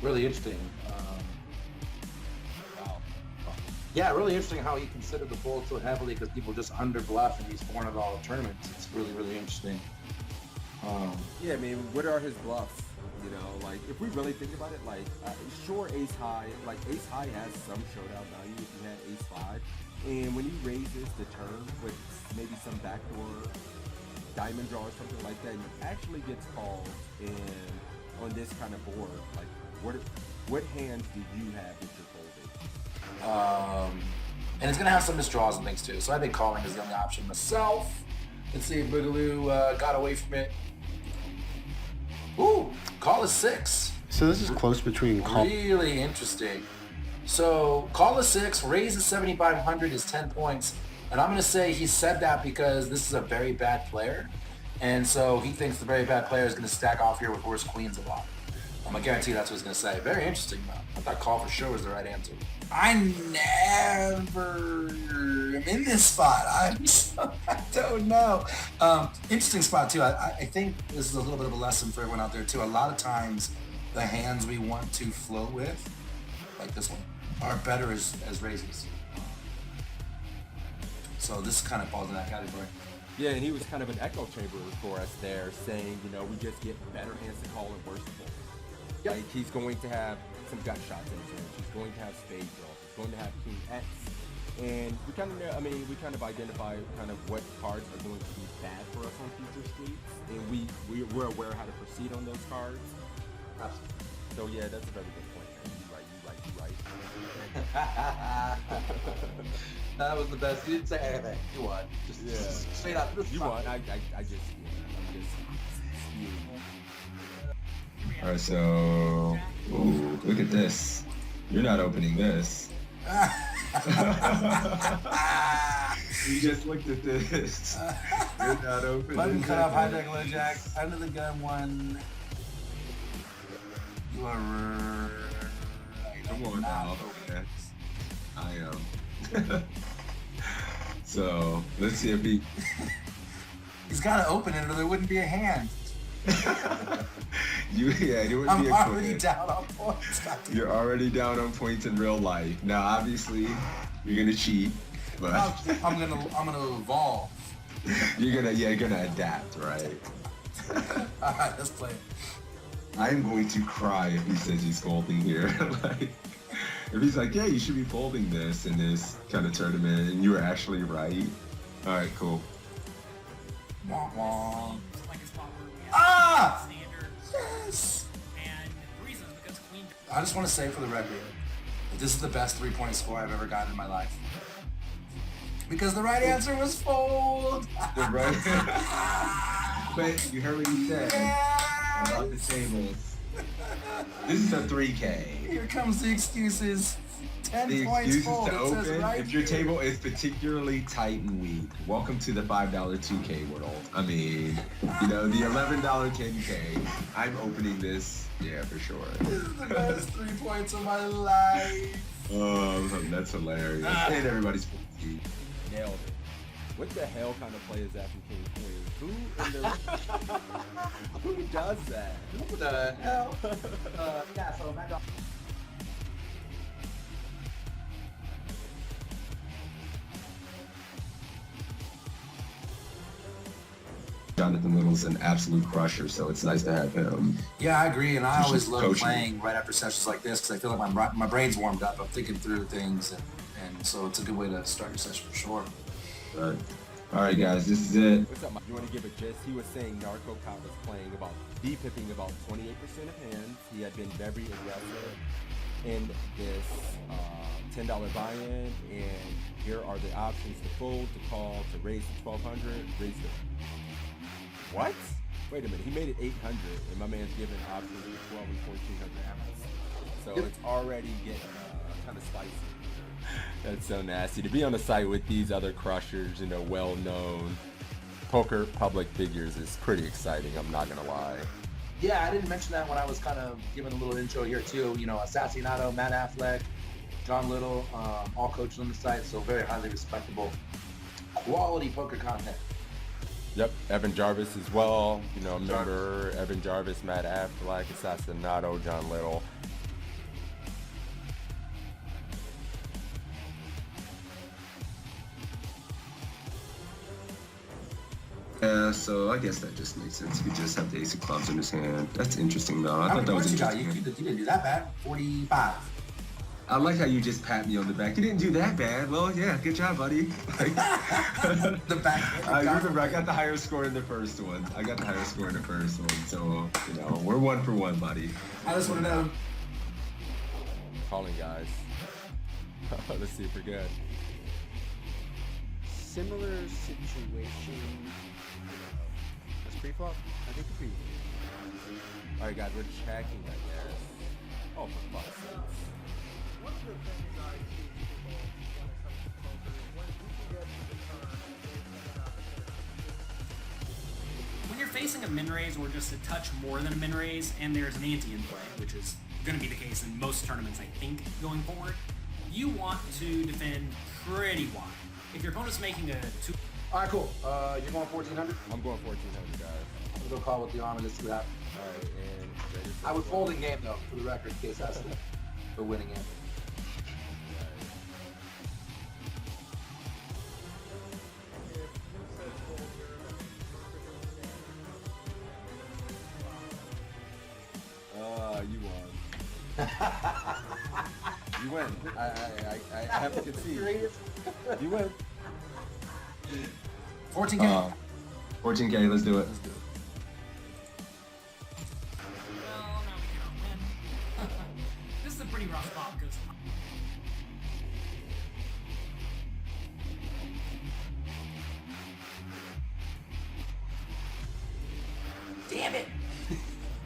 really interesting. Wow. Yeah, really interesting how he considered the fold so heavily because people just under bluff in these $400 tournaments. It's really, really interesting. Yeah, I mean, what are his bluffs? You know, like if we really think about it, like sure, ace high, like ace high has some showdown value if you had ace five, and when he raises the turn with maybe some backdoor diamond draw or something like that, he actually gets called. And on this kind of board, like what hands do you have that you're folding? And it's gonna have some misdraws and things too. So I think calling is the only option myself. Let's see if Boogaloo got away from it. Ooh, call is 6. So this is close between call. Really interesting. So call is 6, raise is 7,500 is 10 points. And I'm going to say he said that because this is a very bad player. And so he thinks the very bad player is going to stack off here with worse queens a lot. I'm going to guarantee that's what he's going to say. Very interesting, though. I thought call for sure was the right answer. I never am in this spot. I don't know. Interesting spot, too. I think this is a little bit of a lesson for everyone out there, too. A lot of times, the hands we want to flow with, like this one, are better as raises. So this kind of falls in that category. Yeah, and he was kind of an echo chamber for us there, saying, you know, we just get better hands to call and worse to fold. Yep. Like he's going to have some gut shots in his range. He's going to have spade draw. He's going to have king X. And we kind of know, I mean, we kind of identify kind of what cards are going to be bad for us on future streets, and we're aware how to proceed on those cards. Absolutely. So yeah, that's a very good point. You right. That was the best. You didn't say anything. You won. Just straight up. You won. I'm just spewing. All right, so ooh, look at this. You're not opening this. You just looked at this. You're not opening. Button cut off, hijack, low jack, under the gun one. You are right. Come on now. Okay. I am. So let's see if he. He's got to open it, or there wouldn't be a hand. It wouldn't I'm be a already quick. down on points. You're already down on points in real life. Now, obviously, you're gonna cheat, but I'm gonna evolve. you're gonna adapt, right? All right, let's play it. I'm going to cry if he says he's folding here. Like, if he's like, yeah, you should be folding this in this kind of tournament, and you were actually right. All right, cool. Wah, wah. Like a spot where we have Ah! standard, Yes. and the reason is because queen. I just want to say for the record, that this is the best 3-point score I've ever gotten in my life. Because the right answer was fold. The right. But you heard what he said about the tables. This is a 3K. Here comes the excuses. 10 The points excuses fold. to It says open right if your here. table is particularly tight and weak. Welcome to the $5 2K world. I mean, the $11 10K. I'm opening this, yeah, for sure. This is the best 3 points of my life. Oh, that's hilarious. And everybody's 50. Nailed it. What the hell kind of play is that from King Queen? Who does that? What the hell? Yeah, so Mad Dog. Jonathan Little's an absolute crusher, so it's nice to have him. Yeah, I agree, and I Just always love coaching. playing right after sessions like this because I feel like my brain's warmed up. I'm thinking through things, and so it's a good way to start your session for sure. But, all right, guys, this is it. What's up, Mike? You want to give a gist? He was saying Narco Cop was playing about D-pipping about 28% of hands. He had been very aggressive in this $10 buy-in, and here are the options to fold, to call, to raise to 1,200, raise to... What? Wait a minute, he made it 800, and my man's giving options to 12 and 1,400 after. So it's already getting kind of spicy. That's so nasty. To be on the site with these other crushers, well-known poker public figures is pretty exciting, I'm not gonna lie. Yeah, I didn't mention that when I was kind of giving a little intro here too. Assassinato, Matt Affleck, John Little, all coaches on the site, so very highly respectable, quality poker content. Yep, Evan Jarvis as well. Remember Evan Jarvis, Matt Affleck, Assassinato, John Little. Yeah, so I guess that just makes sense. He just have the ace of clubs in his hand. That's interesting, though. I How thought many that was points you got? interesting. You didn't do that bad. 45. I like how you just pat me on the back. You didn't do that bad. Well, yeah, good job, buddy. Like, The back. I remember I got the higher score in the first one. So, you know, we're 1 for 1, buddy. I just want to know. Calling, guys. Let's see if we're good. Similar situation. That's pre-flop? I think pre. All right, guys, we're checking, I guess. Oh, for fuck's sake. One of the things I teach people when it comes to poker is when you can get to the turn, there's an opportunity. When you're facing a min raise or just a touch more than a min raise, and there's an ante in play, which is going to be the case in most tournaments, I think, going forward, you want to defend pretty wide. If your opponent's making a 2. All right, cool. You're going 1,400. I'm going 1,400, guys. I'm gonna go call with the arm and just see what happens. All right, and I would fold in game though, for the record, in case that's the winning end. You won. You win. I have to concede. You win. 14K. 14K, let's do it. Let's do it. Well, no, we cannot win. This is a pretty rough spot because damn it.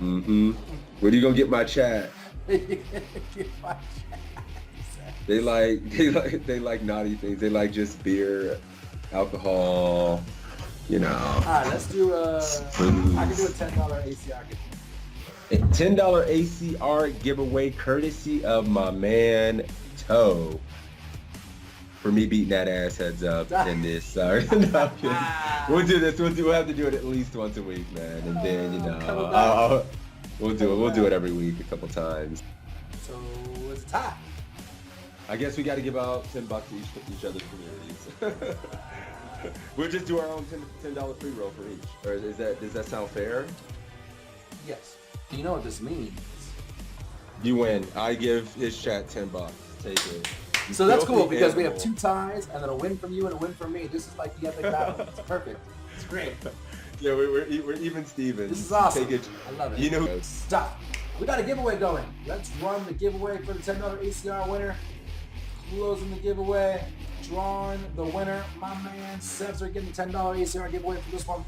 Mm-hmm. Where do you gonna get my chat? They like naughty things. They like just beer, alcohol, you know. All right, let's do I can do a $10 ACR giveaway. $10 ACR giveaway courtesy of my man Toe. For me beating that ass heads up in this. Sorry. No, I'm kidding. We'll do this. We'll have to do it at least once a week, man. And then, you know, we'll do it. We'll do it every week a couple times. So it's a tie. I guess we got to give out $10 to each other's communities. We'll just do our own $10 free roll for each. Or does that sound fair? Yes. You know what this means. You win. I give his chat $10. Take it. So that's cool Filthy because we have animal. 2 ties and then a win from you and a win from me. This is like the epic battle. It's perfect. It's great. Yeah, we're even Stevens. This is awesome. Take it. I love it. You know, Stop. We got a giveaway going. Let's run the giveaway for the $10 ACR winner. Closing the giveaway. Drawing the winner. My man Sebs are getting the $10 ACR giveaway for this one.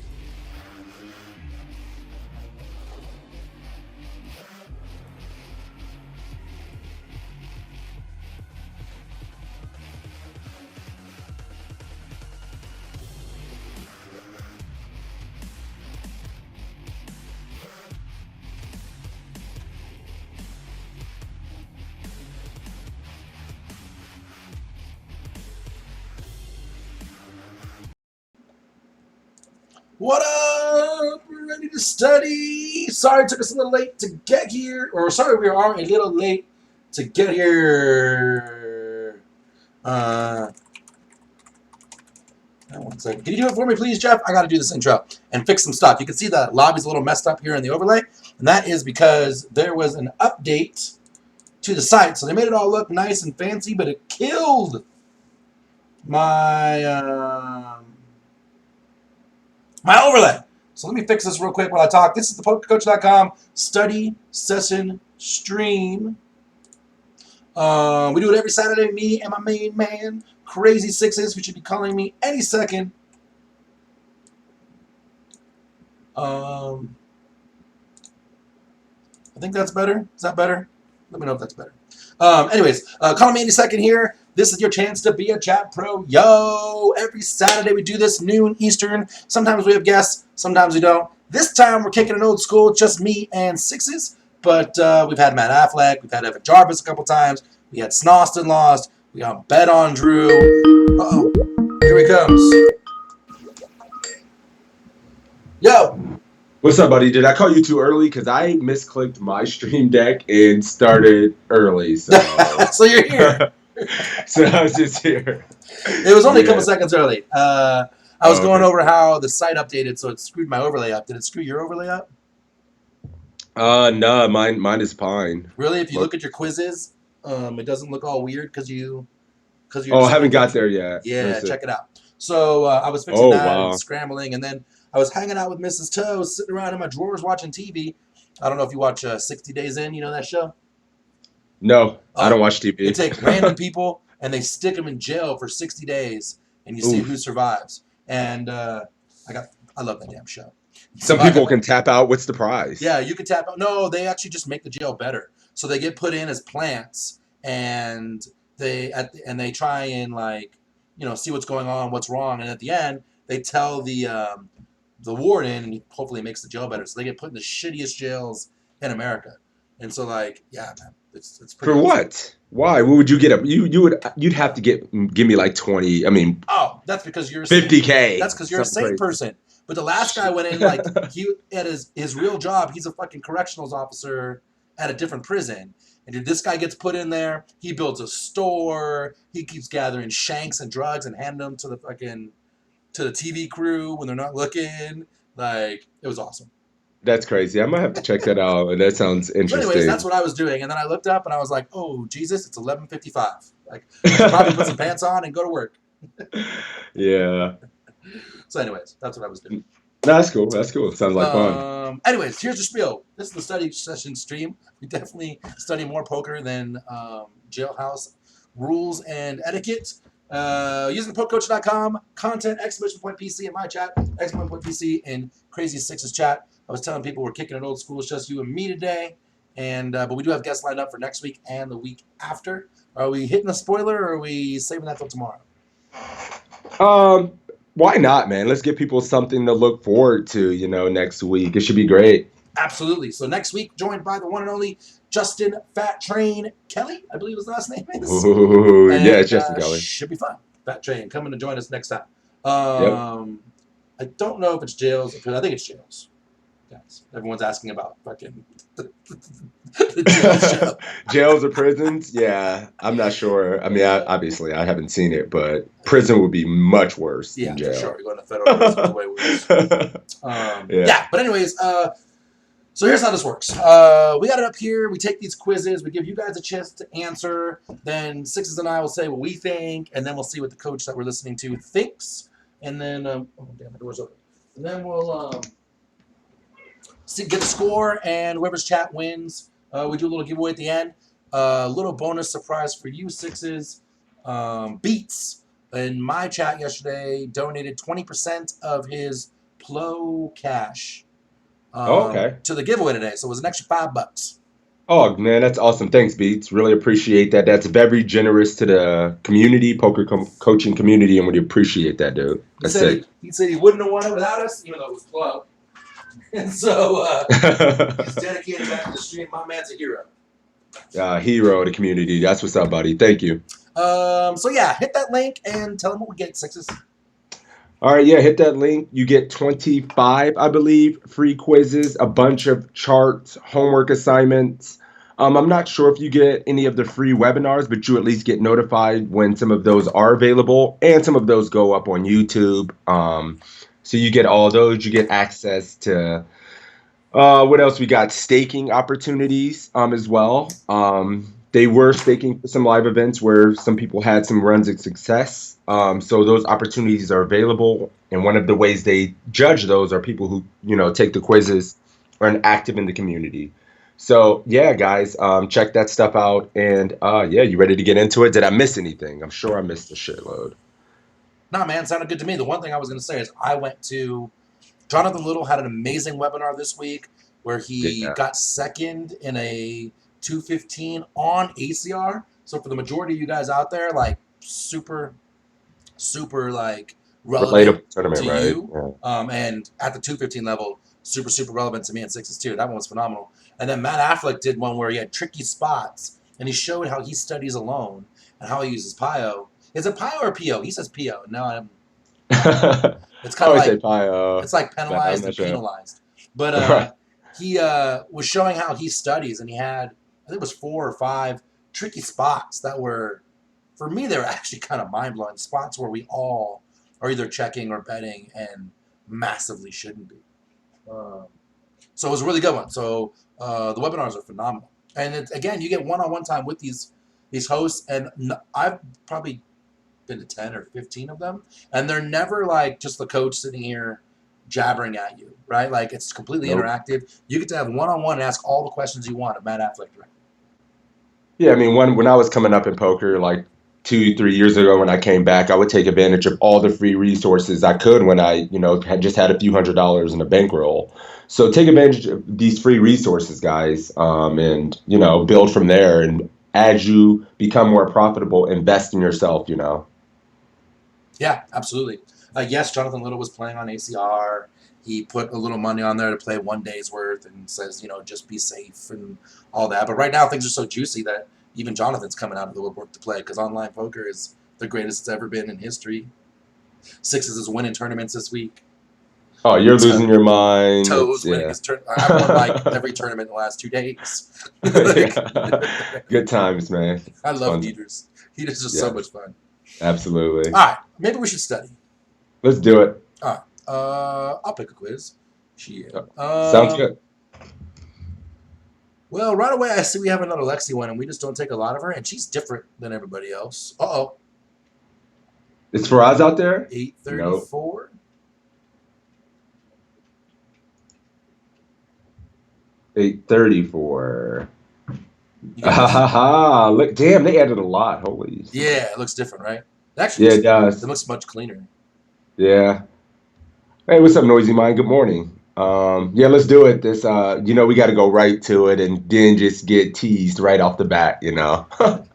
What up? We're ready to study. Sorry it took us a little late to get here. Or sorry we are a little late to get here. One second. Can you do it for me, please, Jeff? I got to do this intro and fix some stuff. You can see that lobby's a little messed up here in the overlay. And that is because there was an update to the site. So they made it all look nice and fancy, but it killed my... my overlay. So let me fix this real quick while I talk. This is the PokerCoach.com study session stream. We do it every Saturday. Me and my main man, Crazy Sixes, who should be calling me any second. I think that's better. Is that better? Let me know if that's better. Anyways, call me any second here. This is your chance to be a chat pro. Yo, every Saturday we do this noon Eastern. Sometimes we have guests, sometimes we don't. This time we're kicking it old school, just me and Sixes. But we've had Matt Affleck, we've had Evan Jarvis a couple times. We had Snoston lost. We got Bet on Drew. Uh-oh, here he comes. Yo. what's up, buddy? Did I call you too early? Because I misclicked my stream deck and started early. So, So you're here. so I was just here. It was only a couple seconds early. All I was Oh, going okay. over how the site updated, so it screwed my overlay up. Did it screw your overlay up? No, mine is fine. Really? If you Look. look at your quizzes, it doesn't look all weird because you're Oh, I just haven't looking. got there yet. Let me Yeah, see. check it out. So I was fixing Oh, that and wow. scrambling, and then I was hanging out with Mrs. Toe, sitting around in my drawers watching TV. I don't know if you watch 60 Days In. You know that show? No, I Oh, don't watch they TV. take random people and they stick them in jail for 60 days, and you see who Oof. survives. And I love that damn show. So Some people can tap out. What's the prize? yeah, you can tap out. No, they actually just make the jail better. So they get put in as plants, and they try and like see what's going on, what's wrong, and at the end they tell the warden, and he hopefully makes the jail better. So they get put in the shittiest jails in America, and so like yeah, man, it's pretty For awesome. what? Why? What would you get up? You'd have to give me like 20. I mean, Oh, that's because you're a sane. 50K. That's because you're a Something sane crazy. person. But the last guy went in like he at his real job. He's a fucking correctionals officer at a different prison. And dude, this guy gets put in there. He builds a store. He keeps gathering shanks and drugs and handing them to the TV crew when they're not looking. Like it was awesome. That's crazy. I might have to check that out. That sounds So, anyways, that's interesting. what I was doing. And then I looked up and I was like, "Oh Jesus, it's 11:55. Like I should probably put some pants on and go to work." Yeah. So, anyways, that's what I was doing. No, that's cool. That's cool. Sounds like fun. Anyways, here's the spiel. This is the study session stream. We definitely study more poker than jailhouse rules and etiquette. Using pokercoach.com, content, exclamation point PC in my chat, exclamation point PC in Crazy Six's chat. I was telling people we're kicking it old school. It's just you and me today. And but we do have guests lined up for next week and the week after. Are we hitting a spoiler or are we saving that till tomorrow? Why not, man? Let's give people something to look forward to, next week. It should be great. Absolutely. So next week, joined by the one and only Justin Fat Train Kelly, I believe his last name is. Ooh, And, yeah, it's Justin Kelly. should be fun. Fat Train coming to join us next time. Yep. I don't know if it's jails. I think it's jails. Guys, everyone's asking about fucking the jail show. Jails or prisons? Yeah, I'm not sure. I mean, obviously, I haven't seen it, but prison would be much worse Yeah, than for jail. sure. You're going to federal prison. It's way worse. Yeah, but anyways, so here's how this works. We got it up here. We take these quizzes. We give you guys a chance to answer. Then Sixes and I will say what we think, and then we'll see what the coach that we're listening to thinks. And then, oh damn, the door's open. And then we'll get the score, and whoever's chat wins. We do a little giveaway at the end. A little bonus surprise for you, Sixes. Beats in my chat yesterday donated 20% of his Plo cash. Okay. To the giveaway today, so it was an extra $5. Oh, man, that's awesome. Thanks, Beats. Really appreciate that. That's very generous to the community, poker coaching community, and we appreciate that, dude. That's sick. He said he wouldn't have won it without us, even though it was Plo. And so he's dedicated back to the stream. My man's a hero. Hero of the community. That's what's up, buddy. Thank you. So yeah, hit that link and tell them what we get, Sixes. All right, yeah, hit that link. You get 25, I believe, free quizzes, a bunch of charts, homework assignments. I'm not sure if you get any of the free webinars, but you at least get notified when some of those are available, and some of those go up on YouTube. So you get all those. You get access to what else we got? Staking opportunities as well. They were staking for some live events where some people had some runs of success. So those opportunities are available. And one of the ways they judge those are people who, take the quizzes or are active in the community. So yeah, guys, check that stuff out. And yeah, you ready to get into it? Did I miss anything? I'm sure I missed a shitload. Nah, man, sounded good to me. The one thing I was going to say is I went to Jonathan Little had an amazing webinar this week where he got second in a 215 on ACR. So for the majority of you guys out there, like super like relevant tournament, to right? you. Yeah. And at the 215 level, super relevant to me and Sixes too. That one was phenomenal. And then Matt Affleck did one where he had tricky spots and he showed how he studies alone and how he uses PIO. Is it PIO or PO? He says PO. No, I'm. It's kind of like it's like penalized and penalized. But Right. he was showing how he studies, and he had, I think it was 4 or 5 tricky spots that were, for me, they were actually kind of mind blowing spots where we all are either checking or betting and massively shouldn't be. So it was a really good one. So the webinars are phenomenal. And again, you get one-on-one time with these hosts, and I've probably been to 10 or 15 of them, and they're never like just the coach sitting here jabbering at you, right? Like it's completely interactive. You get to have one-on-one and ask all the questions you want of Matt Affleck directly. Yeah, I mean, when I was coming up in poker, like 2, 3 years ago, when I came back, I would take advantage of all the free resources I could when I, had a few $100s in a bankroll. So take advantage of these free resources, guys, and build from there. And as you become more profitable, invest in yourself. Yeah, absolutely. Yes, Jonathan Little was playing on ACR. He put a little money on there to play 1 day's worth and says, just be safe and all that. But right now things are so juicy that even Jonathan's coming out of the woodwork to play because online poker is the greatest it's ever been in history. Sixes is winning tournaments this week. Oh, you're losing your mind. Toes winning his I've won like every tournament in the last 2 days. Good times, man. I love Heaters. Heaters is so much fun. Absolutely. All right, maybe we should study. Let's do it. All right. I'll pick a quiz. Sounds good. Well, right away I see we have another Lexi one, and we just don't take a lot of her, and she's different than everybody else. Uh-oh. Is Faraz out there? 834. Nope. 834. Look, damn, they added a lot. Holy. Yeah, it looks different, right? Actually, yeah, it does. It looks much cleaner. Yeah. Hey, what's up, Noisy Mind? Good morning. Yeah, let's do it. This, we got to go right to it and then just get teased right off the bat, All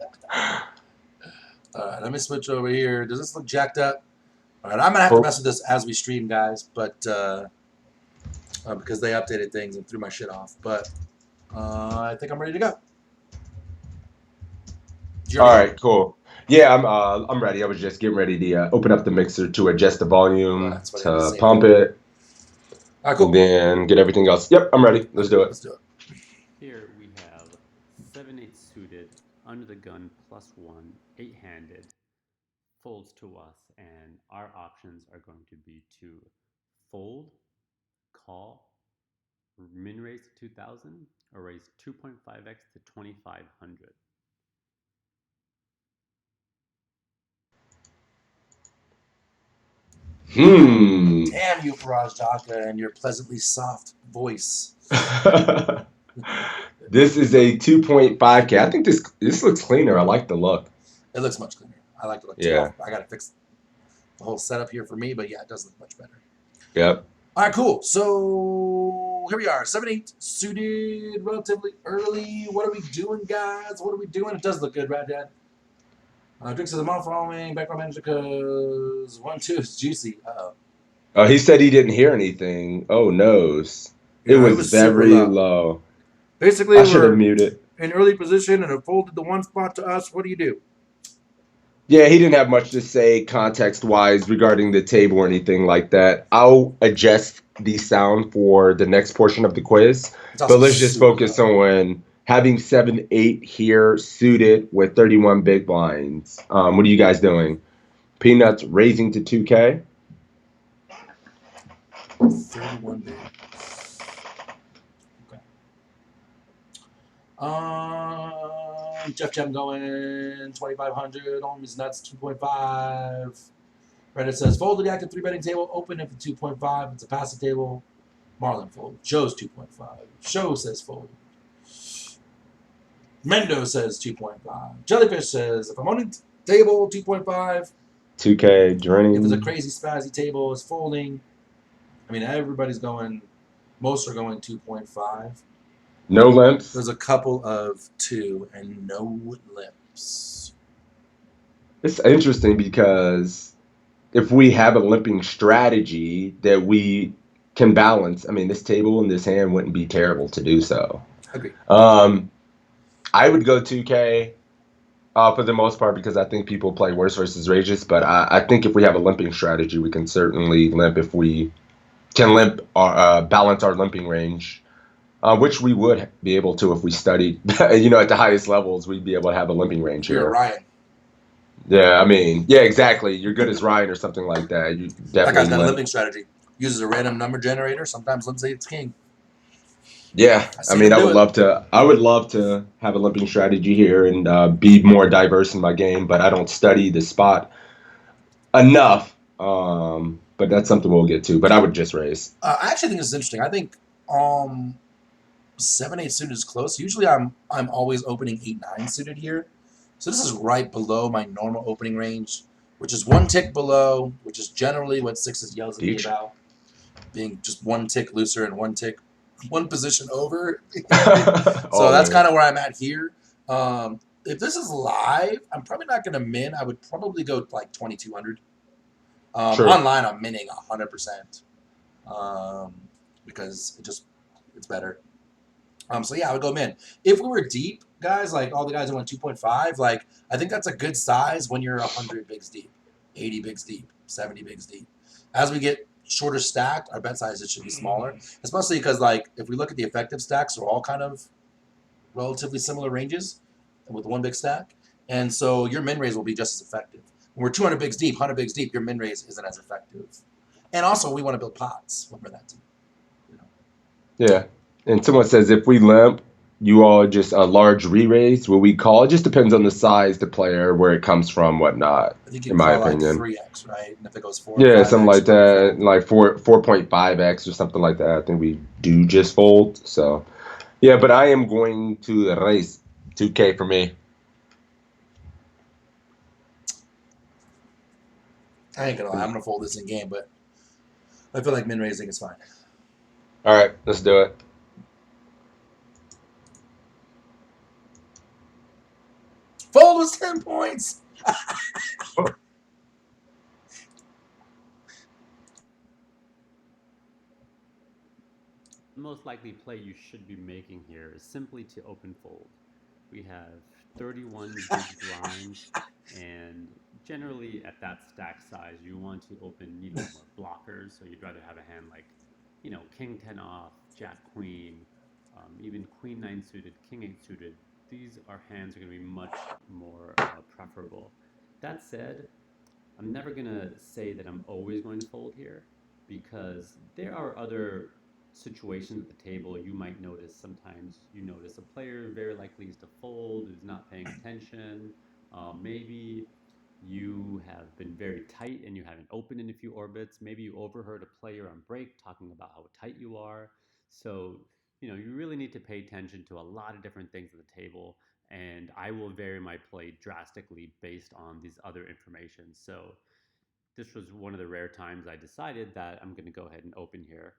right, let me switch over here. Does this look jacked up? All right, I'm gonna have to mess with this as we stream, guys, but because they updated things and threw my shit off. But I think I'm ready to go. All right, cool. Yeah, I'm ready. I was just getting ready to open up the mixer to adjust the volume, to pump it, all right, cool. And then get everything else. Yep, I'm ready. Let's do it. Let's do it. Here we have 7-8 suited, under the gun +1, 8-handed, folds to us, and our options are going to be to fold, call, min raise to 2,000, or raise 2.5x to 2,500. Damn you, Faraz Jaka, and your pleasantly soft voice. This is a 2.5K. I think this looks cleaner. I like the look. It looks much cleaner. I like the look too. I got to fix the whole setup here for me, but yeah, it does look much better. Yep. All right, cool. So here we are, 7-8 suited, relatively early. What are we doing, guys? What are we doing? It does look good, right, Dad? Drinks of the month following, background manager because 1-2 is juicy. Uh-oh. Oh, he said he didn't hear anything. Oh, noes. It was very low. Basically, I should have muted. In early position and it folded the one spot to us. What do you do? Yeah, he didn't have much to say context-wise regarding the table or anything like that. I'll adjust the sound for the next portion of the quiz. But let's just focus on having 7-8 here suited with 31 big blinds. What are you guys doing? Peanuts raising to 2K? 31 big. Okay. Jeff Gem going 2,500. Homies Nuts 2.5. Reddit says fold to the active 3-betting table. Open if it's 2.5. It's a passive table. Marlin fold. Joe's 2.5. Show says fold. Mendo says 2.5. Jellyfish says if I'm on the table 2.5. 2K Journey. If it's a crazy spazzy table, it's folding. I mean, everybody's going. Most are going 2.5. No limps. There's a couple of 2 and no limps. It's interesting because if we have a limping strategy that we can balance, I mean, this table and this hand wouldn't be terrible to do so. Agreed. I would go 2K for the most part because I think people play worse versus rages, but I think if we have a limping strategy, we can certainly limp if we can balance our limping range. Which we would be able to if we studied, at the highest levels, we'd be able to have a limping range here. You're Ryan. Yeah, I mean, yeah, exactly. You're good as Ryan or something like that. You That guy's definitely got a limp. limping strategy. Uses a random number generator. Sometimes limps it's king. Yeah, I I seen mean, him I do would it. love to. I would love to have a limping strategy here and be more diverse in my game, but I don't study the spot enough. But that's something we'll get to. But I would just raise. I actually think this is interesting. I think um 7-8 suited is close. Usually I'm always opening 8-9 suited here. So this is right below my normal opening range, which is one tick below, which is generally what sixes yells at me Teach. about, being just one tick looser and one position over. So that's Always. kind of where I'm at here. If this is live, I'm probably not going to min. I would probably go like 2200. True. Online, I'm minning 100% because it's better. So yeah, I would go min. If we were deep, guys, like all the guys that went 2.5, like I think that's a good size when you're 100 bigs deep, 80 bigs deep, 70 bigs deep. As we get shorter stacked, our bet sizes should be smaller, especially because like if we look at the effective stacks, they're all kind of relatively similar ranges with one big stack, and so your min raise will be just as effective. When we're 200 bigs deep, 100 bigs deep, your min raise isn't as effective. And also, we want to build pots. Remember that too. You know. Yeah. And someone says if we limp, you all just a large re-raise, what we call it just depends on the size, the player, where it comes from, whatnot, I think you in my call like opinion. 3x, right? And if it goes 4 or Yeah, something 5x, like you probably that, fold. like 4.5x or something like that. I think we do just fold. So yeah, but I am going to raise 2K for me. I ain't gonna lie, I'm gonna fold this in game, but I feel like min raising is fine. All right, let's do it. Fold was 10 points. The most likely play you should be making here is simply to open fold. We have 31 big blinds, and generally at that stack size, you want to open needle more blockers. So you'd rather have a hand like, King 10 off, Jack Queen, even Queen 9 suited, King 8 suited. These are hands are going to be much more preferable. That said, I'm never going to say that I'm always going to fold here because there are other situations at the table you might notice. Sometimes you notice a player very likely is to fold, who's not paying attention. Maybe you have been very tight and you haven't opened in a few orbits. Maybe you overheard a player on break talking about how tight you are. So, you really need to pay attention to a lot of different things at the table, and I will vary my play drastically based on these other information. So this was one of the rare times I decided that I'm going to go ahead and open here.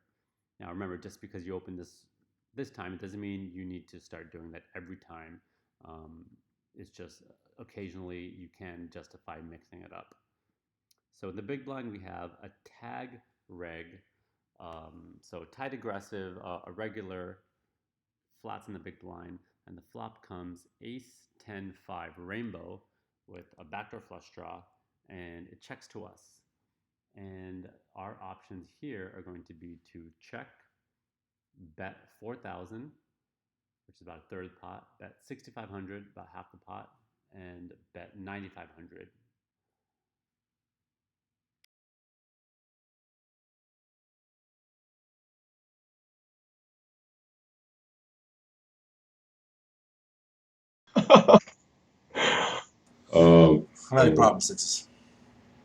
Now remember, just because you open this time, it doesn't mean you need to start doing that every time. Um, it's just occasionally you can justify mixing it up. So in the big blind, we have a tag reg. So tight aggressive, a regular flats in the big blind, and the flop comes ace 10 5 rainbow with a backdoor flush draw, and it checks to us. And our options here are going to be to check, bet 4,000, which is about a third of the pot, bet 6,500, about half the pot, and bet 9,500. I'm having problems sixes.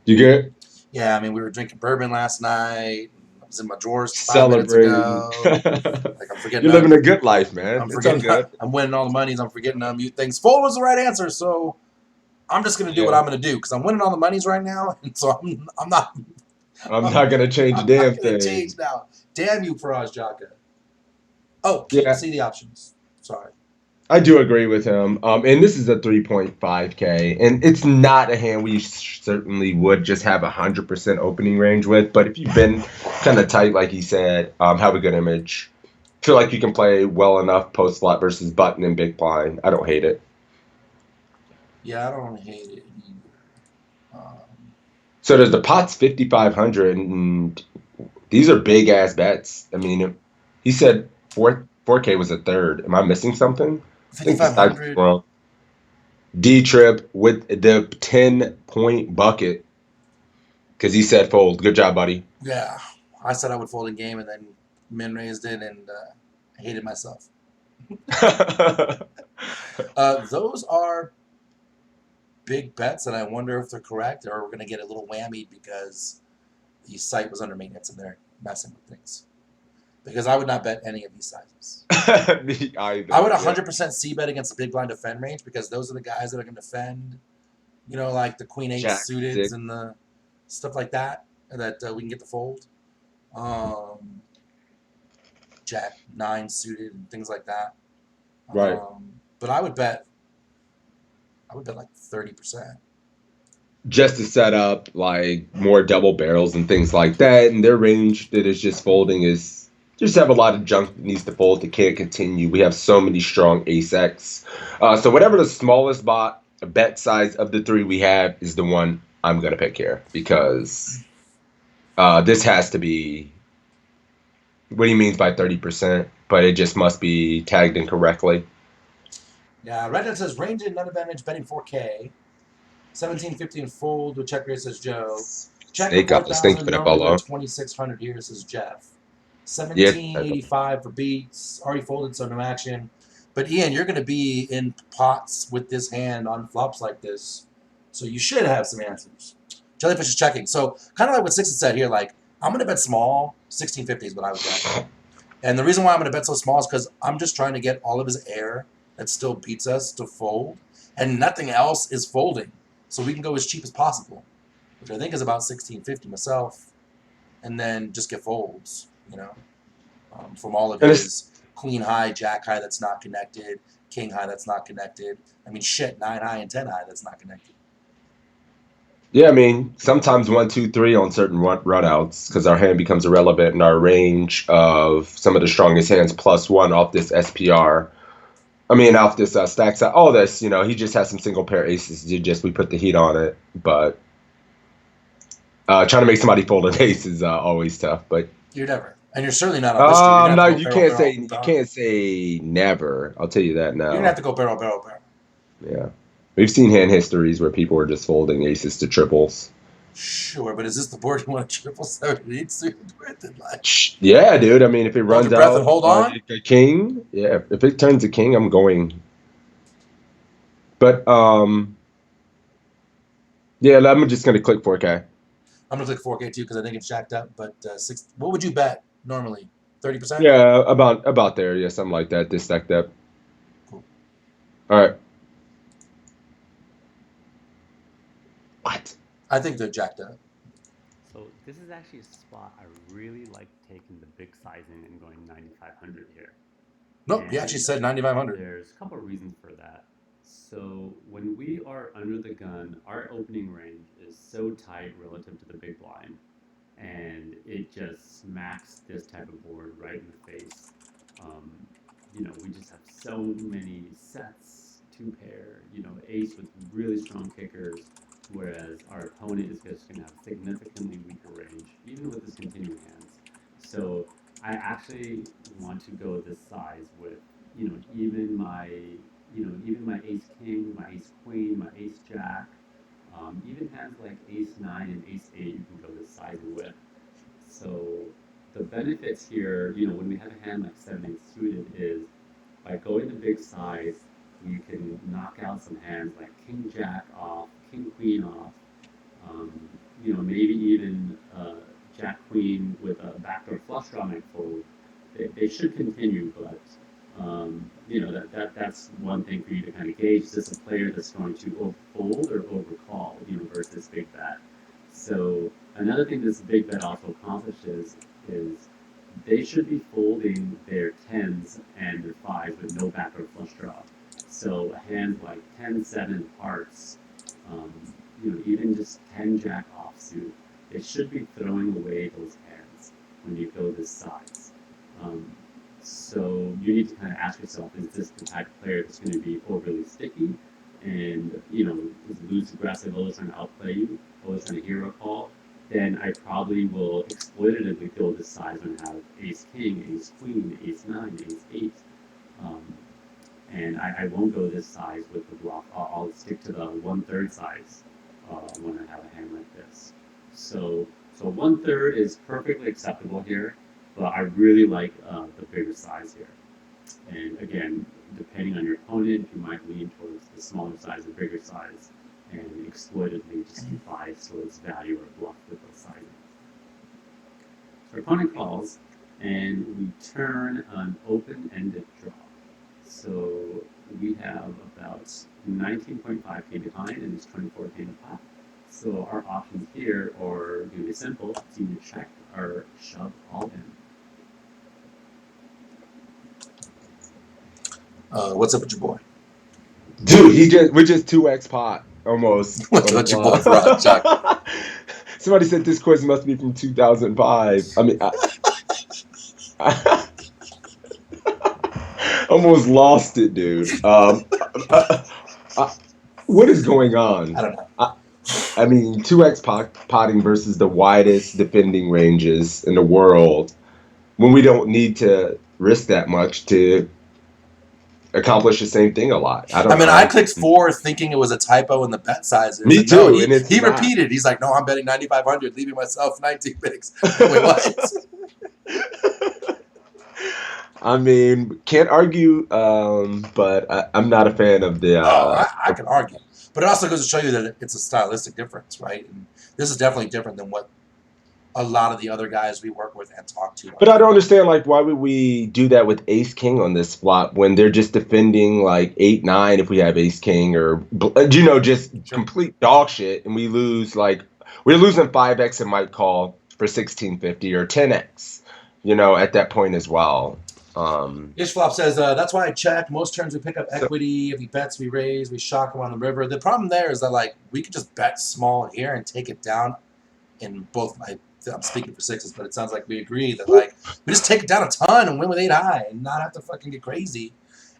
You good? Yeah, I mean, we were drinking bourbon last night. I was in my drawers 5 minutes Celebrating. ago. Like I'm forgetting You're that. living a good life, man. I'm It's all forgetting. good. I'm winning all the monies. I'm forgetting to unmute things. Fold was the right answer, so I'm just gonna do what Yeah. I'm gonna do because I'm winning all the monies right now, and so I'm not. I'm not gonna change a I'm not damn gonna change thing. now. Damn you, Faraz Jaka. Oh, can't Yeah, see the options. Sorry. I do agree with him. And this is a 3.5K, and it's not a hand we certainly would just have 100% opening range with. But if you've been kind of tight, like he said, have a good image. Feel like you can play well enough post slot versus button and big blind. I don't hate it. Yeah, I don't hate it either. So there's the pot's 5,500, and these are big ass bets. I mean, he said 4K was a third. Am I missing something? I think the size is 5,500. wrong. D Trip with the 10-point bucket because he said fold. Good job, buddy. Yeah, I said I would fold in game, and then min raised it, and I hated myself. Those are big bets, and I wonder if they're correct, or we're going to get a little whammy because the site was under maintenance and they're messing with things. Because I would not bet any of these sizes. I would 100% C bet against the big blind defend range because those are the guys that are going to defend, like the queen 8 Jack suiteds 6. and the stuff like that we can get the fold. Jack 9 suited and things like that. Right. But I would bet like 30%. Just to set up like more double barrels and things like that, and their range that is just folding is just have a lot of junk that needs to fold that can't continue. We have so many strong ace X. So whatever the smallest bet size of the three we have is the one I'm gonna pick here because this has to be what he means by 30%, but it just must be tagged incorrectly. Yeah, Reddit says range and none advantage betting 4K. 1750 and fold with check raise, says Joe. Check Snake for up the stink 4,000, for the normally fellow. bet 2,600 here, says Jeff. Yeah. 1785 for beats. Already folded, so no action. But Ian, you're going to be in pots with this hand on flops like this, so you should have some answers. Jellyfish is checking. So kind of like what Six had said here, like I'm going to bet small. 1650 is what I would bet. And the reason why I'm going to bet so small is because I'm just trying to get all of his air that still beats us to fold, and nothing else is folding. So we can go as cheap as possible, which I think is about 1650 myself, and then just get folds, from all of his queen high, jack high that's not connected, king high that's not connected. I mean, shit, 9 high and 10 high that's not connected. Yeah, I mean, sometimes 1, 2, 3 on certain runouts because our hand becomes irrelevant in our range of some of the strongest hands +1 off this SPR. I mean, off this stack side. All this, he just has some single pair aces. We put the heat on it, but trying to make somebody fold an ace is always tough. But you're never, and you're certainly not on this stream. No, you can't say never. I'll tell you that now. You're gonna have to go barrel. Yeah, we've seen hand histories where people are just folding aces to triples. Sure, but is this the board you want to triple 7 suited with? Yeah, dude. I mean, if it runs out, hold on. A king. Yeah, if it turns a king, I'm going. But yeah, I'm just gonna click 4K. I'm gonna click 4K too because I think it's jacked up. But what would you bet normally? 30%? Yeah, about there. Yeah, something like that. This stacked up. Cool. All right. What? I think they're jacked up. So this is actually a spot I really like taking the big sizing and going 9,500 here. Nope, he actually said 9,500. There's a couple of reasons for that. So when we are under the gun, our opening range is so tight relative to the big blind, and it just smacks this type of board right in the face. We just have so many sets, 2 pair, ace with really strong kickers, whereas our opponent is just going to have significantly weaker range, even with his continuing hands. So I actually want to go this size with, even my ace king, my ace queen, my ace jack, even hands like ace 9 and ace 8 you can go this size with. So the benefits here, when we have a hand like 7-8 suited is by going the big size, you can knock out some hands like king jack off, king queen off, maybe even jack queen with a backdoor flush draw might fold. They should continue, but that's one thing for you to kind of gauge. Is this a player that's going to overfold or overcall, versus big bet? So another thing this big bet also accomplishes is they should be folding their 10s and their 5s with no backdoor flush draw. So hands like 10-7 hearts, even just 10 jack offsuit, they should be throwing away those hands when you go this size. So you need to kind of ask yourself, is this the type of player that's going to be overly sticky and, is loose aggressive, always trying to outplay you, always trying to hero call? Then I probably will exploitatively go this size and have ace king, ace queen, ace 9, ace 8. and I won't go this size with the bluff. I'll stick to the 1/3 size when I have a hand like this. So 1/3 is perfectly acceptable here, but I really like the bigger size here. And again, depending on your opponent, you might lean towards the smaller size or bigger size, and exploitively just bias towards value or bluff with those sizes. So our opponent calls, and we turn an open-ended draw. So we have about 19.5k behind, and it's 24k in the pot. So our options here are going to be simple. It's either check or shove all in. What's up with your boy? Dude, we're just 2x pot almost. What's on with the your boy, flop. Rod Chuck? Somebody said this quiz must be from 2005. I mean, I almost lost it, dude. What is going on? I don't know. I mean, 2x potting versus the widest defending ranges in the world when we don't need to risk that much to accomplish the same thing a lot. I don't know. I clicked 4 thinking it was a typo in the bet sizes. Me and no, too, and it's he not. repeated. He's like, no, I'm betting 9,500, leaving myself 19 picks. Wait, what? I mean, can't argue, but I'm not a fan of the. I can argue. But it also goes to show you that it's a stylistic difference, right? And this is definitely different than what a lot of the other guys we work with and talk to. But I don't understand, like, why would we do that with Ace King on this flop when they're just defending like 8-9 if we have Ace King or just complete dog shit, and we lose we're losing 5x and might call for 1650 or 10x, at that point as well. Ishflop says, that's why I check. Most turns we pick up equity. If he bets, we raise. We shock him on the river. The problem there is that, we could just bet small here and take it down in both. I'm speaking for sixes, but it sounds like we agree that, we just take it down a ton and win with 8 high and not have to fucking get crazy.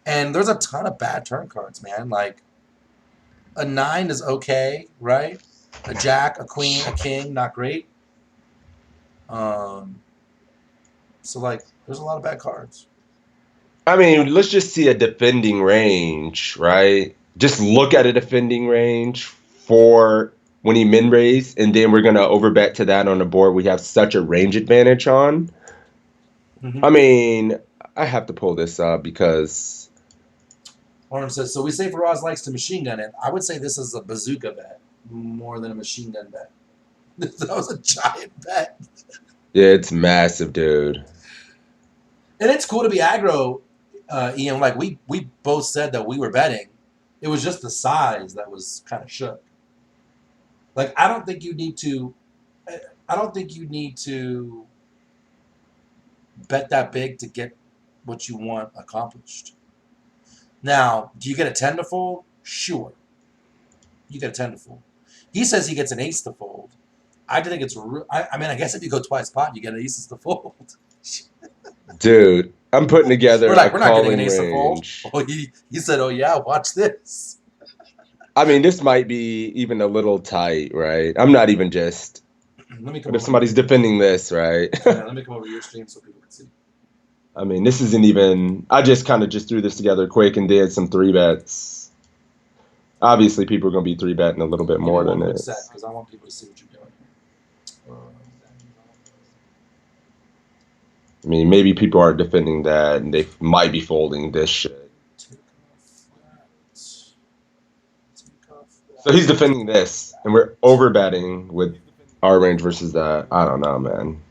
And there's a ton of bad turn cards, man. A 9 is okay, right? A jack, a queen, a king, not great. So, there's a lot of bad cards. I mean, let's just see a defending range, right? Just look at a defending range for when he min raise, and then we're going to overbet to that on the board we have such a range advantage on. Mm-hmm. I mean, I have to pull this up because... Orange says, so we say Faraz likes to machine gun it. I would say this is a bazooka bet more than a machine gun bet. That was a giant bet. Yeah, it's massive, dude. And it's cool to be aggro, Ian. We both said that we were betting. It was just the size that was kind of shook. I don't think you need to bet that big to get what you want accomplished. Now, do you get a 10 to fold? Sure. You get a 10 to fold. He says he gets an ace to fold. I think it's I guess if you go twice pot, you get an aces to fold. Dude, I'm putting together we're not getting an ace range. to fold. Oh, he said, oh yeah, watch this. I mean, this might be even a little tight, right? I'm not even just... But if somebody's defending this, right? Yeah, let me come over to your stream so people can see. I mean, this isn't even... I just kind of just threw this together quick and did some 3-bets. Obviously, people are going to be 3-betting a little bit more than this. Because I want people to see what you're doing. I mean, maybe people are defending that, and they might be folding this shit. So he's defending this, and we're overbetting with our range versus that. I don't know, man.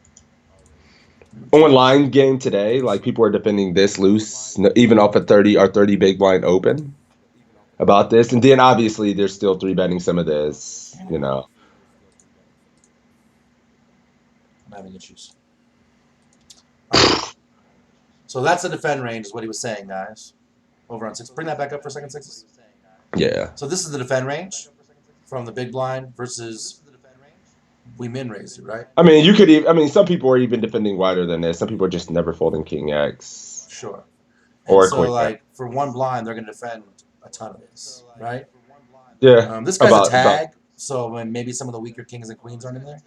Online game today, people are defending this loose, even off a 30 or 30 big blind open about this. And then obviously they're still 3-betting some of this, I'm having issues. So that's the defend range is what he was saying, guys. Over on 6. Bring that back up for a second, sixes. Yeah. So this is the defend range from the big blind versus we min raised it, right? I mean, you could even, some people are even defending wider than this. Some people are just never folding King X. Sure. Or so for one blind, they're going to defend a ton of this, right? Yeah. This guy's a tag, so when maybe some of the weaker kings and queens aren't in there.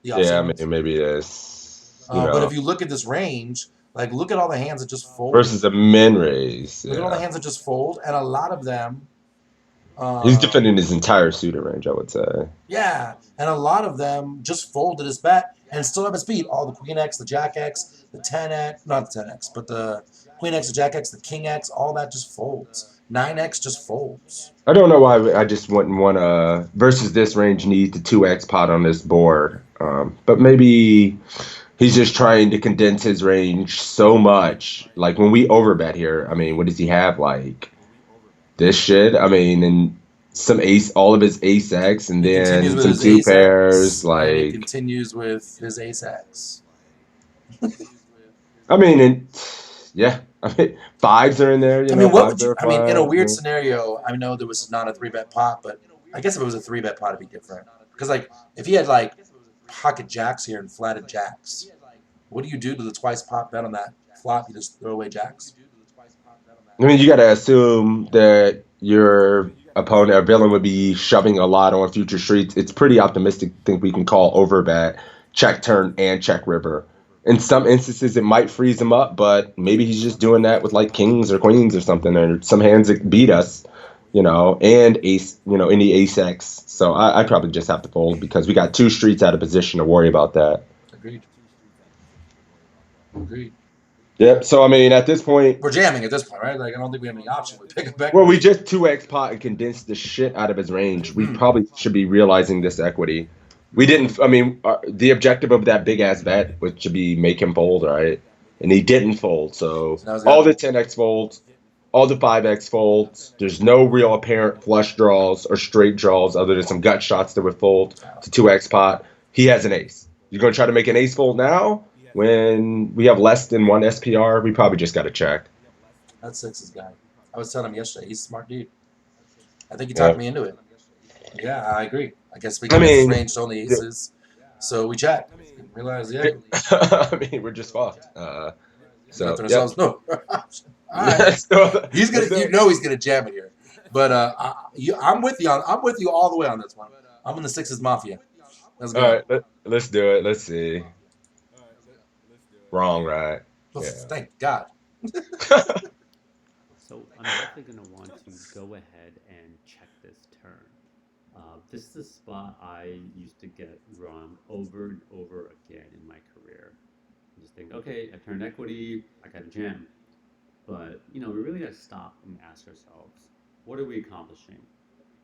Yeah, maybe it is. But if you look at this range, Like, look at all the hands that just fold. Versus a min raise. Look at all the Yeah. hands that just fold, and a lot of them. He's defending his entire suited range, I would say. Yeah, and a lot of them just folded his bet and still have his beat. All the Queen X, the Jack X, the 10X, not the 10X, but the Queen X, the Jack X, the King X, all that just folds. 9X just folds. I don't know why I just wouldn't want to versus this range need the 2x pot on this board. But maybe he's just trying to condense his range so much. Like when we overbet here, I mean, what does he have? Like this shit? I mean, and some ace, all of his ace X, and He continues then with some his two Ace pairs. X, and he Like, continues with his Ace X. I mean, and yeah, I mean, fives are in there. You I know, mean, what would fives you? are I mean, in a flat. weird scenario, I know there was not a 3-bet pot, but I guess if it was a 3-bet pot, it'd be different. Because like, if he had like pocket jacks here and flatted jacks, what do you do to the twice pot bet on that flop? You just throw away jacks. I mean, you got to assume that your opponent or villain would be shoving a lot on future streets. It's pretty optimistic to think we can call overbet, check turn, and check river. In some instances, it might freeze him up, but maybe he's just doing that with like kings or queens or something, or some hands that beat us, and ace, any ace X. So I'd probably just have to fold because we got two streets out of position to worry about that. Agreed. Agreed. Yep. So I mean, at this point, We're jamming at this point, right? Like, I don't think we have any option. We pick it back. well, we just 2x pot and condensed the shit out of his range. We probably should be realizing this equity. We didn't. I mean, the objective of that big ass bet was to be make him fold, right? And he didn't fold. So all the 10x folds, all the 5x folds. There's no real apparent flush draws or straight draws other than some gut shots that would fold to 2x pot. He has an ace. You're gonna try to make an ace fold now when we have less than one SPR. We probably just got to check. That's Six's guy. I was telling him yesterday. He's a smart dude. I think he talked me into it. Yeah, I agree. I guess we can range to only aces. So we check. Realize, yeah. I mean, we're just fucked. So ourselves no option. All right. He's gonna, he's gonna jam it here. But I'm with you all the way on this one. I'm in the Sixes Mafia. Let's go. All right, let's do it. Let's see. Wrong, right? Yeah. Thank God. So I'm definitely going to want to go ahead and check this turn. This is a spot I used to get wrong over and over again in my career. I just think, okay, I turned equity, I got a jam. But, we really got to stop and ask ourselves, what are we accomplishing?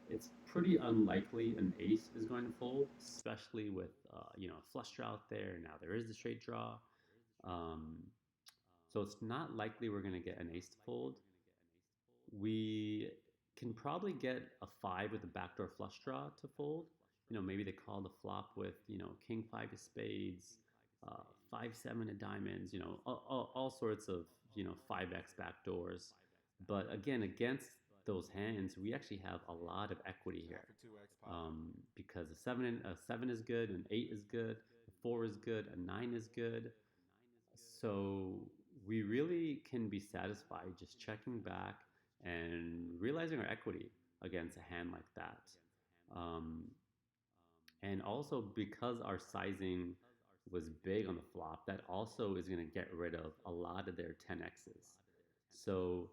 It's pretty unlikely an ace is going to fold, especially with, a flush draw out there. Now there is the straight draw. So it's not likely we're going to get an ace to fold. We can probably get a 5 with a backdoor flush draw to fold. Maybe they call the flop with, king 5 of spades, 5-7 of diamonds, all sorts of, 5x backdoors. But again, against those hands, we actually have a lot of equity here. Because a 7 is good, an 8 is good, a 4 is good, a 9 is good. So we really can be satisfied just checking back and realizing our equity against a hand like that. And also because our sizing was big on the flop, that also is going to get rid of a lot of their 10x's. So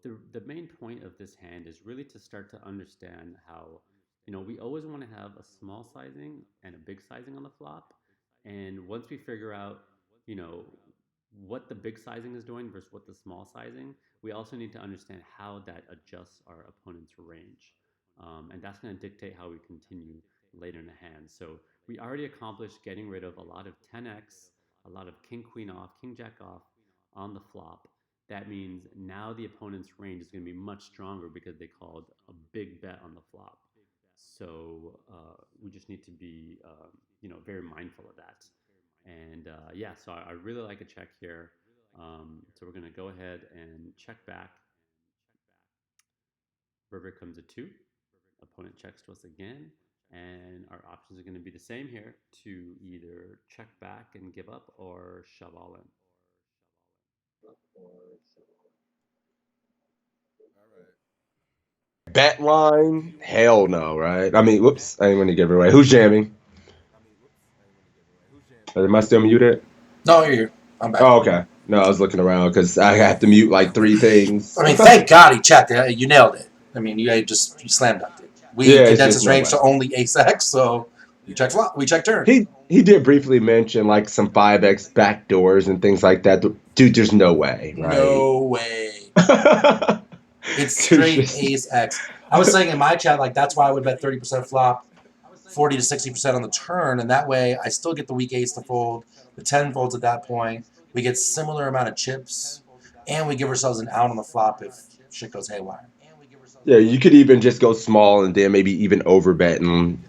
the main point of this hand is really to start to understand how, we always want to have a small sizing and a big sizing on the flop. And once we figure out, what the big sizing is doing versus what the small sizing, we also need to understand how that adjusts our opponent's range. And that's going to dictate how we continue later in the hand. So we already accomplished getting rid of a lot of 10x, a lot of king queen off, king jack off on the flop. That means now the opponent's range is going to be much stronger because they called a big bet on the flop. So we just need to be, very mindful of that. And so I really like a check here. So we're going to go ahead and check back. River comes a 2. Opponent checks to us again. And our options are going to be the same here to either check back and give up or shove all in. Bet line? Hell no, right? I mean, whoops, I didn't want to give it away. Who's jamming? Am I still muted? No, you're here. I'm back. Oh, okay. No, I was looking around because I have to mute like three things. I mean, thank God he checked it. You nailed it. I mean, you slam dunked it. We Yeah, it's condensed just his no range way. to only ace X, so we checked flop. We checked turn. He did briefly mention like some 5x backdoors and things like that. Dude, there's no way, right? No way. It's There's straight just ace X. I was saying in my chat, like, that's why I would bet 30% flop, 40 to 60% on the turn, and that way I still get the weak ace to fold. The 10 folds at that point. We get similar amount of chips, and we give ourselves an out on the flop if shit goes haywire. yeah, you could even just go small and then maybe even overbet and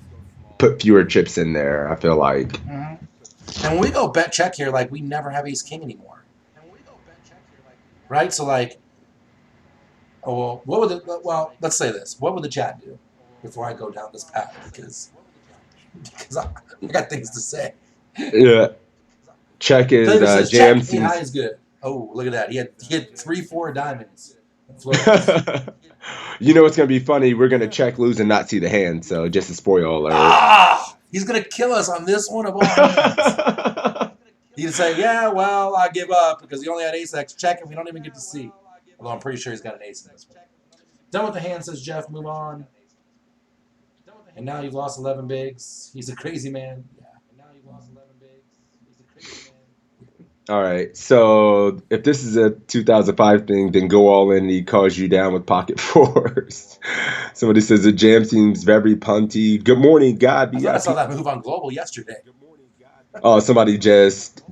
put fewer chips in there. I feel like. Mm-hmm. And when we go bet check here, like, we never have ace king anymore. Right? So, like, oh, well, let's say this. What would the chat do before I go down this path? Because I got things to say. Yeah, check is David says jam check. 8 high seems. is good. Oh, look at that. He had 3-4 diamonds. You know what's gonna be funny? We're gonna check, lose, and not see the hand. So just a spoiler alert. Ah, he's gonna kill us on this one of all hands. He'd say, "Yeah, well, I give up because he only had ace X check, and we don't even get to see." Although I'm pretty sure he's got an ace in this one. Done with the hand, says Jeff. Move on. And now you've lost 11 bigs. He's a crazy man. Yeah. All right. So if this is a 2005 thing, then go all in. And he calls you down with pocket fours. Somebody says the jam seems very punty. Good morning, God. I thought I saw that move on Global yesterday. Oh, somebody just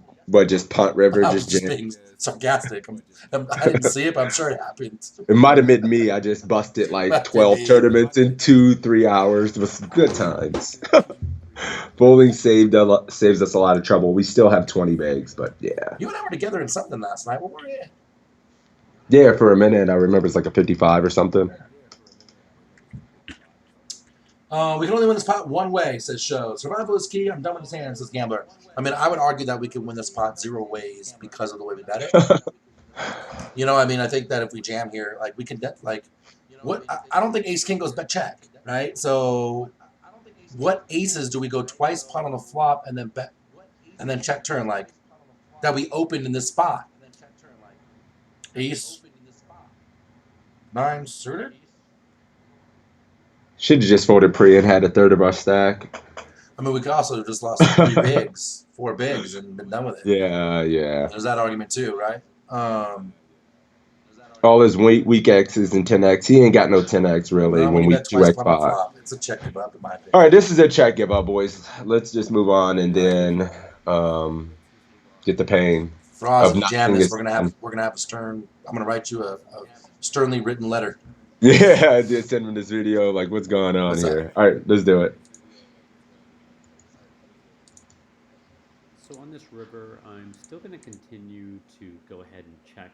punt river, I was just just jam. being sarcastic. I didn't see it, but I'm sure it happened. It might have been me. I just busted like 12 tournaments in 2-3 hours. It was good times. Bowling saves us a lot of trouble. We still have 20 bags, but yeah. You and I were together in something last night. What were you? Yeah, for a minute. I remember it's like a 55 or something. We can only win this pot one way, says Show. Survival is key. I'm done with his hand, says Gambler. I mean, I would argue that we could win this pot 0 ways because of the way we bet it. You know, I mean, I think that if we jam here, like, we can, I don't think ace king goes bet check, right? So what aces do we go twice pot on the flop and then bet, and then check turn, like, that we opened in this spot? Ace 9 suited? Should have just folded pre and had a third of our stack. I mean, we could also have just lost 3 bigs, 4 bigs, and been done with it. Yeah. There's that argument too, right? All his weak X's and 10X. He ain't got no 10X really Well, when you we bet twice 2X pot on 5. flop. It's a check give up, in my opinion. All right, this is a check give up, boys. Let's just move on and then get the pain. Frost, of if you not jam seeing this, his we're gonna have a stern. I'm gonna write you a sternly written letter. Yeah, I did send him this video. Like, what's going on What's here? that? All right, let's do it. So on this river, I'm still going to continue to go ahead and check,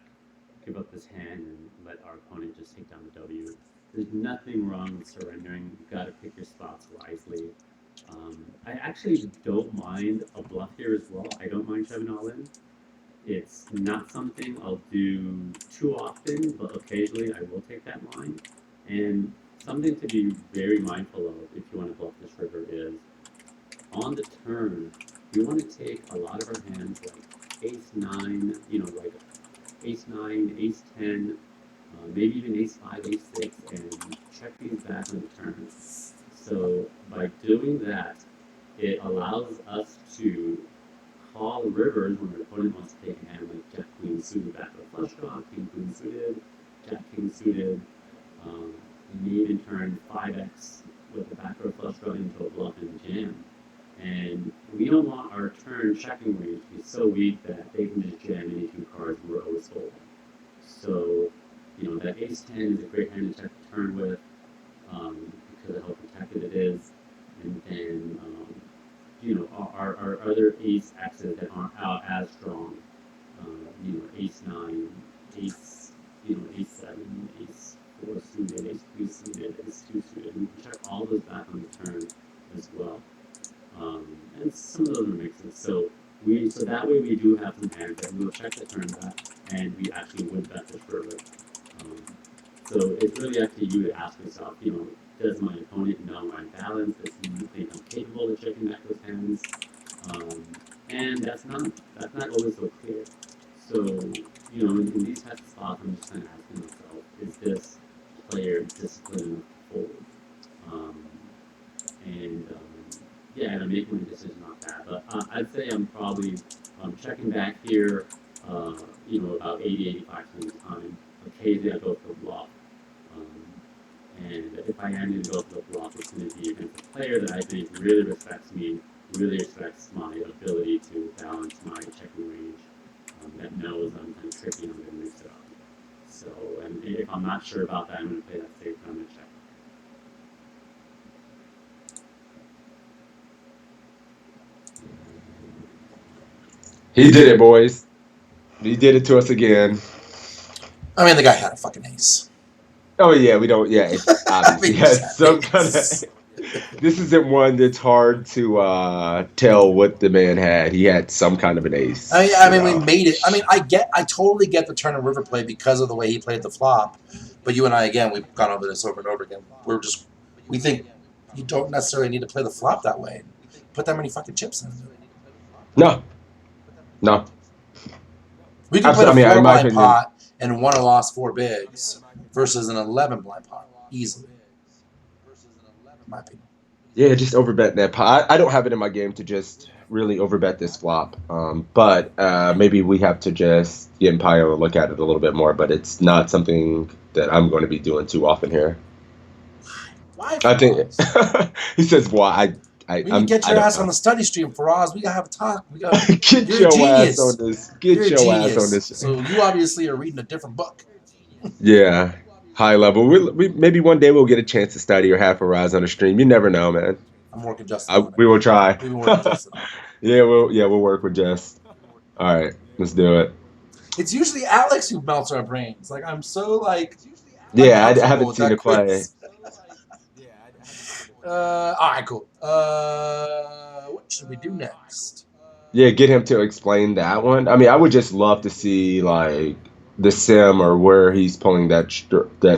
give up this hand, and let our opponent just take down the W. There's nothing wrong with surrendering. You've got to pick your spots wisely. I actually don't mind a bluff here as well. I don't mind shoving all in. It's not something I'll do too often, but occasionally I will take that line. And something to be very mindful of if you want to bluff this river is on the turn, you want to take a lot of our hands like ace 9, like ace 9, ace 10, maybe even ace 5, ace 6, and check these back on the turn. So by doing that, it allows us to call rivers when the opponent wants to take a hand like Jack Queen suited back with a flush draw, King Queen suited, Jack King suited, maybe in turn 5x with the back row flush draw into a bluff and jam. And we don't want our turn checking range to be so weak that they can just jam any 2 cards and we're always folding. So, that ace 10 is a great hand to check the turn with because of how protected it is. And then, our other ace X's that aren't out as strong, ace 9, ace, ace 7, ace 4 suited, ace 3 suited, ace 2 suited. We can check all those back on the turn as well. And some of those are mixes. So that way we do have some hands that we'll check the turn back and we actually would bet this river. So it's really up to you to ask yourself, does my opponent know my balance? Does he think I'm capable of checking back those hands? And that's not always so clear. So, you know, in these types of spots, I'm just kind of asking myself, is this player disciplined enough to fold? Um, and yeah, and I'm making a decision off that. But I'd say I'm probably checking back here, you know, about 80, 85% of the time. Occasionally I go for the bluff. Um, and if I am going to go for the bluff, it's going to be against a player that I think really respects me, really respects my ability to balance my checking range, that knows I'm kind of tricky and I'm going to mix it up. So, and if I'm not sure about that, I'm going to play that safe and I'm going to check. He did it, boys. He did it to us again. I mean, the guy had a fucking ace. Oh yeah, we don't. Yeah, it's I obvious. He mean, he just has had some an kind of. ace. This isn't one that's hard to tell what the man had. He had some kind of an ace. I mean, we know? made it. I mean, I totally get the turn and river play because of the way he played the flop. But you and I, again, we've gone over this over and over again. We think you don't necessarily need to play the flop that way. Put that many fucking chips in. No, no. We can play the Absolutely. I mean, four in my blind opinion, pot and won or lost four bigs versus an 11 blind pot easily. In my opinion. yeah, just overbet that pot. I don't have it in my game to just really overbet this flop. But maybe we have to just get Empire and look at it a little bit more. But it's not something that I'm going to be doing too often here. Why? I think Faraz? he says, "Why? We need to get I your don't ass on know. the study stream, Faraz. We gotta have a talk. Get You're a your ass on genius. this. You're Get a your ass on genius. this." So you obviously are reading a different book. Yeah, high level. We maybe one day we'll get a chance to study or have a rise on the stream. You never know, man. I'm working Justin on it. We will try. We've been working Justin on it. We'll work with Jess. All right, let's do it. It's usually Alex who melts our brains. Like I'm so Yeah, I uncomfortable haven't with seen that it play. quiz. All right, cool. What should we do next? Yeah, get him to explain that one. I mean, I would just love to see like the sim or where he's pulling that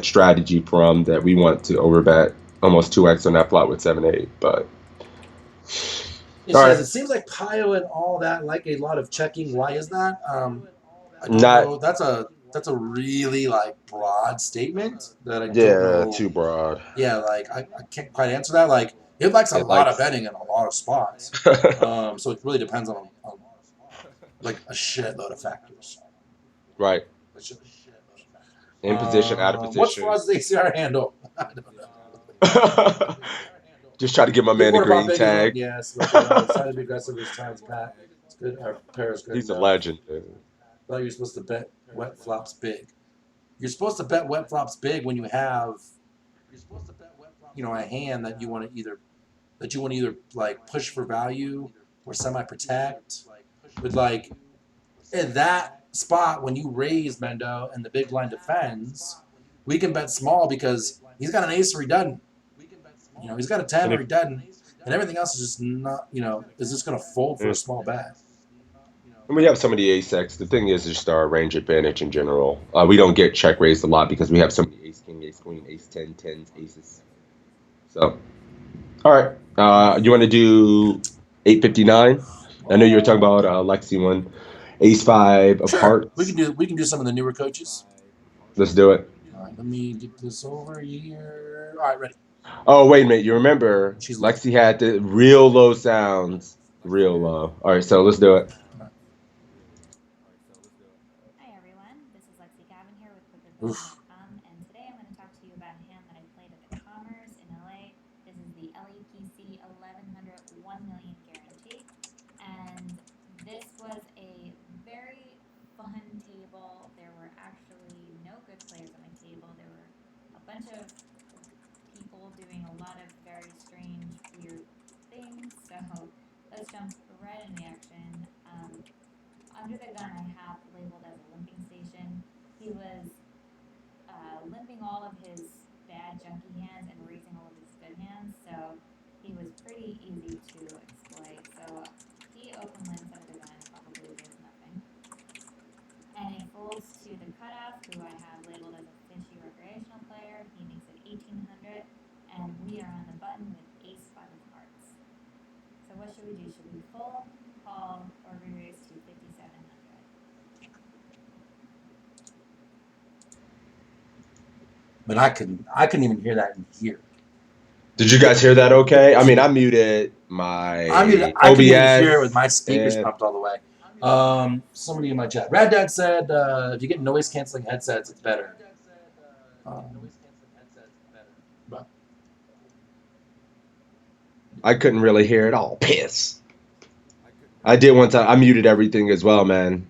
strategy from that we want to overbet almost 2x on that flop with 7-8. But It all says right, it seems like Pio and all that like a lot of checking. Why is that? I don't not know. That's a really broad statement that I don't yeah, know. too broad. Yeah, I can't quite answer that. Like it likes a It lot of likes betting in a lot of spots. So it really depends on like a shitload of factors. right. A shitload. In position, out of What's position. Faraz's ACR handle? I don't know. Just try to get my Big man a quarter pop green big is tag. yes. Decided to be aggressive this time. Pat, it's good. Our pair is good He's a enough. legend, dude. Thought you're supposed to bet wet flops big. You're supposed to bet wet flops big when you have, a hand that you want to either like push for value or semi protect. With in that spot when you raise Mendo and the big blind defends, we can bet small because he's got an ace or he doesn't. He's got a 10 And or if he doesn't. And everything else is just not, is just going to fold for a and small bet. we have so many ace X, the thing is just our range advantage in general. We don't get check raised a lot because we have so many ace king, ace queen, ace 10, tens, aces. So, all right. You want to do 859? I know you were talking about Lexi one, ace 5 of Sure, hearts. we can do some of the newer coaches. Let's do it. All right, let me get this over here. All right, ready. Oh, wait a minute. You remember She's low. Lexi had the real low sounds. Real low. All right, so let's do it. Hi everyone, this is Lexi Gavin here with Oof. QuickerBooking.com, and today I'm going to talk to you about a hand that I played at the Commerce in LA. This is the LEPC 1100 1 million guarantee, and this was a very fun table. There were actually no good players on my table. There were a bunch of people doing a lot of very strange, weird things. So let's jump right into action. Under the gun, I have labeled as a limping station. He was limping all of his bad junky hands and raising all of his good hands, so he was pretty easy to exploit. So he open limps under the gun, probably loses nothing. And he folds to the cutoff, who I have labeled as a fishy recreational player. He makes it 1800, and we are on the button with ace 5 of hearts. So what should we do? Should we fold, call, or re-raise to 5700? But I couldn't even hear that in here. Did you guys hear that okay? I mean, I muted my I couldn't even hear it with OBS. my speakers And pumped all the way. Somebody in my chat. Rad Dad said if you get noise canceling headsets, it's better. But I couldn't really hear it all. Piss. I did one time. I muted everything as well, man.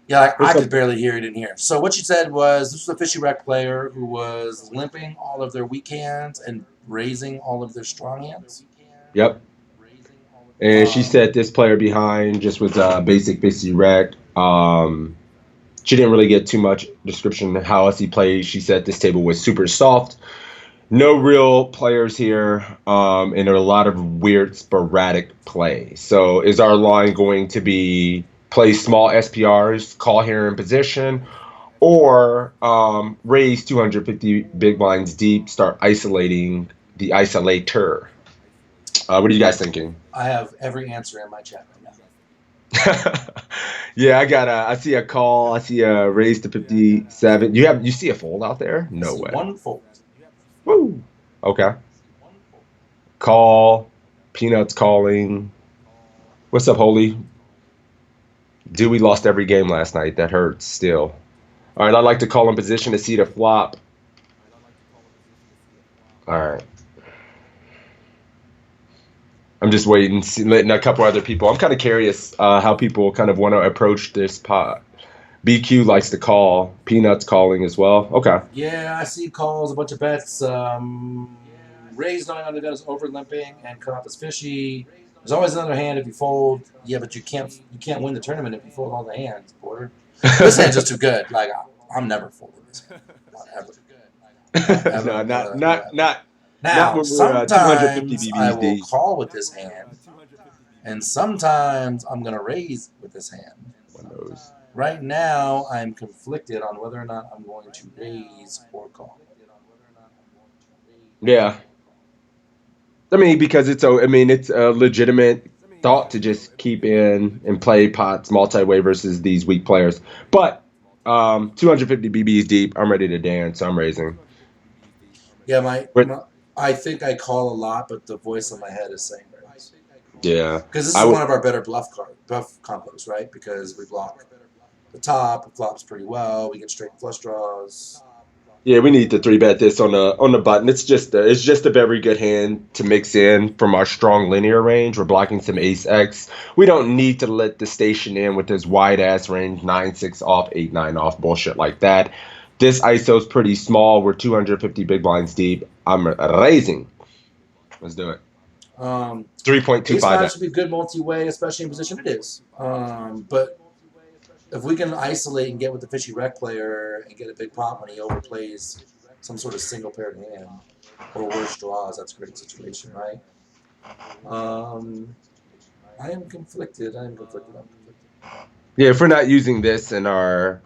yeah, like, I What's up? could barely hear it in here. So what you said was this was a Fishy Rec player who was limping all of their weak hands and raising all of their strong hands. Yep. And she said this player behind just was a basic Fishy Rec. She didn't really get too much description of how else he plays. She said this table was super soft. No real players here, and there are a lot of weird sporadic play. So is our line going to be play small SPRs, call here in position, or raise 250 big blinds deep, start isolating the isolator? What are you guys thinking? I have every answer in my chat right now. Yeah, I see a call. I see a raise to 57. You see a fold out there? No way. One fold. Woo. Okay. Call. Peanuts calling. What's up, Holy? Dewey lost every game last night. That hurts still. All right, I'd like to call in position to see the flop. All right. I'm just waiting, letting a couple other people. I'm kind of curious how people kind of want to approach this pot. BQ likes to call. Peanuts calling as well. Okay. Yeah, I see calls, a bunch of bets. Raised knowing under gun is over limping and cut off is fishy. There's always another hand if you fold. Yeah, but you can't win the tournament if you fold all the hands, Porter. This hand's just too good. Like I'm never folding this hand. Not ever. No, not Now, when we're 250 sometimes I BBs will deep. call with this hand, and sometimes I'm gonna raise with this hand. One knows. Right now, I'm conflicted on whether or not I'm going to raise or call. Yeah. I mean, because it's a legitimate thought to just keep in and play pots multi-way versus these weak players. But 250 BBs deep, I'm ready to dance. I'm raising. Yeah, But I think I call a lot, but the voice in my head is saying raise. yeah, Because this is one of our better bluff combos, right? Because we block the top, it flops pretty well, we get straight flush draws. Yeah, we need to three bet this on the button. It's just a very good hand to mix in from our strong linear range. We're blocking some ace X. We don't need to let the station in with this wide ass range 9-6 off, 8-9 off bullshit like that. This ISO's pretty small. We're 250 big blinds deep. I'm raising. Let's do it. 3.25. Ace 5 should be good multi-way, especially in position it is. But if we can isolate and get with the Fishy Rec player and get a big pot when he overplays some sort of single paired hand or worse draws, that's a great situation, right? I am conflicted. Yeah, if we're not using this in our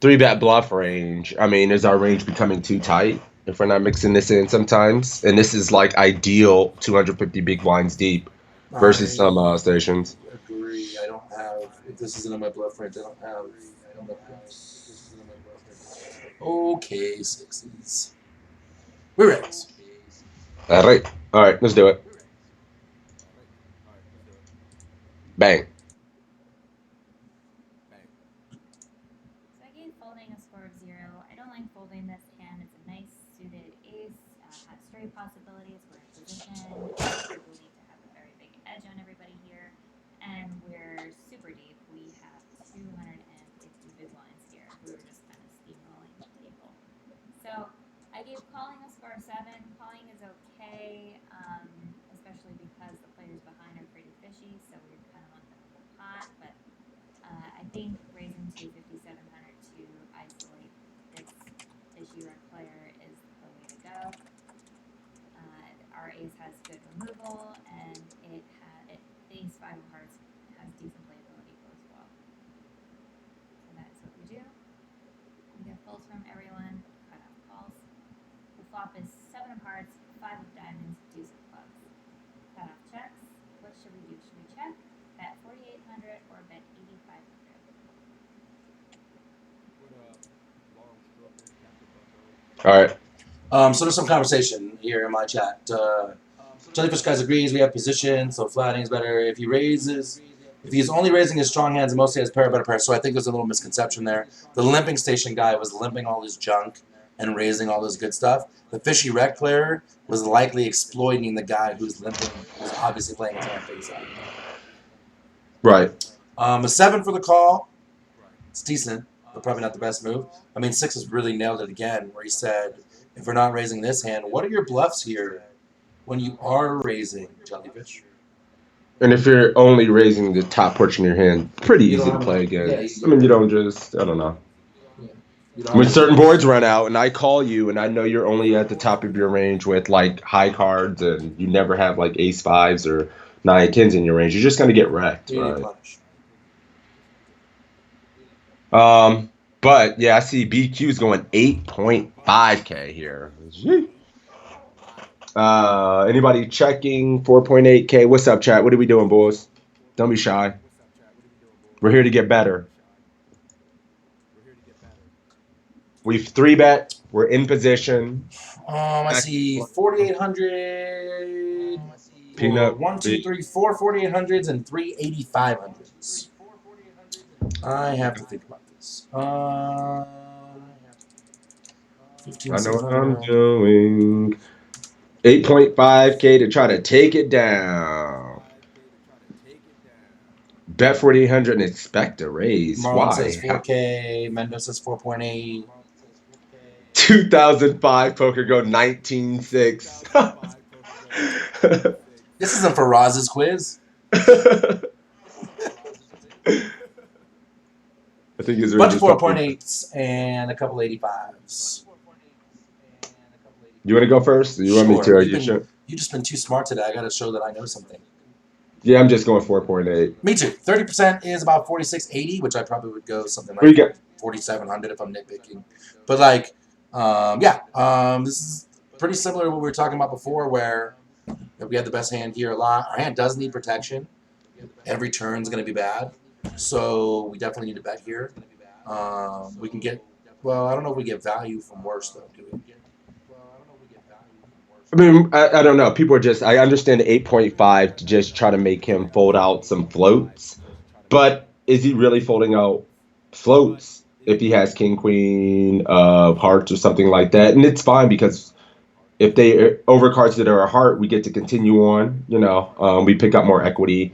three bet bluff range, I mean, is our range becoming too tight if we're not mixing this in sometimes? And this is like ideal 250 big blinds deep versus some stations. I agree. I don't have, if this isn't in my bluff range, I don't have enough bluffs. Okay, sixes. We're raise. All right, let's do it. Bang. So I gave folding a score of 0. I don't like folding this hand. It's a nice suited ace. Has straight possibilities. We're in position. We need to have a very big edge on everybody here. And we're super deep. We have 250 big blinds here. We were just kind of steamrolling the table. So I gave calling a score of 7. Calling is okay, especially because the players behind are pretty fishy, so we kind of want them in the pot. But I think raising to 5,700 to isolate this fishy red player is the way to go. Our ace has good removal, and the ace 5 of hearts has decent playability as well. So that's what we do. We get folds from everyone, cut off calls. The flop is 7 of hearts, 5 of diamonds, deuce of clubs. Cut off checks. What should we do? Should we check? Bet 4,800 or bet 8,500? All right. So there's some conversation here in my chat. Jellyfish guys agrees we have position, so flattening is better. If he's only raising his strong hands and mostly has pair, better pair. So I think there's a little misconception there. The limping station guy was limping all his junk and raising all his good stuff. The fishy wreck player was likely exploiting the guy who's limping, who's obviously playing his hand face out. Right. A 7 for the call. It's decent, but probably not the best move. I mean, 6 has really nailed it again, where he said, if we're not raising this hand, what are your bluffs here when you are raising, Jellyfish? And if you're only raising the top portion of your hand, pretty You easy don't to have play enough- yeah, against. you- I mean, you don't just, I don't know. You don't When have certain enough- boards run out and I call you and I know you're only at the top of your range with like high cards and you never have like ace fives or 9-10s in your range, you're just going to get wrecked, you need right? punish. But yeah, I see BQ's going 8.5K here. Anybody checking 4.8K? What's up, chat? What are we doing, boys? Don't be shy. We're here to get better. We've 3-bet. We're in position. I see 4,800. Peanut. 1, 2, 3, 4 4,800s and 3 8,500s. I have to think about this. 15, I know what I'm 600. doing. 8.5K to try to take it down. Bet 4,800 and expect a raise. Marlon says Why? 4K. Mendo says 4.8. 2005 poker go 19.6. This isn't for Roz's quiz. I think it's Bunch of probably- 4.8s and a couple 85s. You want to go first? You want me to? Sure. Are you sure? You've just been too smart today. I got to show that I know something. Yeah, I'm just going 4.8. Me too. 30% is about 46.80, which I probably would go something What do you like 4,700 if I'm nitpicking. But like, this is pretty similar to what we were talking about before, where if we had the best hand here a lot. Our hand does need protection. Every turn's going to be bad, so we definitely need to bet here. We can get. Well, I don't know if we get value from worse though. Do we? I mean, I don't know. People are just, I understand the 8.5 to just try to make him fold out some floats. But is he really folding out floats if he has king, queen of hearts or something like that? And it's fine because if they over cards that are a heart, we get to continue on. We pick up more equity.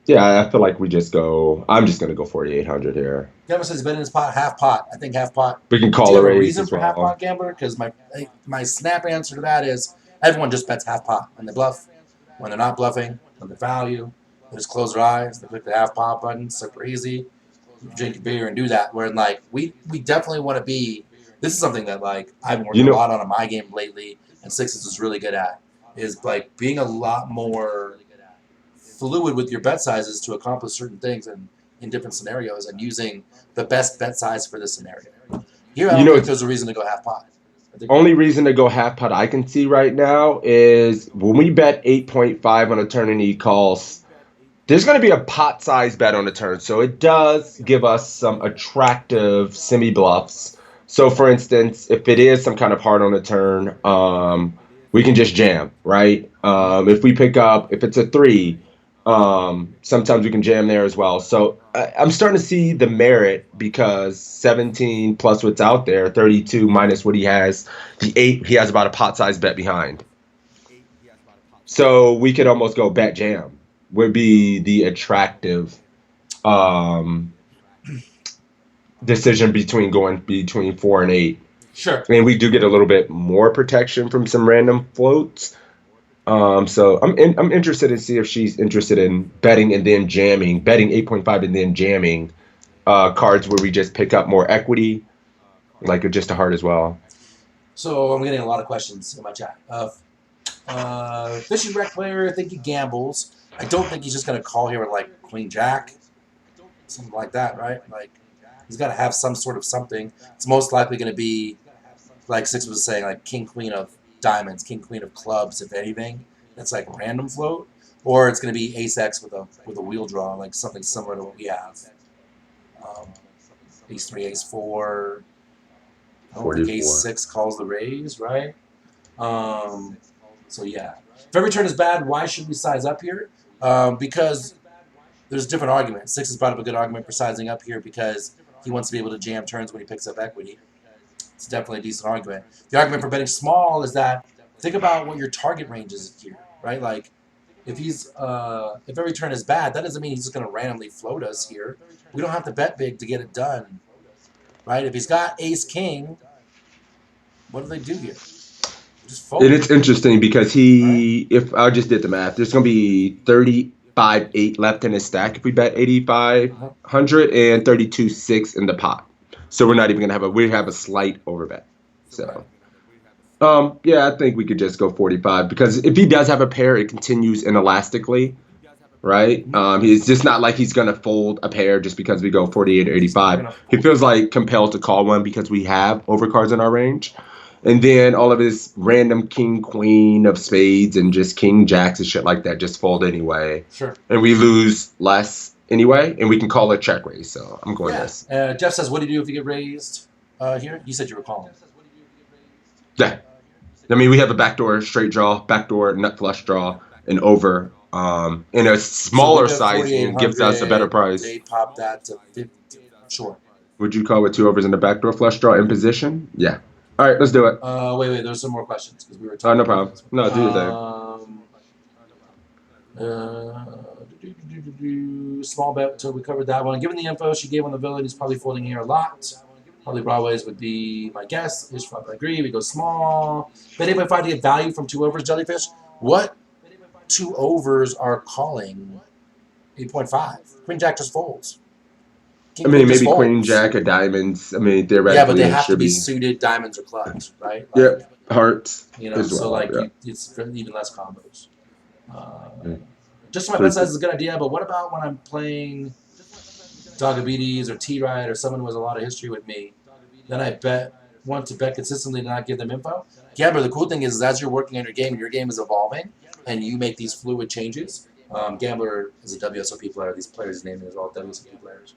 Yeah, I feel like we just go, I'm just going to go 4,800 here. Gambler says bet in his pot, half pot. I think half pot. We can Do call you a have a raise reason as for half well. pot, Gambler? Because my snap answer to that is everyone just bets half pot when they bluff. When they're not bluffing, when they value, they just close their eyes, they click the half pot button, super easy. You drink your beer and do that. Where like we definitely want to be. This is something that like I've been working a lot on in my game lately, and Sixes is really good at. Is like being a lot more fluid with your bet sizes to accomplish certain things and in different scenarios, and using the best bet size for this scenario. Here, I don't think there's a reason to go half pot. Only reason to go half pot I can see right now is when we bet 8.5 on a turn and he calls, there's going to be a pot size bet on the turn. So it does give us some attractive semi bluffs. So for instance, if it is some kind of heart on the turn, we can just jam, right? If we pick up, if it's a 3, sometimes we can jam there as well. So I'm starting to see the merit because 17 plus what's out there, 32 minus what he has, the 8, he has about a pot size bet behind. So we could almost go bet jam would be the attractive decision between going between 4 and 8. Sure. And we do get a little bit more protection from some random floats. So I'm interested to see if she's interested in betting and then jamming, betting 8.5 and then jamming cards where we just pick up more equity, like just a heart as well. So I'm getting a lot of questions in my chat. Fishy wreck player, I think he gambles. I don't think he's just going to call here with like Queen Jack, something like that, right? Like he's got to have some sort of something. It's most likely going to be like Six was saying, like King Queen of diamonds, King Queen of clubs, if anything. That's like random float, or it's going to be Ace X with a wheel draw, like something similar to what we have. Ace 3, Ace 4. I don't think 44. ace-6 calls the raise, right? So yeah. If every turn is bad, why should we size up here? Because there's different arguments. 6 is brought up a good argument for sizing up here because he wants to be able to jam turns when he picks up equity. It's definitely a decent argument. The argument for betting small is that think about what your target range is here, right? Like if if every turn is bad, that doesn't mean he's just going to randomly float us here. We don't have to bet big to get it done, right? If he's got ace king, what do they do here? Just fold. And it's interesting because if I just did the math, there's going to be 35-8 left in his stack if we bet 8,500 and 32-6 in the pot. So we're not even going to we have a slight overbet. So, yeah, I think we could just go 45 because if he does have a pair, it continues inelastically, right? It's just not like he's going to fold a pair just because we go 48 or 85. He feels like compelled to call one because we have overcards in our range. And then all of his random king, queen of spades and just king, jacks and shit like that just fold anyway. Sure. And we lose less anyway, and we can call it check raise. So I'm going this. Jeff says, what do you do if you get raised here? You said you were calling. Yeah. I mean, we have a backdoor straight draw, backdoor nut flush draw, and over. In a smaller sizing gives us a better price. They pop that to 50. Sure. Would you call with 2 overs and a backdoor flush draw in position? Yeah. All right, let's do it. Wait. There's some more questions because we were talking. No problem. No, do your small bet until we covered that one. Given the info she gave on the villain, he's probably folding here a lot. Probably broadways would be my guess. Ish, I agree. We go small. Bet 8.5 to get value from 2 overs. Jellyfish. What 2 overs are calling 8.5? Queen Jack just folds. I mean, maybe queen, jack, or diamonds. I mean, theoretically, yeah, but they have to be suited diamonds or clubs, right? Like, yeah, hearts. You know, so like it's even less combos. Just my best size is a good idea, but what about when I'm playing Dagabides or T-Ride or someone who has a lot of history with me? Then I want to bet consistently to not give them info. Gambler, the cool thing is as you're working on your game is evolving, and you make these fluid changes. Gambler is a WSOP player. These players' names are all WSOP players.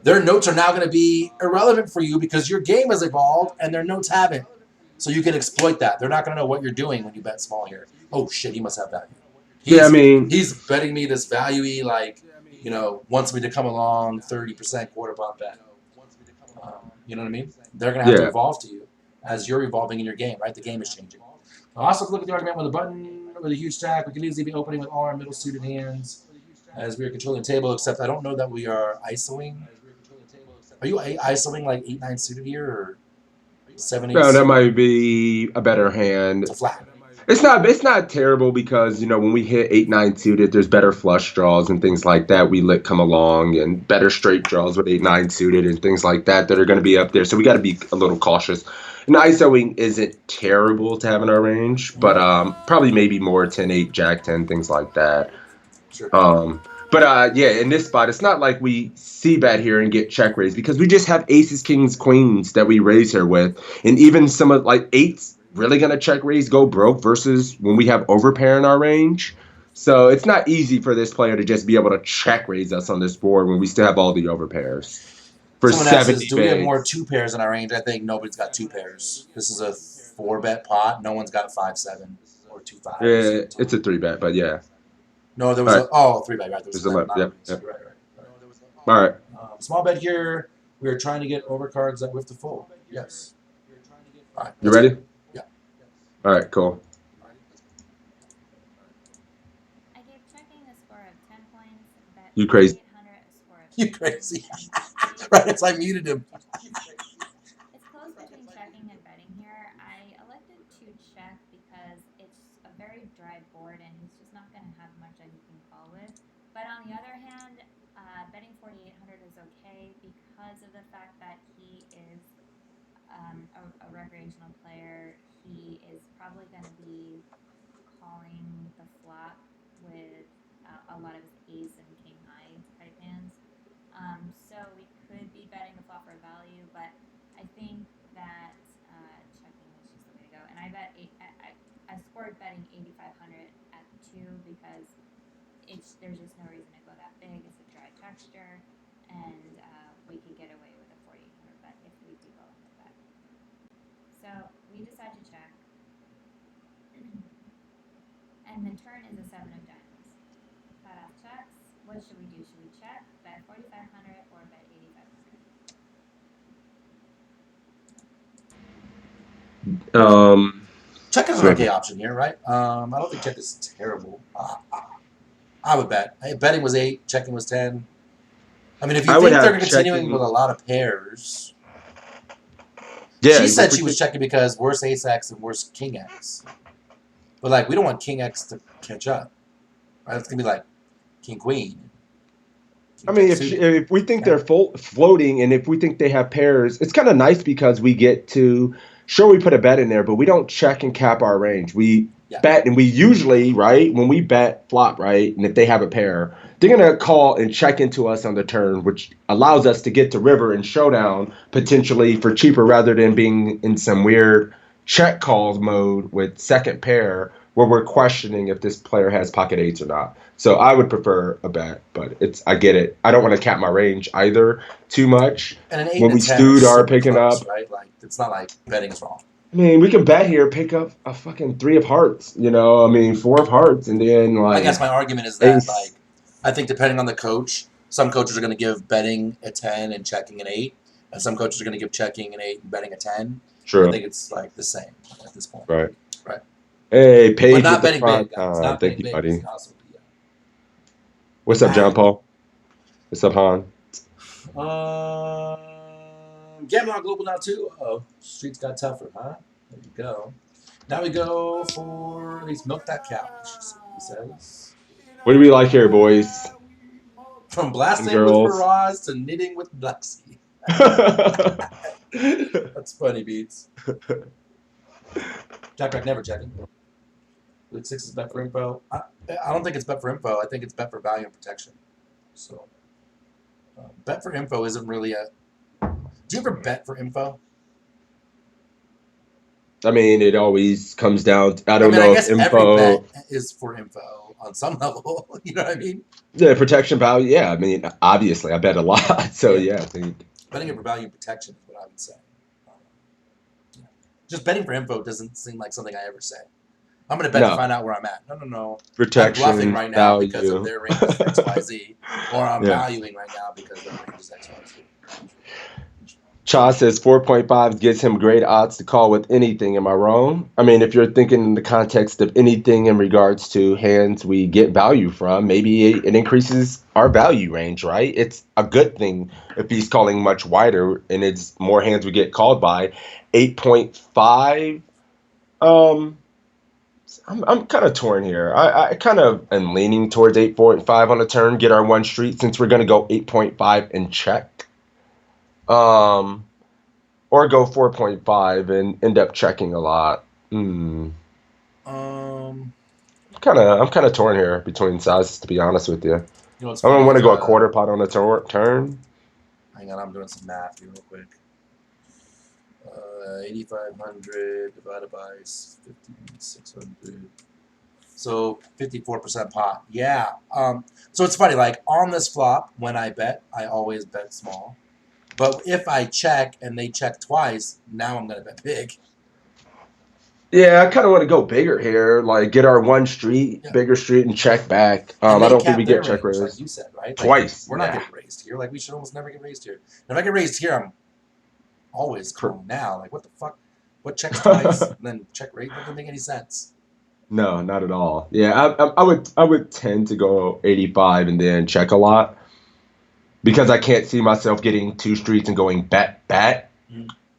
Their notes are now going to be irrelevant for you because your game has evolved and their notes haven't. So you can exploit that. They're not going to know what you're doing when you bet small here. Oh, shit, he must have value. He's betting me this value-y, wants me to come along 30% quarter pot bet. You know what I mean? They're going to have to evolve to you as you're evolving in your game, right? The game is changing. Also, look at the argument with a button, with a huge stack. We could easily be opening with all our middle suited hands as we are controlling the table, except I don't know that we are ISOing. Are you ISOing like 8-9 suited here or 7-8? No, that might be a better hand. It's a flat. It's not terrible because, when we hit 8-9 suited, there's better flush draws and things like that we let come along and better straight draws with 8-9 suited and things like that are going to be up there. So we got to be a little cautious. And ISOing isn't terrible to have in our range, but probably maybe more 10-8, Jack 10, things like that. Sure. In this spot, it's not like we see bet here and get check raised because we just have aces, kings, queens that we raise here with. And even some of eights really going to check raise, go broke versus when we have overpair in our range. So it's not easy for this player to just be able to check raise us on this board when we still have all the overpairs. For Someone 70 asks, do we have more 2 pairs in our range? I think nobody's got 2 pairs. This is a 4-bet pot. No one's got 5-7 or 2-5. Yeah, it's a 3-bet, but yeah. No, there was 3-bet, right? There's 11. Yep. Right. All right. Small bet here. We are trying to get overcards that whiff to fold. Yes. All right. You ready? Yeah. All right, cool. I gave checking a score of 10 points. Bet You crazy. 800 a score of You crazy. Right, it's I muted him. It's close between checking and betting here. I elected to check because it's a very dry board and he's just not going to have much that he can call with. But on the other hand, betting 4,800 is okay because of the fact that he is a recreational player. He is probably going to be calling the flop with a lot of his ace and king high type hands. So we could be betting the flop for value, but I think that checking is just the way to go. And I scored betting 8,500 at 2 because there's just no reason to go that big. It's a dry texture, and we could get away with a 4,800 bet if we do And the turn is a 7 of diamonds. Cutoff checks. What should we do? Should we check, bet 4,500, or bet 8,500? Check is an okay option here, right? I don't think check is terrible. I would bet. Betting was 8, checking was 10. I mean, if you I would think they're have continuing checking. with a lot of pairs, Yeah, she if said we she was think- checking because worse ace X and worse king X. But like, we don't want king X to catch up. Right? It's gonna be like king queen. I mean, Suited. if we think they're floating, and if we think they have pairs, it's kind of nice because we get to. Sure, we put a bet in there, but we don't check and cap our range. We bet, and we usually, right, when we bet flop, right, and if they have a pair, they're gonna call and check into us on the turn, which allows us to get to river and showdown potentially for cheaper rather than being in some weird check calls mode with second pair where we're questioning if this player has pocket eights or not. So I would prefer a bet, but I get it. I don't want to cap my range either too much. And an 8 When and we a 10 stewed is are super picking close, up. right? Like, it's not like betting is wrong. I mean, we can bet here, pick up a fucking 3 of hearts, you know? I mean, 4 of hearts, and then like. I guess my argument is that, ace. like, I think depending on the coach, some coaches are going to give betting a 10 and checking an 8, and some coaches are going to give checking an 8 and betting a 10. True. I think it's like the same at this point. Right. Right. Hey, Paige But not with the betting prime big, guys. time. Not Thank betting you, big. buddy. It's also, What's up, John Paul? What's up, Han? Gambling Global now too. Oh, streets got tougher, huh? There you go. Now we go for these milk that cow. He says. What do we like here, boys? From blasting with girls. Faraz to knitting with Lexi. That's funny, Beats. Jack Rack never checking. Luke 6 is bet for info. I don't think it's bet for info. I think it's bet for value and protection. So, bet for info isn't really a. Do you ever bet for info? I mean, it always comes down. I don't know I guess if every info. bet is for info on some level. You know what I mean? Yeah, protection value. Yeah, I mean, obviously, I bet a lot. So yeah, I think. Betting for value and protection is what I would say. Just betting for info doesn't seem like something I ever say. I'm going to bet to find out where I'm at. No. Protection, I'm bluffing right now value. because of their range is XYZ, or I'm valuing right now because their range is XYZ. Cha says 4.5 gives him great odds to call with anything. Am I wrong? I mean, if you're thinking in the context of anything in regards to hands we get value from, maybe it increases our value range, right? It's a good thing if he's calling much wider and it's more hands we get called by. 8.5. I'm kind of torn here. I kind of am leaning towards 8.5 on the turn, get our one street since we're going to go 8.5 and check. Or go 4.5 and end up checking a lot. I'm kind of torn here between sizes, to be honest with you. You know, I don't want to go a quarter pot on the turn. Hang on, I'm doing some math here real quick. 8,500 divided by 5,600. So 54% pot. Yeah. So it's funny. Like on this flop, when I bet, I always bet small. But if I check and they check twice, now I'm gonna bet big. Yeah, I kind of want to go bigger here, like get our one street, bigger street, and check back. I don't think we get check raised. Like you said, right? Like, Twice. We're not getting raised here. Like we should almost never get raised here. And if I get raised here, I'm always calling now. Like what the fuck? What checks twice and then check raise? That doesn't make any sense. No, not at all. Yeah, I would tend to go 85 and then check a lot because I can't see myself getting two streets and going bet,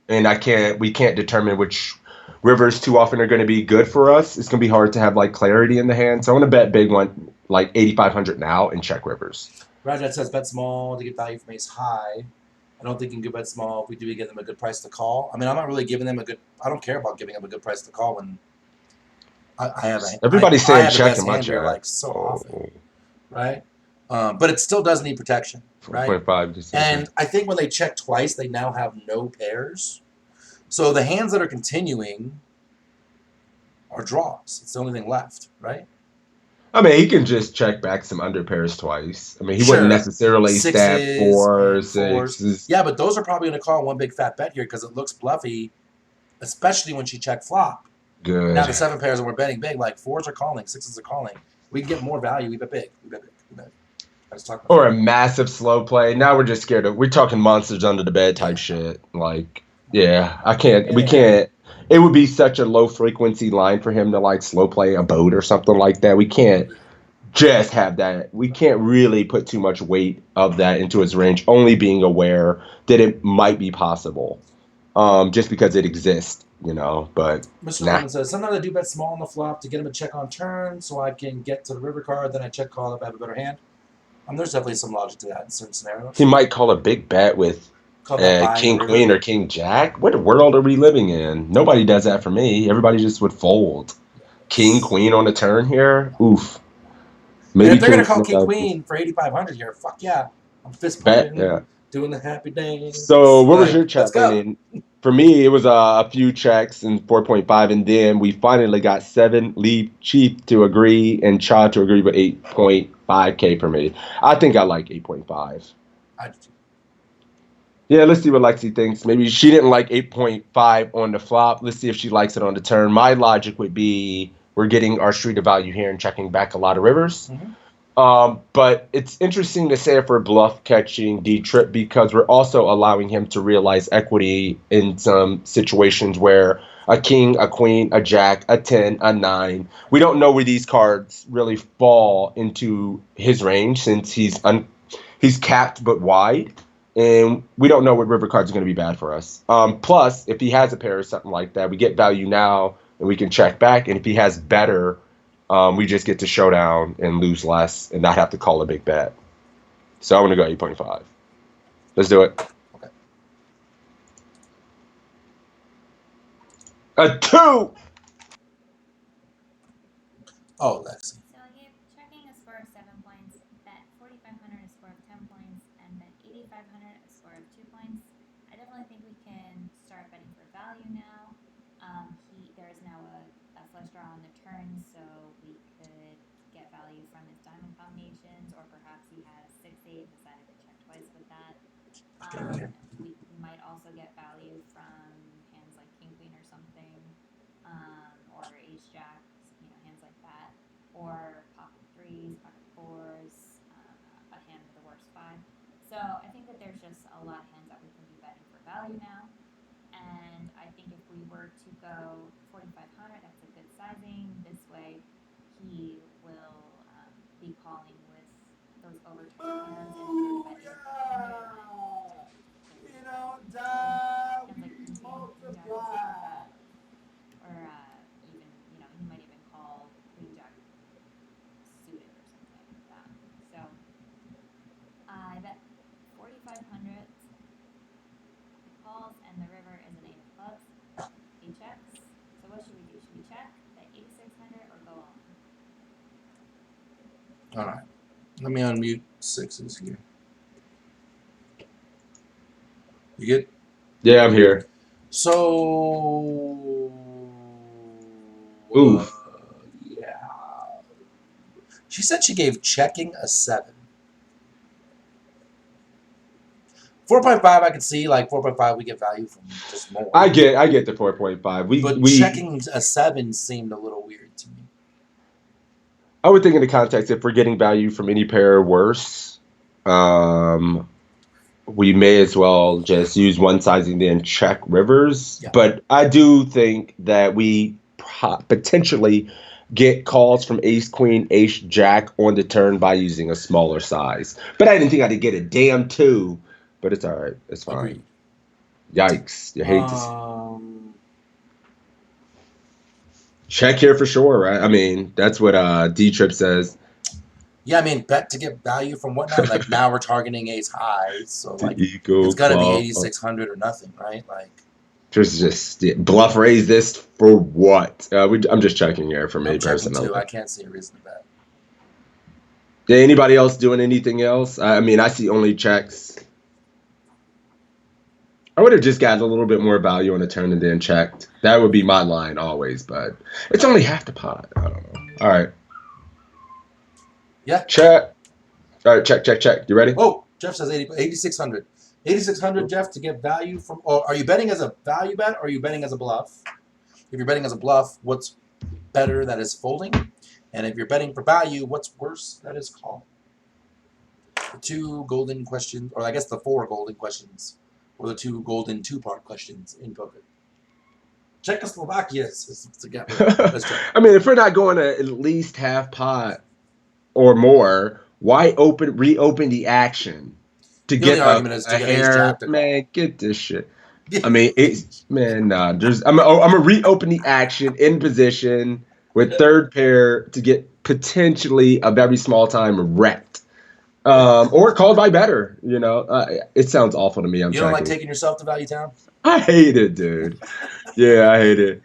and we can't determine which rivers too often are going to be good for us. It's going to be hard to have like clarity in the hand. So I'm going to bet big one, like 8,500 now and check rivers. Rajat says bet small to get value from ace high. I don't think you can bet small if we do give them a good price to call. I mean, I'm not really giving them I don't care about giving them a good price to call when I have Everybody's saying check in my hand here, chat. like so often, right? But it still does need protection, right? 4.5. And I think when they check twice, they now have no pairs. So the hands that are continuing are draws. It's the only thing left, right? I mean, he can just check back some under pairs twice. I mean, he wouldn't necessarily stab fours, sixes. Yeah, but those are probably going to call one big fat bet here because it looks bluffy, especially when she checked flop. Good. Now the 7 pairs and we're betting big, like 4s are calling, 6s are calling. We can get more value. We bet big. We bet big. We bet. I just talked about Or a massive slow play. Now we're just scared of. We're talking monsters under the bed type shit. Like, yeah, I can't. We can't. It would be such a low frequency line for him to like slow play a boat or something like that. We can't just have that. We can't really put too much weight of that into his range. Only being aware that it might be possible, just because it exists, you know. But Mr. Norman says, sometimes I do bet small on the flop to get him a check on turn so I can get to the river card. Then I check call if I have a better hand. There's definitely some logic to that in certain scenarios. he might call a big bet with King Queen or King Jack. What world are we living in? Nobody does that for me. Everybody just would fold. King Queen on the turn here. Oof. Maybe and if they're gonna call King Queen for 8,500 here, fuck yeah, I'm fist pumping, doing the happy dance. So what was your check winning? For me, it was a few checks and 4.5, and then we finally got 7 lead Chief to agree and Cha to agree with 8.5K for me. I think I like 8.5. Yeah, let's see what Lexi thinks. Maybe she didn't like 8.5 on the flop. Let's see if she likes it on the turn. My logic would be we're getting our street of value here and checking back a lot of rivers. But it's interesting to say if we're bluff catching D-Trip because we're also allowing him to realize equity in some situations where a king, a queen, a jack, a 10, a 9. We don't know where these cards really fall into his range since he's capped but wide. And we don't know what river cards are going to be bad for us. Plus, if he has a pair or something like that, we get value now and we can check back. And if he has better, we just get to showdown and lose less and not have to call a big bet. So I'm going to go 8.5. Let's do it. Okay. A 2! Oh, Lexi. So I gave checking a score of 7 points, bet 4,500 a score of 10 points, and bet 8,500 a score of 2 points. I definitely think we can start betting for value now. There is now a flush draw on the turn, so we could get value from his diamond combinations, or perhaps he has 6-8, decided to check twice with that. We might also get value from hands like King Queen or something, or Ace Jack, hands like that, or pocket 3s, pocket 4s, a hand with the worst 5. So I think that there's just a lot of hands that we can be betting for value now. And I think if we were to go 4,500, that's a good sizing. This way, he will be calling with those overturned hands, and if we were to bet 8,500, you don't die, hands like King Queen, King Jack, multiply. stuff like that. Or even, he might even call Queen Jack suited or something like that. So I bet 4,500. He calls, and the river is an 8 of clubs. He checks. So what should we do? Should we check at 8,600 or go on? All right. Let me unmute 6s here. You good? Yeah, I'm here. So, Oof. yeah. She said she gave checking a 7. 4.5, I could see. Like 4.5, we get value from just more. I get the 4.5. But checking a 7 seemed a little weird to me. I would think in the context if we're getting value from any pair or worse, we may as well just use one sizing then check rivers. Yeah. But I do think that we potentially get calls from ace queen, ace jack on the turn by using a smaller size. But I didn't think I'd get a damn 2. But it's all right. It's fine. Agreed. Yikes! You hate to see. Check here for sure, right? I mean, that's what D-Trip says. Yeah, I mean, bet to get value from whatnot. Like now we're targeting ace high, so like it's gonna be 8,600 or nothing, right? Like just bluff raise this for what? I'm just checking here for me personally. Too. I can't see a reason to bet. Yeah, anybody else doing anything else? I mean, I see only checks. I would have just gotten a little bit more value on the turn and then checked. That would be my line always, but it's only half the pot. I don't know. All right. Yeah. Check. All right, check. You ready? Oh, Jeff says 8,600. 8,600, Jeff, to get value from. Or are you betting as a value bet or are you betting as a bluff? If you're betting as a bluff, what's better that is folding? And if you're betting for value, what's worse that is calling? The 2 golden questions, or I guess the 4 golden questions, or the 2 golden 2-part questions in poker. Czechoslovakia is together. Let's check. I mean, if we're not going to at least half pot or more, why reopen the action to The get only argument is to a get ace hair? jack to call. Man, get this shit. I mean, nah. I'm gonna reopen the action in position with third pair to get potentially a very small time wrecked, or called by better. It sounds awful to me. You don't like taking yourself to Value Town? I hate it, dude. Yeah, I hate it.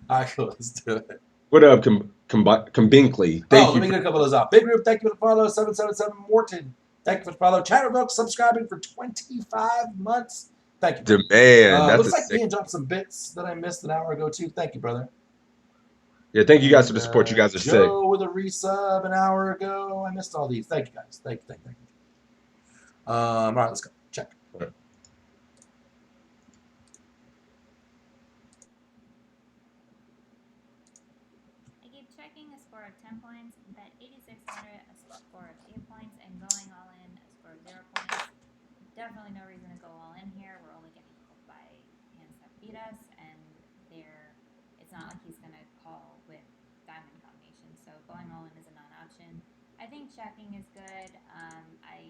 All right, cool. Let's do it. What up, Binkley? Let me get a couple of those off. Big Group, thank you for the follow. 777 Morton, thank you for the follow. Chatterbox subscribing for 25 months. Thank you. Man, looks like Ian dropped some bits that I missed an hour ago too. Thank you, brother. Yeah, thank you guys for the support. You guys are sick. Joe with a resub an hour ago. I missed all these. Thank you guys. Thank you. All right, let's go. Check. I keep checking a score of 10 points, bet 8,600, a score of 8 points, and going all in a score of 0 points. Definitely no reason to go all in here. We're only getting called by hands that beat us, and it's not like he's going to call with diamond combinations, so going all in is a non-option. I think checking is good. I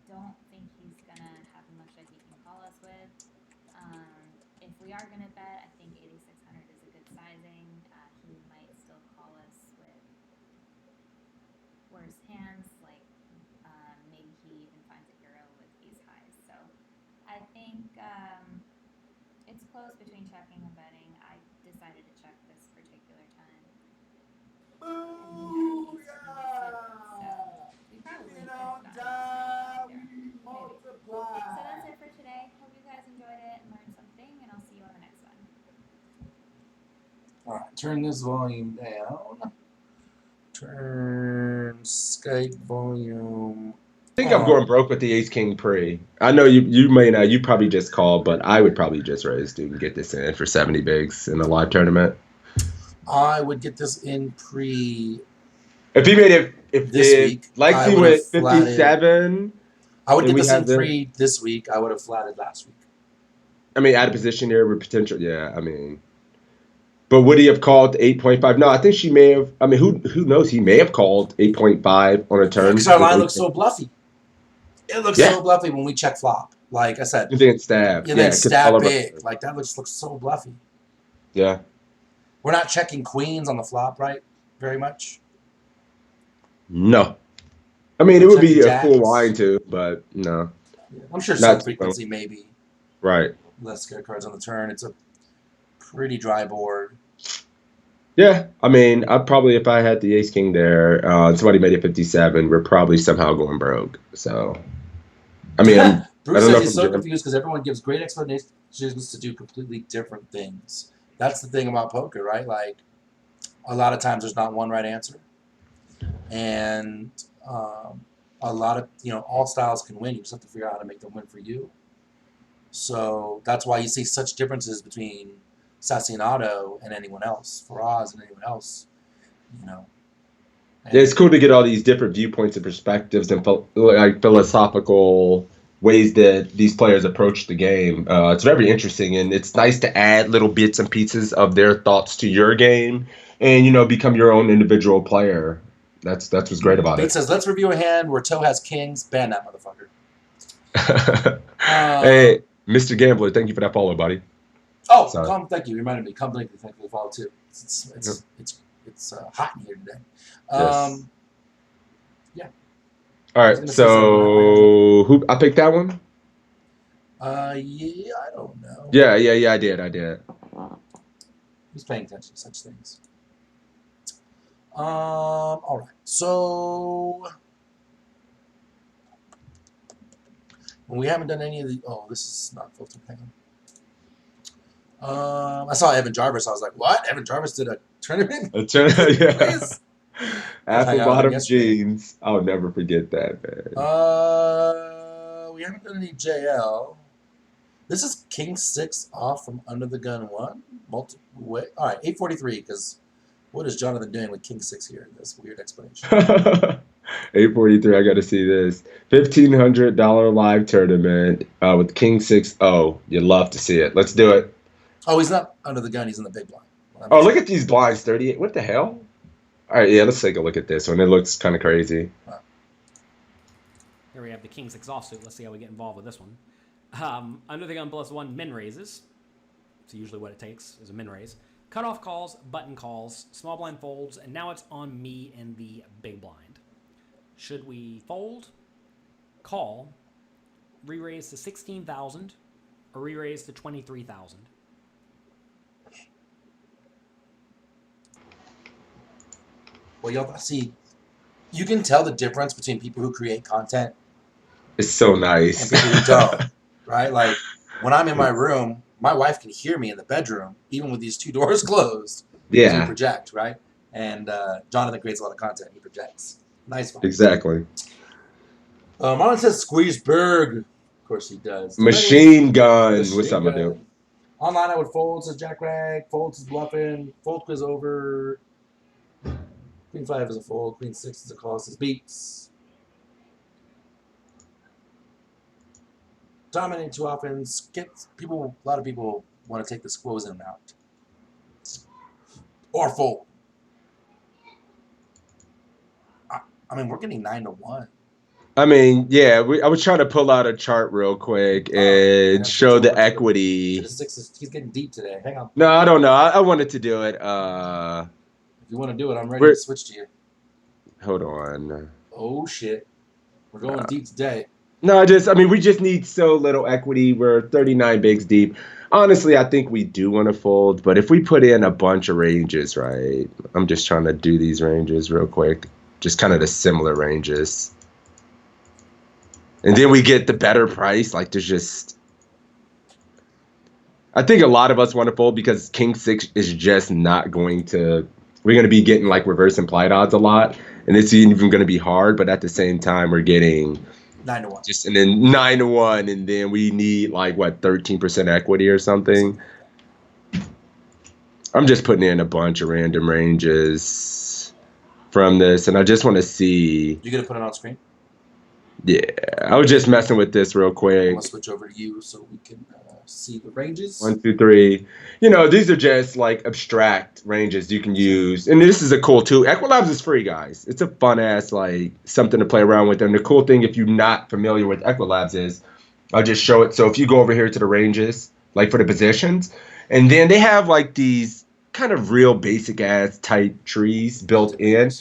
don't think he's going to have much that he can call us with. If we are going to bet, I think 8,600 is a good sizing. He might still call us with worse hands, like maybe he even finds a hero with ace highs. So I think it's close between checking and betting. I decided to check this particular time. And he had ace king suited, so we probably could have gotten right there. Maybe. So that's it for today. Hope you guys enjoyed it and learned something, and I'll see you on the next one. All right, turn this volume down. Turn Skype volume. I think I'm going broke with the ace king pre. I know you may not. You probably just call, but I would probably just raise, dude, and get this in for 70 bigs in a live tournament. I would get this in pre. If he made it, this week, like he went 57. I would get this in pre this week. I would have flatted last week. I mean, out of position here with potential. Yeah, I mean. But would he have called 8.5? No, I think she may have. I mean, who knows? He may have called 8.5 on a turn. Because our line looks so bluffy. It looks so bluffy when we check flop. Like I said. And then stab. And then stab big. Like that looks so bluffy. Yeah. We're not checking queens on the flop, right? Very much. No. I mean, it would be a cool line too, but no. Yeah. I'm sure some frequency maybe. Right. Less scare cards on the turn. It's a pretty dry board. Yeah, I mean, I'd probably, if I had the ace king there, somebody made it 57, we're probably somehow going broke. So, I mean, Bruce says he's so confused because everyone gives great explanations to do completely different things. That's the thing about poker, right? Like, a lot of times there's not one right answer. And a lot of, all styles can win. You just have to figure out how to make them win for you. So that's why you see such differences between Sassinado and anyone else, Faraz and anyone else, Yeah, it's cool to get all these different viewpoints and perspectives and philosophical ways that these players approach the game. It's very interesting, and it's nice to add little bits and pieces of their thoughts to your game and, become your own individual player. That's what's great about it. It says, let's review a hand where Toe has kings. Ban that motherfucker. Hey, Mr. Gambler, thank you for that follow, buddy. Oh, thank you. You reminded me. Come thank you for the follow, too. It's hot in here today. Yes. Yeah. All right, so who I picked that one? Yeah, I don't know. Yeah, I did. He's paying attention to such things. All right. So we haven't done any of the. Oh, this is not filtered. Hang on. I saw Evan Jarvis. I was like, "What? Evan Jarvis did a tournament?" Yeah. Apple bottom jeans. I'll never forget that, man. We haven't done any JL. This is king 6 off from under the gun 1. Multi-way. All right, 843. Because what is Jonathan doing with king 6 here? This weird explanation. 843. I got to see this. $1,500 live tournament with King 6-0. You'd love to see it. Let's do it. Oh, he's not under the gun. He's in the big blind. Oh, look at these blinds. 38. What the hell? All right, yeah, let's take a look at this one. It looks kind of crazy. Here we have the king 6 offsuit. Let's see how we get involved with this one. Under the gun +1 min raises. So usually what it takes is a min raise. Cutoff calls, button calls, small blind folds, and now it's on me in the big blind. Should we fold, call, re-raise to 16,000, or re-raise to 23,000? Well, y'all see, you can tell the difference between people who create content It's so nice. and people who don't, right? Like, when I'm in my room, my wife can hear me in the bedroom, even with these 2 doors closed. Yeah. We project, right? And Jonathan creates a lot of content. He projects. Nice one. Exactly. Marlon says Squeezeberg. Of course he does. Machine gun. Machine What's up, my gun. dude? Online, I would fold, says Jack Rag. Folds is bluffing. Fold quiz over. Queen 5 is a fold. Queen 6 is a call, says beats. Dominate too often. A lot of people want to take the squoze in and out. Or fold. I mean, we're getting 9-1. I mean, yeah, I was trying to pull out a chart real quick and show the equity. He's getting deep today. Hang on. No, I don't know. I wanted to do it. If you want to do it, I'm ready to switch to you. Hold on. Oh, shit. We're going deep today. No, we just need so little equity. We're 39 bigs deep. Honestly, I think we do want to fold, but if we put in a bunch of ranges, right? I'm just trying to do these ranges real quick. Just kind of the similar ranges. And then we get the better price. Like, there's just... I think a lot of us want to fold because King 6 is just not going to... We're going to be getting, like, reverse implied odds a lot. And it's even going to be hard, but at the same time, we're getting... 9-1. And then 9-1, and then we need, like, what, 13% equity or something? I'm just putting in a bunch of random ranges from this, and I just want to see... You going to put it on screen? Yeah, I was just messing with this real quick. I'm going to switch over to you so we can see the ranges. 1, 2, 3. These are just like abstract ranges you can use. And this is a cool tool. Equilabs is free, guys. It's a fun ass, like, something to play around with. And the cool thing, if you're not familiar with Equilabs, is I'll just show it. So if you go over here to the ranges, like for the positions, and then they have like these kind of real basic ass type trees built in.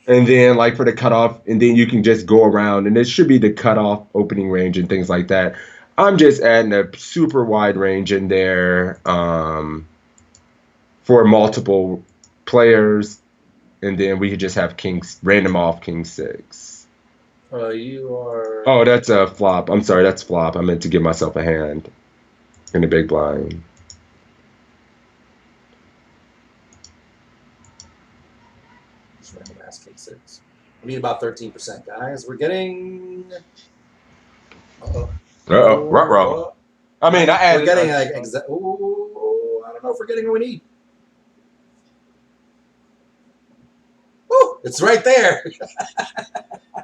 And then, like, for the cutoff, and then you can just go around, and it should be the cutoff opening range and things like that. I'm just adding a super wide range in there for multiple players, and then we could just have random off King 6. You are... Oh, that's a flop. I'm sorry, that's flop. I meant to give myself a hand in the big blind. Random ass King 6. We need about 13%, guys. We're getting... Ruh-roh. I mean, I added... We're getting, like, I don't know if we're getting what we need. Ooh, it's right there.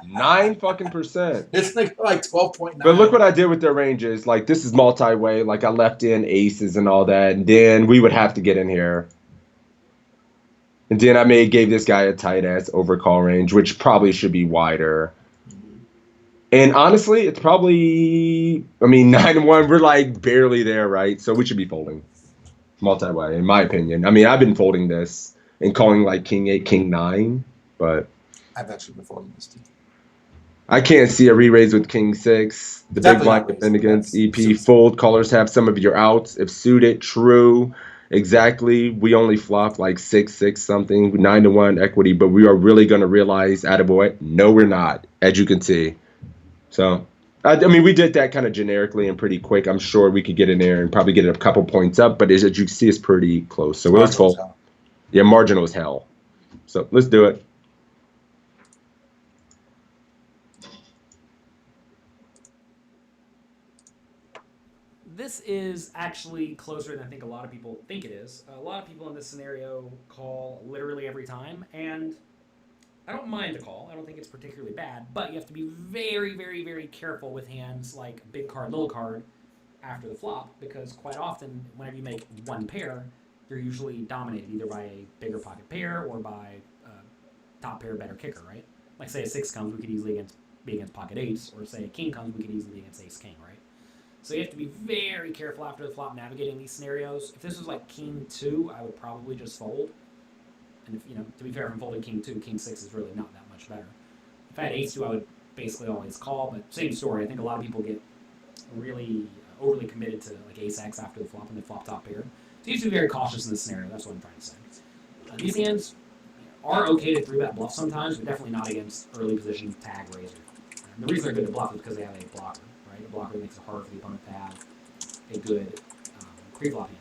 9%. It's like 12.9. But look what I did with their ranges. Like, this is multi-way. Like, I left in aces and all that. And then we would have to get in here. And then I gave this guy a tight-ass overcall range, which probably should be wider. And honestly, it's probably, 9-1, we're like barely there, right? So we should be folding multi-way, in my opinion. I've been folding this and calling like King 8, King 9, but... I've actually been folding this too. I can't see a re-raise with King 6. The big blind defend against EP. Fold, callers have some of your outs. If suited, true. Exactly. We only flop like 6-6 something, 9-1 equity, but we are really going to realize, attaboy, no, we're not, as you can see. So, we did that kind of generically and pretty quick. I'm sure we could get in there and probably get it a couple points up, but as you can see, it's pretty close. So let's fold. Yeah, marginal as hell. So let's do it. this is actually closer than I think a lot of people think it is. A lot of people in this scenario call literally every time, and I don't mind the call. I don't think it's particularly bad, but you have to be very, very, very careful with hands like big card, little card after the flop, because quite often, whenever you make one pair, you're usually dominated either by a bigger pocket pair or by top pair better kicker, right? Like say a 6 comes, we could easily be against pocket 8s, or say a king comes, we could easily be against ace king, right? So you have to be very careful after the flop navigating these scenarios. If this was like king 2, I would probably just fold. And if, to be fair, if I'm folding king 2, king 6 is really not that much better. If I had ace 2, I would basically always call, but same story. I think a lot of people get really overly committed to like ace x after the flop and they flop top pair. So you have to be very cautious in this scenario. That's what I'm trying to say. These hands are okay to 3-bet bluff sometimes, but definitely not against early position tag razor. And the reason they're good to bluff is because they have a blocker, right? A blocker makes it harder for the opponent to have a good pre-flop hand.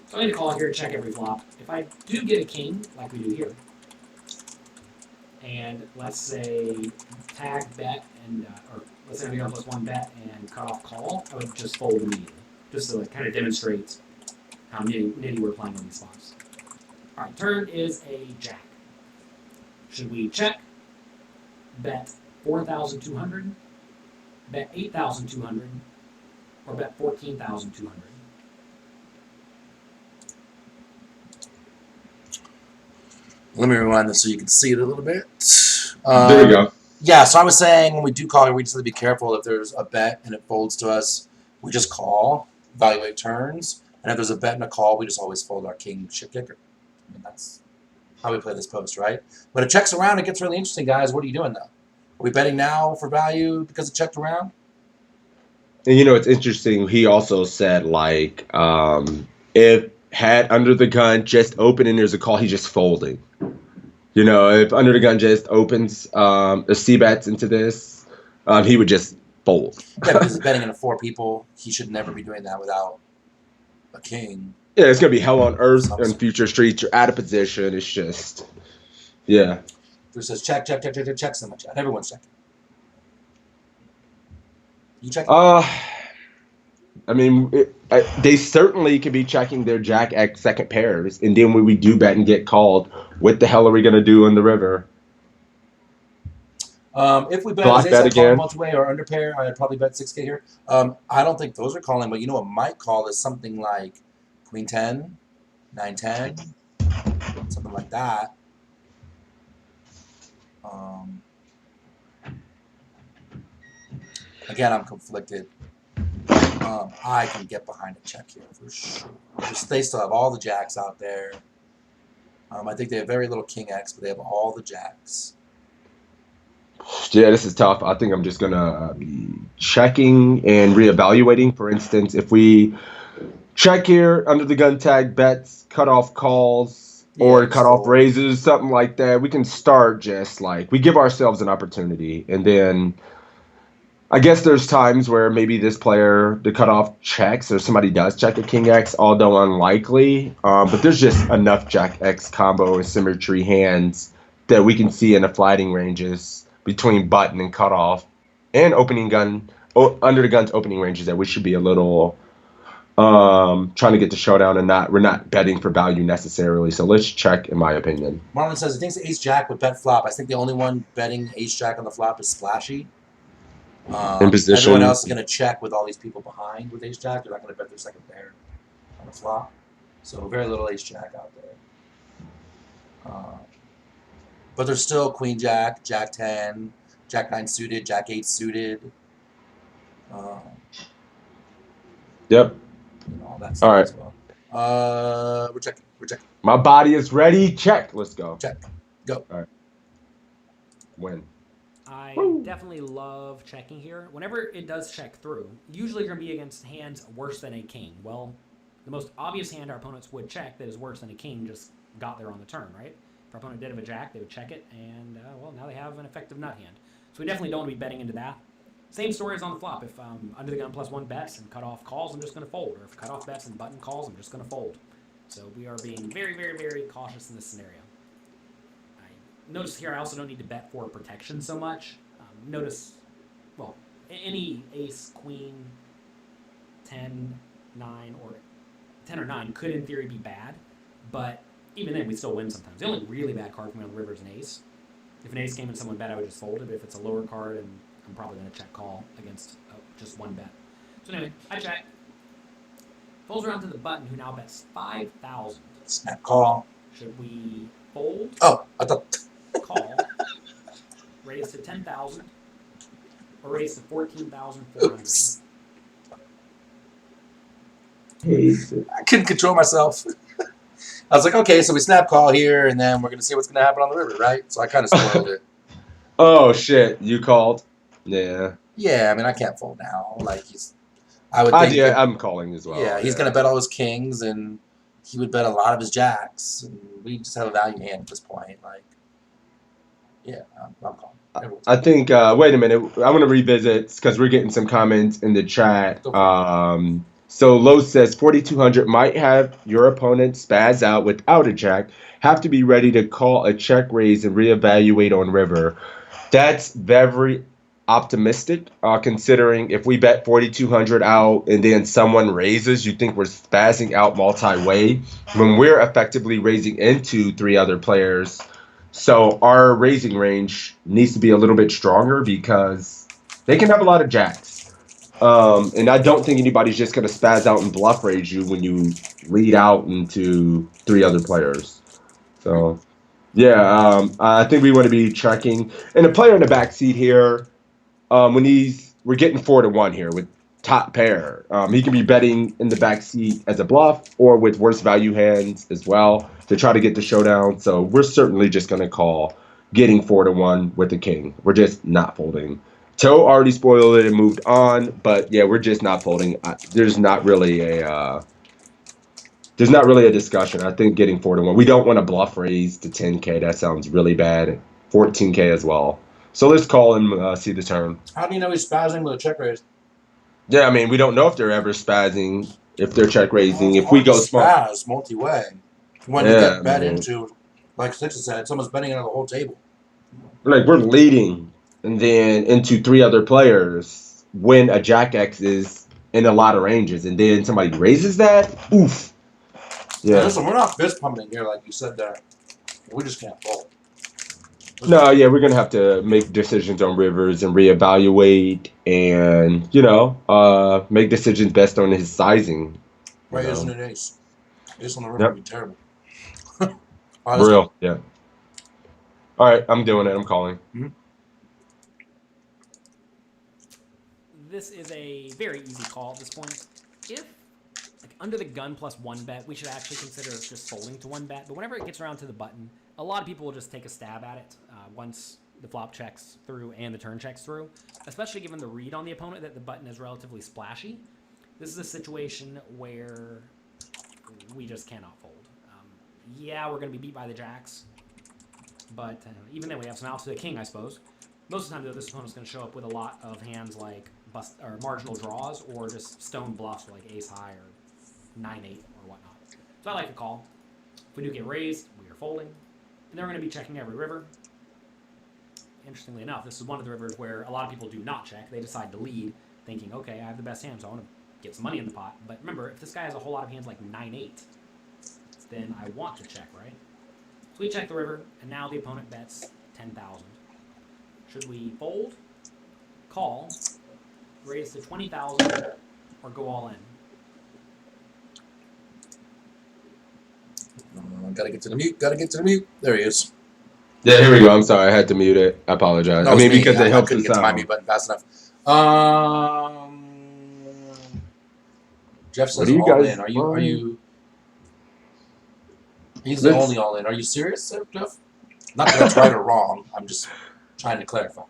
So I need to call here to check every flop. If I do get a king, like we do here, and let's say tag bet and or let's say I'm going +1 bet and cut off call, I would just fold immediately, just to like kind of demonstrate how nitty we're playing on these spots. All right, turn is a jack. Should we check, bet 4,200, bet 8,200, or bet 14,200? Let me rewind this so you can see it a little bit. There we go. Yeah, so I was saying when we do call, we just have to be careful. If there's a bet and it folds to us, we just call, evaluate turns. And if there's a bet and a call, we just always fold our king shit kicker. I mean, that's how we play this post, right? But it checks around, it gets really interesting, guys. What are you doing, though? Are we betting now for value because it checked around? And it's interesting. He also said like, if had under the gun just open and there's a call, he's just folding. If under the gun just opens a c-bets into this, he would just fold. Yeah, because he's betting into 4 people. He should never be doing that without a king. Yeah, it's gonna be hell on earth on future streets. You're out of position. It's just, yeah. Drew says check so much. Everyone's checking. You check? I mean, they certainly could be checking their jack X second pairs, and then when we do bet and get called, what the hell are we gonna do in the river? If we bet, Block bet again. Multi-way or under pair, I'd probably bet 6K here. I don't think those are calling, but what might call is something like Queen 10, 9-10, something like that. Again, I'm conflicted. I can get behind a check here for sure. They still have all the jacks out there. I think they have very little king X, but they have all the jacks. Yeah, this is tough. I think I'm just gonna be checking and reevaluating. For instance, if we check here under the gun tag, bets, cut off calls, or cut off raises, something like that, we can start just like we give ourselves an opportunity, and then I guess there's times where maybe this player, the cutoff checks, or somebody does check a king X, although unlikely. But there's just enough jack X combo and symmetry hands that we can see in the flatting ranges between button and cutoff and opening gun, under the gun's opening ranges that we should be a little trying to get the showdown, and we're not betting for value necessarily. So let's check, in my opinion. Marlon says he thinks ace jack would bet flop. I think the only one betting ace jack on the flop is Splashy. In position. Everyone else is going to check with all these people behind with ace jack. They're not going to bet their second pair on the flop. So very little ace jack out there. But there's still queen jack, jack 10, jack 9 suited, jack 8 suited. Yep. All that stuff. All right. As well. We're checking. My body is ready. Check. Let's go. Check. Go. All right. Win. I definitely love checking here. Whenever it does check through, usually you're going to be against hands worse than a king. Well, the most obvious hand our opponents would check that is worse than a king just got there on the turn, right? If our opponent did have a jack, they would check it, and, well, now they have an effective nut hand. So we definitely don't want to be betting into that. Same story as on the flop. If under the gun +1 bets and cut off calls, I'm just going to fold. Or if cut off bets and button calls, I'm just going to fold. So we are being very, very, very cautious in this scenario. Notice here I also don't need to bet for protection so much. Notice, well, any ace, queen, 10, 9 or 10 or 9 could in theory be bad, but even then we still win sometimes. The only really bad card for me on the river is an ace. If an ace came in someone bet, I would just fold it. But if it's a lower card, and I'm probably going to check call against just one bet. So anyway, I check. Folds around to the button, who now bets 5,000. Snap call. Should we fold? Oh, I thought. Call. Raise to 10,000, or raise to 14,400. Oops. I couldn't control myself. I was like, okay, so we snap call here, and then we're going to see what's going to happen on the river, right? So I kind of spoiled it. Oh shit! You called. Yeah. Yeah, I mean, I can't fold now. Like I would think. I'm calling as well. Yeah, he's going to bet all his kings, and he would bet a lot of his jacks, and we just have a value hand at this point. Like, yeah, I'm calling. I think. Wait a minute. I want to revisit because we're getting some comments in the chat. So Lowe says 4,200 might have your opponent spaz out without a jack. Have to be ready to call a check raise and reevaluate on river. That's very optimistic, considering if we bet 4,200 out and then someone raises, you think we're spazzing out multi-way when we're effectively raising into 3 other players. So our raising range needs to be a little bit stronger because they can have a lot of jacks. And I don't think anybody's just going to spaz out and bluff raise you when you lead out into 3 other players. So, yeah, I think we want to be checking. And the player in the back seat here, we're getting 4-1 here with top pair. He can be betting in the back seat as a bluff or with worse value hands as well to try to get the showdown. So we're certainly just going to call getting 4-1 with the king. We're just not folding. Toe already spoiled it and moved on, but yeah, we're just not folding. There's not really a discussion. I think getting 4-1. We don't want to bluff raise to 10K. That sounds really bad. 14K as well. So let's call and see the turn. How do you know he's spazzing with a check raise? Yeah, I mean, we don't know if they're ever spazzing, if they're check raising. If we go small, spaz multi-way. When you get bet into, like Six said, someone's betting into the whole table. Like we're leading. And then into 3 other players when a jack X is in a lot of ranges, and then somebody raises that. Oof. Yeah. Now, listen, we're not fist pumping here, like you said there. We just can't fold. No, yeah, we're gonna have to make decisions on rivers and reevaluate, and make decisions based on his sizing. Right, isn't it ace? Ace on the river would be terrible. For real, yeah. All right, I'm doing it. I'm calling. Mm-hmm. This is a very easy call at this point. If, under the gun plus 1 bet, we should actually consider just folding to 1 bet. But whenever it gets around to the button, a lot of people will just take a stab at it once the flop checks through and the turn checks through, especially given the read on the opponent that the button is relatively splashy. This is a situation where we just cannot fold. Yeah, we're going to be beat by the jacks, but even then we have some outs to the king, I suppose. Most of the time, though, this opponent's going to show up with a lot of hands like bust or marginal draws or just stone bluffs like ace high or 9-8 or whatnot. So I like to call. If we do get raised, we are folding. And then we're going to be checking every river. Interestingly enough, this is one of the rivers where a lot of people do not check. They decide to lead, thinking, okay, I have the best hand, so I want to get some money in the pot. But remember, if this guy has a whole lot of hands like 9-8, then I want to check, right? So we check the river, and now the opponent bets 10,000. Should we fold, call, raise to 20,000, or go all in? Gotta get to the mute. There he is. Yeah, here we go. I'm sorry, I had to mute it. I apologize. No, because it helps couldn't the get to my sound. mute button fast enough. Jeff says all in. Are you? He's the only all in. Are you serious, Jeff? Not that that's right or wrong. I'm just trying to clarify.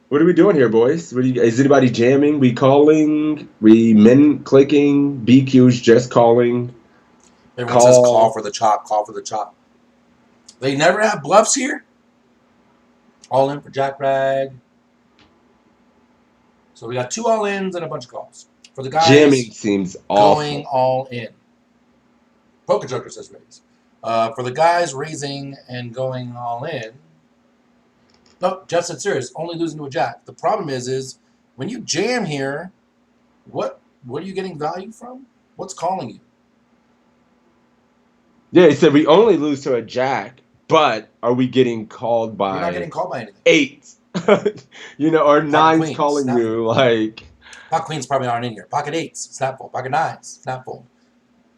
What are we doing here, boys? Is anybody jamming? We calling? We min clicking? BQ's just calling? Everyone says call for the chop, call for the chop. They never have bluffs here? All in for Jack Rag. So we got 2 all-ins and a bunch of calls. For the guys jamming seems awful. Going all in. Poker Joker says raise. For the guys raising and going all in. No, Jeff said serious. Only losing to a jack. The problem is when you jam here, what What are you getting value from? What's calling you? Yeah, he said we only lose to a jack, but are we getting called You're not by getting called by anything. eights? Or Pocket nines queens, calling snap you like Pocket queens probably aren't in here. Pocket eights, snap fold. Pocket nines, snap fold.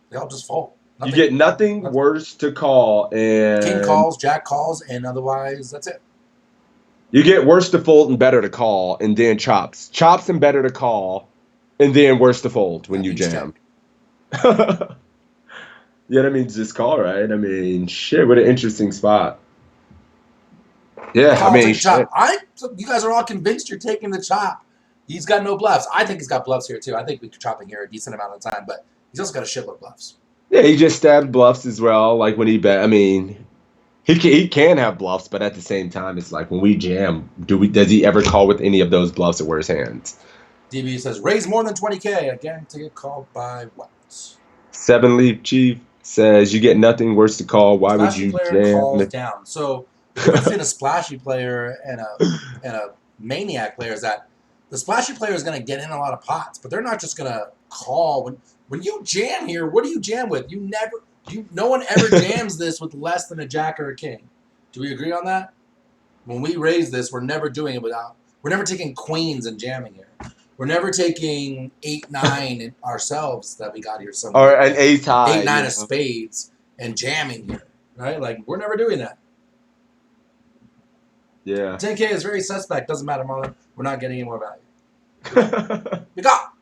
They all just fold. you get nothing worse to call, King and calls, jack calls, and otherwise that's it. you get worse to fold and better to call, and then chops. Chops and better to call, and then worse to fold when you Beach jam. Yeah, that means just call, right? I mean, shit, what an interesting spot. Yeah, Call, I mean, take the chop. shit. You guys are all convinced you're taking the chop. He's got no bluffs. I think he's got bluffs here too. I think we're chopping here a decent amount of time, but he's also got a shitload of bluffs. Yeah, he just stabbed bluffs as well. Like when he bet, I mean, he can have bluffs, but at the same time, it's like when we jam, does he ever call with any of those bluffs or worse hands? DB says raise more than 20K. I guarantee get called by what? Seven Leaf Chief says you get nothing worse to call. Why would Splashy you player jam? calls down. So the difference between a splashy player and a maniac player is that the splashy player is going to get in a lot of pots, but they're not just going to call. When you jam here, what do you jam with? No one ever jams this with less than a jack or a king. Do we agree on that? When we raise this, we're never doing it without. We're never taking queens and jamming here. We're never taking 8-9 ourselves that we got here somewhere. Or an ace high. 8-9 of spades and jamming here, right? Like we're never doing that. Yeah. 10K is very suspect. Doesn't matter, Marlon. We're not getting any more value. We got.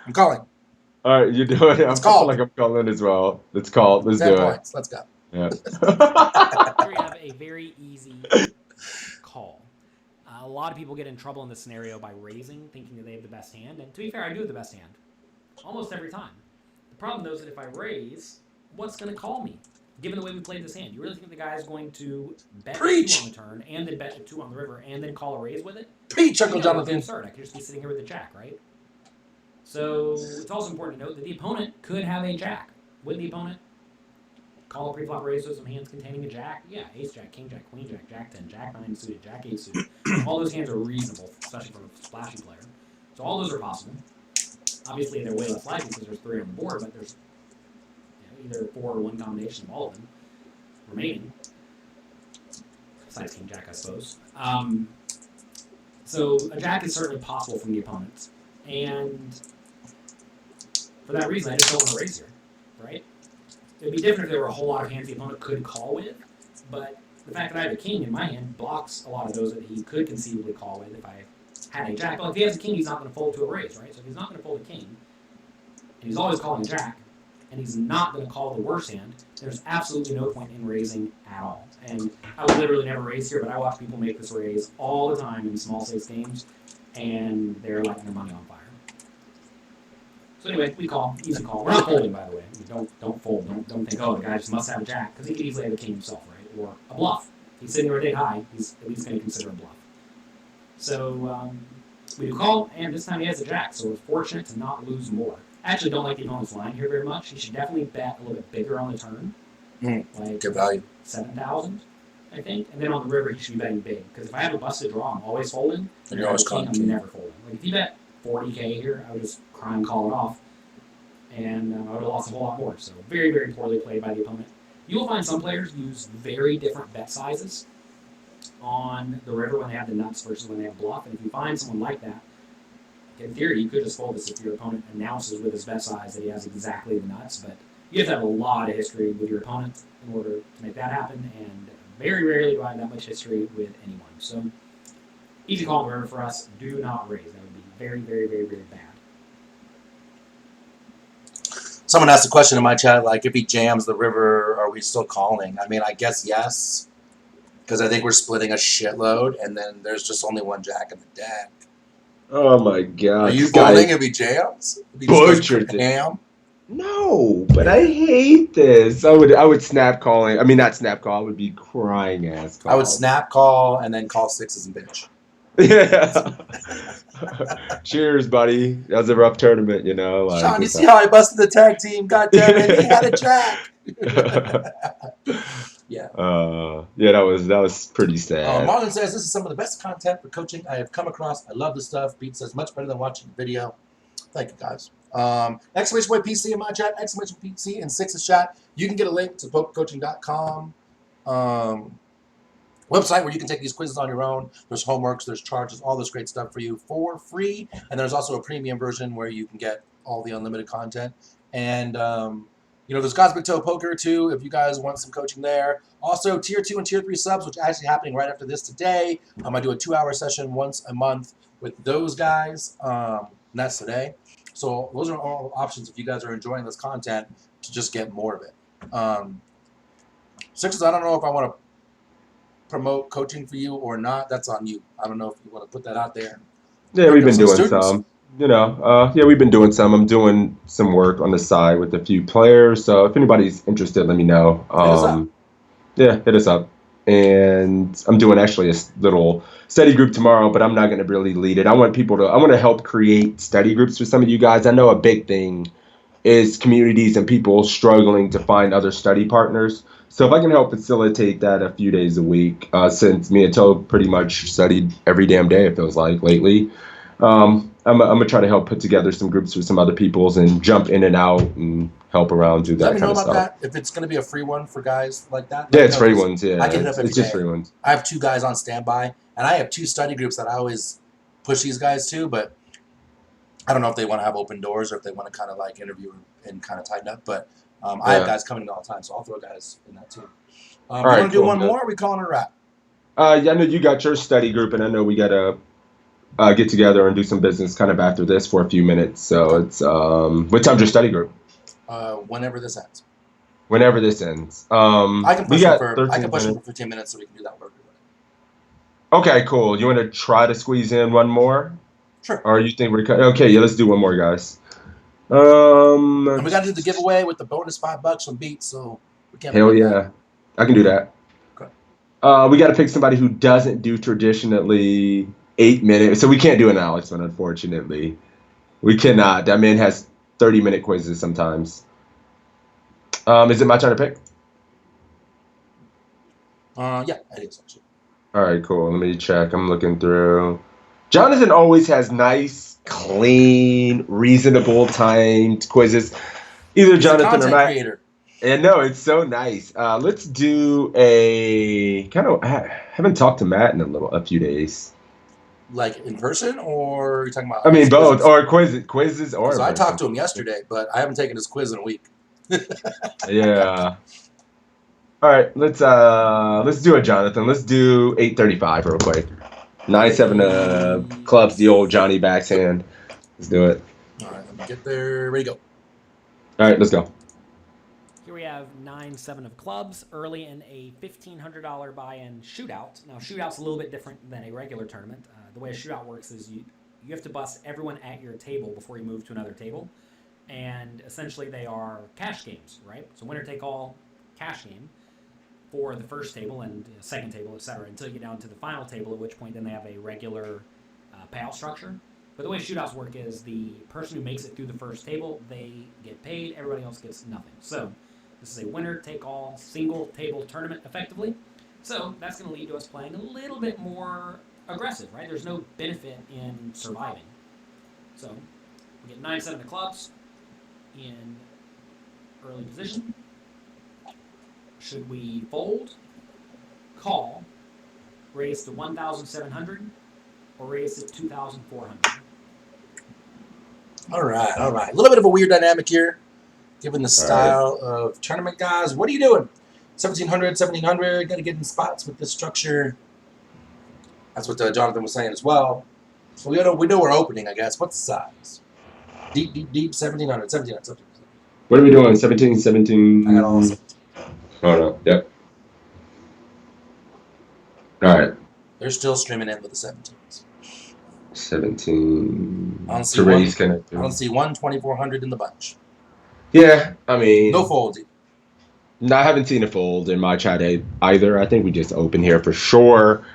I'm calling. All right, you're doing it. I Let's feel call. like I'm calling as well. Let's call. Let's 10 do points. Let's go. it. Yeah. Here we have a very easy call. A lot of people get in trouble in this scenario by raising, thinking that they have the best hand. And to be fair, I do have the best hand. Almost every time. The problem, though, is that if I raise, what's going to call me? Given the way we played this hand, you really think the guy is going to bet Preach. 2 on the turn, and then bet 2 on the river, and then call a raise with it? Preach, Uncle Jonathan. Absurd. I could just be sitting here with a jack, right? So it's also important to note that the opponent could have a jack. Would the opponent call a pre-flop raise with some hands containing a jack? Yeah, ace jack, king jack, queen jack, jack 10, jack 9 suited, jack 8 suited. All those hands are reasonable, especially for a splashy player. So all those are possible. Obviously, they're way less likely because there's 3 on the board, but there's either 4 or 1 combination of all of them remaining. Besides king jack, I suppose. So a jack is certainly possible from the opponent. And for that reason, I just don't want to raise here, right? It would be different if there were a whole lot of hands the opponent could call with, but the fact that I have a king in my hand blocks a lot of those that he could conceivably call with if I had a jack. But if he has a king, he's not going to fold to a raise, right? So if he's not going to fold a king, and he's always calling a jack, and he's not going to call the worst hand, there's absolutely no point in raising at all. And I would literally never raise here, but I watch people make this raise all the time in small stakes games, and they're lighting their money on fire. So anyway, we call, easy call. We're not folding, by the way. Don't fold. Don't think, oh, the guy just must have a jack, because he could easily have a king himself, right? Or a bluff. He's sitting rotate high. He's at least going to consider a bluff. So we do call, and this time he has a jack, so we're fortunate to not lose more. I actually don't like the opponent's line here very much. He should definitely bet a little bit bigger on the turn. Like good value. 7,000, I think. And then on the river, he should be betting big. Because if I have a busted draw, I'm always folding. And you're always calling. I'm never folding. Like if you bet 40K here, I would just cry and call it off. And I would have lost a whole lot more. So very, very poorly played by the opponent. You will find some players use very different bet sizes on the river when they have the nuts versus when they have bluff. And if you find someone like that, in theory, you could just fold this if your opponent announces with his bet size that he has exactly the nuts. But you have to have a lot of history with your opponent in order to make that happen. And very rarely do I have that much history with anyone. So easy call on the river for us. Do not raise. That would be very, very, very, very bad. Someone asked a question in my chat, like, if he jams the river, are we still calling? I mean, I guess yes, because I think we're splitting a shitload, and then there's just only one jack in the deck. Oh my god. Are you folding if he jams? If he butchered it. Ham? No, but I hate this. I would snap calling. I mean, not snap call. I would be crying ass call. I would snap call and then call sixes and bitch. Yeah. Cheers, buddy. That was a rough tournament, you know. Like, Sean, you see how I busted the tag team? God damn it, he had a jack. Yeah. Yeah, that was pretty sad. Marlon says, this is some of the best content for coaching I have come across. I love the stuff. Beat says, much better than watching the video. Thank you, guys. Exclamation point PC in my chat, exclamation PC in Six's chat. You can get a link to pokercoaching.com website where you can take these quizzes on your own. There's homeworks, there's charges, all this great stuff for you for free. And there's also a premium version where you can get all the unlimited content. And there's GodsBigToe Poker too, if you guys want some coaching there. Also, Tier 2 and Tier 3 subs, which is actually happening right after this today. I do a 2-hour session once a month with those guys. And that's today. So those are all options if you guys are enjoying this content to just get more of it. Sixes, I don't know if I want to promote coaching for you or not. That's on you. I don't know if you want to put that out there. Yeah, we've been doing some. We've been doing some. I'm doing some work on the side with a few players. So if anybody's interested, let me know. Hit us up. And I'm doing actually a little study group tomorrow, but I'm not going to really lead it. I want to help create study groups for some of you guys. I know a big thing is communities and people struggling to find other study partners. So if I can help facilitate that a few days a week, since me and Toe pretty much studied every damn day, it feels like lately, I'm gonna try to help put together some groups with some other peoples and jump in and out and help around, do that kind of stuff. Let me know about that, if it's going to be a free one for guys like that. Yeah, it's free ones, yeah. I can hit up every it's just day. Free ones. I have 2 guys on standby, and I have 2 study groups that I always push these guys to, but I don't know if they want to have open doors or if they want to kind of like interview and kind of tighten up, but I have guys coming in all the time, so I'll throw guys in that too. You want to do one more, or are we calling it a wrap? I know you got your study group, and I know we got to get together and do some business kind of after this for a few minutes. So it's what time's your study group? Whenever this ends. Whenever this ends. I can push it for 15 minutes so we can do that work. Okay, cool. You want to try to squeeze in one more? Sure. Or you think we're okay? Yeah, let's do one more, guys. And we got to do the giveaway with the bonus $5 from Beats. So we can't. Hell yeah, I can do that. Okay. We got to pick somebody who doesn't do traditionally 8 minutes. So we can't do an Alex one, unfortunately. We cannot. That man has 30-minute quizzes sometimes. Is it my turn to pick? Yeah, it is actually. All right, cool. Let me check. I'm looking through. Jonathan always has nice, clean, reasonable timed quizzes. Either Jonathan or Matt. Creator. And no, it's so nice. Let's do a kind of. I haven't talked to Matt in a few days. Like in person, or are you talking about? I mean, both, or quizzes, or. So I talked to him yesterday, but I haven't taken his quiz in a week. Yeah. All right, let's do it, Jonathan. Let's do 835 real quick. 9-7 clubs, the old Johnny backhand. Let's do it. All right, let me get there. Ready to go. All right, let's go. Here we have 9-7 of clubs early in a $1,500 buy-in shootout. Now, shootout's a little bit different than a regular tournament. The way a shootout works is you have to bust everyone at your table before you move to another table. And essentially they are cash games, right? So winner take all cash game for the first table and second table, etc., until you get down to the final table, at which point then they have a regular payout structure. But the way shootouts work is the person who makes it through the first table, they get paid, everybody else gets nothing. So this is a winner take all single table tournament effectively. So that's going to lead to us playing a little bit more aggressive, right? There's no benefit in surviving. So we get 9-7 of clubs in early position. Should we fold, call, raise to 1,700, or raise to 2,400? All right. A little bit of a weird dynamic here, given the style of tournament, guys. What are you doing? 1,700. Got to get in spots with this structure. That's what Jonathan was saying as well. So we know we're opening, I guess. What's the size? Deep, 1,700. What are we doing? 17. I got all 17. Oh, no. Yep. All right. They're still streaming in with the 17s. 17. I don't see to raise I don't see 2,400 in the bunch. Yeah, I mean. No fold. I haven't seen a fold in my chat either. I think we just open here for sure.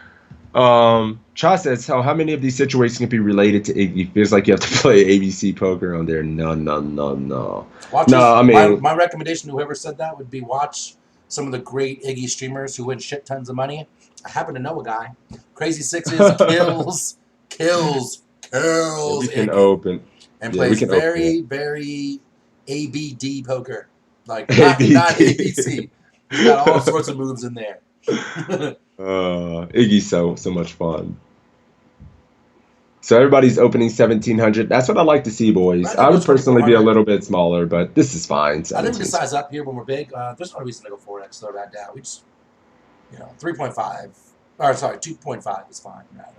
Cha says, how many of these situations can be related to Iggy? Feels like you have to play ABC poker on there. No. I mean, my recommendation to whoever said that would be watch some of the great Iggy streamers who win shit tons of money. I happen to know a guy. Crazy Sixes kills. we can Iggy. open. and Yeah, we plays can open very, very ABD poker. Like it. not ABT. ABC. He's got all sorts of moves in there. Iggy's so much fun. So everybody's opening 1,700. That's what I like to see, boys. I think I we're would personally be a 2,400. little bit smaller, but this is fine. I think we 17. can size up here when we're big. There's no reason to go 4x though right now. We just, 3.5. Or sorry, 2.5 is fine. Rather.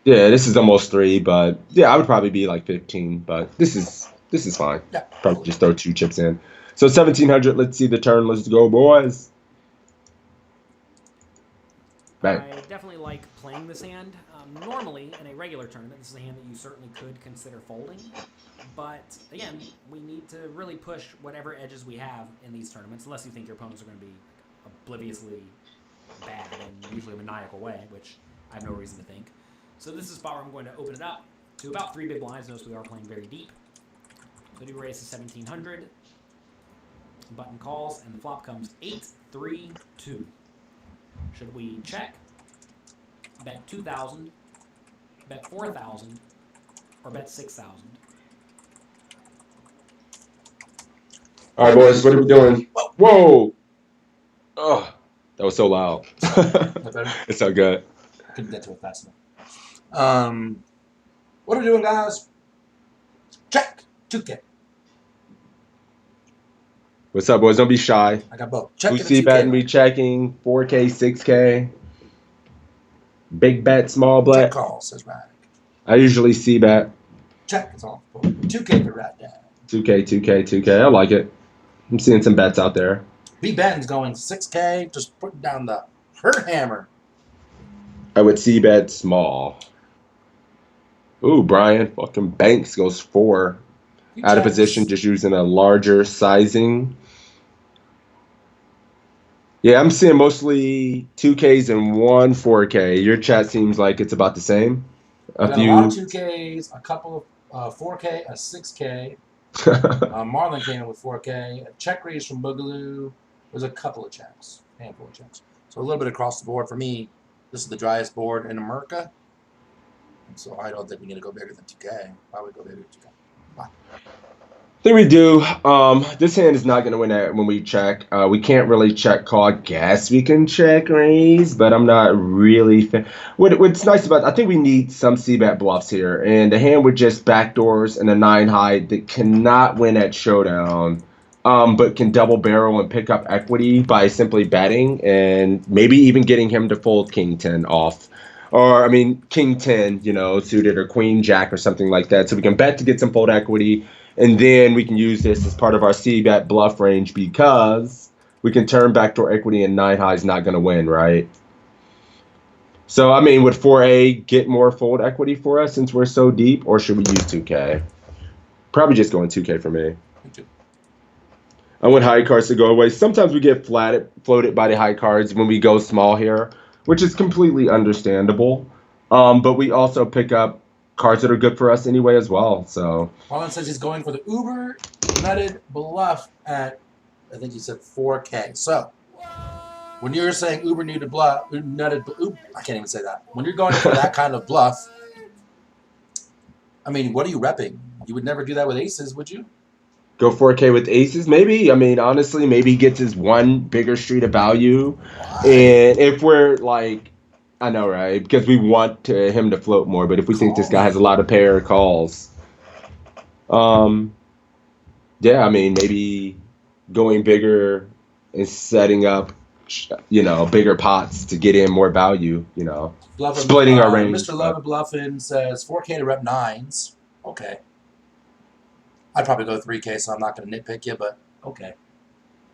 Yeah, this is almost 3, but yeah, I would probably be like 15, but this is fine. Yeah. Probably just throw 2 chips in. So 1,700. Let's see the turn. Let's go, boys. Bang. I definitely like playing this hand. Normally, in a regular tournament, this is a hand that you certainly could consider folding. But again, we need to really push whatever edges we have in these tournaments, unless you think your opponents are going to be obliviously bad in usually a maniacal way, which I have no reason to think. So this is a spot where I'm going to open it up to about 3 big blinds. Notice we are playing very deep. So do raise to 1,700. Button calls, and the flop comes 8-3-2. Should we check, bet 2,000, bet 4,000, or bet 6,000? All right, boys, what are we doing? Whoa! Oh, that was so loud. It's so good. I couldn't get to it fast enough. What are we doing, guys? Check 2K. What's up, boys? Don't be shy. I got both. Check Who it see at 2K. betting, be checking. 4K, 6K. Big bet, small Check bet. call, says Rad. I usually see bet. Check is off. 2K for Rad Dad. 2K. I like it. I'm seeing some bets out there. B Ben's going 6K, just putting down the hurt hammer. I would see bet small. Ooh, Brian fucking Banks goes 4. Out of position, just using a larger sizing. Yeah, I'm seeing mostly 2Ks and 1 4K. Your chat seems like it's about the same. I got a lot of 2Ks, a couple of 4K, a 6K. Marlon came in with 4K. A check raise from Boogaloo. There's a couple of checks, handful of checks. So a little bit across the board. For me, this is the driest board in America. And so I don't think we need to go bigger than 2K. Why would we go bigger than 2K? Why? I think we do. This hand is not going to win that when we check. We can't really check call. I guess we can check raise, but I'm not really. What's nice about I think we need some c-bet bluffs here, and the hand with just backdoors and a 9 high that cannot win at showdown, but can double barrel and pick up equity by simply betting and maybe even getting him to fold King 10 off. Or, I mean, King 10, suited, or Queen Jack or something like that. So we can bet to get some fold equity. And then we can use this as part of our c-bet bluff range because we can turn backdoor equity and 9 high is not going to win, right? So, I mean, would 4A get more fold equity for us since we're so deep, or should we use 2K? Probably just going 2K for me. I want high cards to go away. Sometimes we get floated by the high cards when we go small here, which is completely understandable. But we also pick up cards that are good for us anyway as well. So Marlon says he's going for the Uber nutted bluff at, I think he said 4K. So when you're saying Uber nutted bluff, I can't even say that. When you're going for that kind of bluff, I mean, what are you repping? You would never do that with aces, would you? Go 4K with aces, maybe. I mean, honestly, maybe he gets his one bigger street of value. Why? And if we're like, I know, right? Because we want him to float more, but if we think this guy has a lot of pair calls, yeah, I mean, maybe going bigger and setting up, bigger pots to get in more value, Bluffin, splitting our range. Mr. Love Bluffin says 4K to rep 9s. Okay. I'd probably go 3K, so I'm not going to nitpick you, but okay.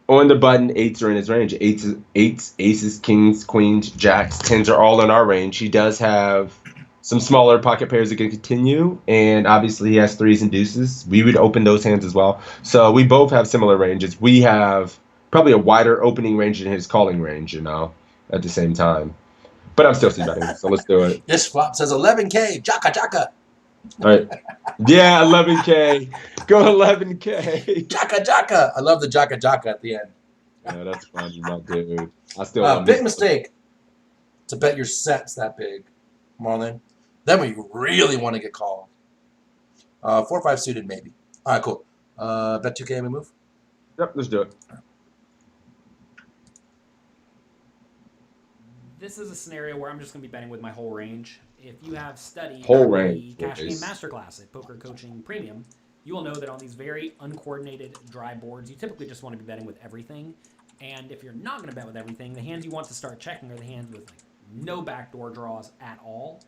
On the button, 8s are in his range. 8s, aces, kings, queens, jacks, 10s are all in our range. He does have some smaller pocket pairs that can continue, and obviously he has 3s and deuces. We would open those hands as well. So we both have similar ranges. We have probably a wider opening range than his calling range, at the same time. But I'm still c-betting, so let's do it. This flop says 11K, jaka jaka. All right. Yeah, 11K. Go 11K. Jaka jaka. I love the jaka jaka at the end. Yeah, that's fun, my dude. I still big mistake to bet your sets that big, Marlon. Then when you really want to get called. 4-5 suited maybe. All right, cool. Bet 2K, we move. Yep, let's do it. This is a scenario where I'm just going to be betting with my whole range. If you have studied Whole the range, Cash Game boys. Masterclass at Poker Coaching Premium, you will know that on these very uncoordinated dry boards, you typically just want to be betting with everything. And if you're not going to bet with everything, the hands you want to start checking are the hands with like no backdoor draws at all,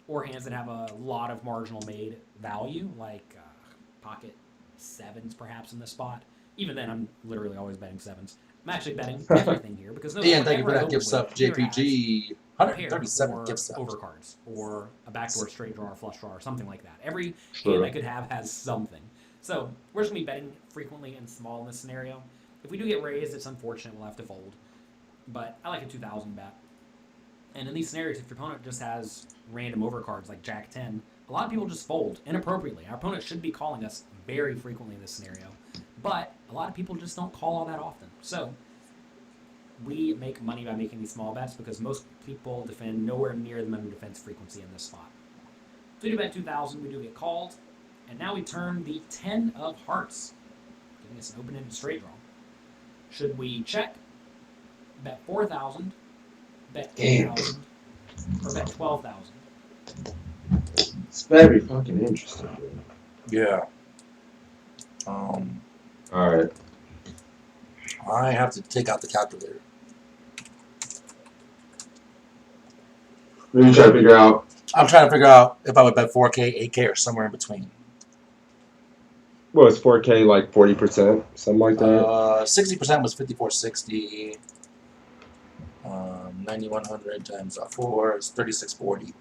or hands that have a lot of marginal made value, like pocket sevens perhaps in this spot. Even then, I'm literally always betting sevens. I'm actually betting everything here because no Ian, thank you for whatever I that open gift sub. with either has JPG, a pair 137 or gift subs. overcards or a backdoor straight draw or flush draw or something like that. Every Sure. hand I could have has something. So we're just going to be betting frequently and small in this scenario. If we do get raised, it's unfortunate. We'll have to fold. But I like a 2,000 bet. And in these scenarios, if your opponent just has random overcards like Jack 10, a lot of people just fold inappropriately. Our opponent should be calling us very frequently in this scenario. But a lot of people just don't call all that often. So we make money by making these small bets because most people defend nowhere near the minimum defense frequency in this spot. If we do bet 2,000, we do get called. And now we turn the 10 of hearts, giving us an open-ended straight draw. Should we check, bet 4,000, bet 8,000, or bet 12,000? It's very fucking interesting, dude. Yeah. All right. I have to take out the calculator. Let me try to figure out. I'm trying to figure out if I would bet 4K, 8K, or somewhere in between. Well, it's 4K, like 40%, something like that. 60% was 5460. 9100 times 4 is 3640.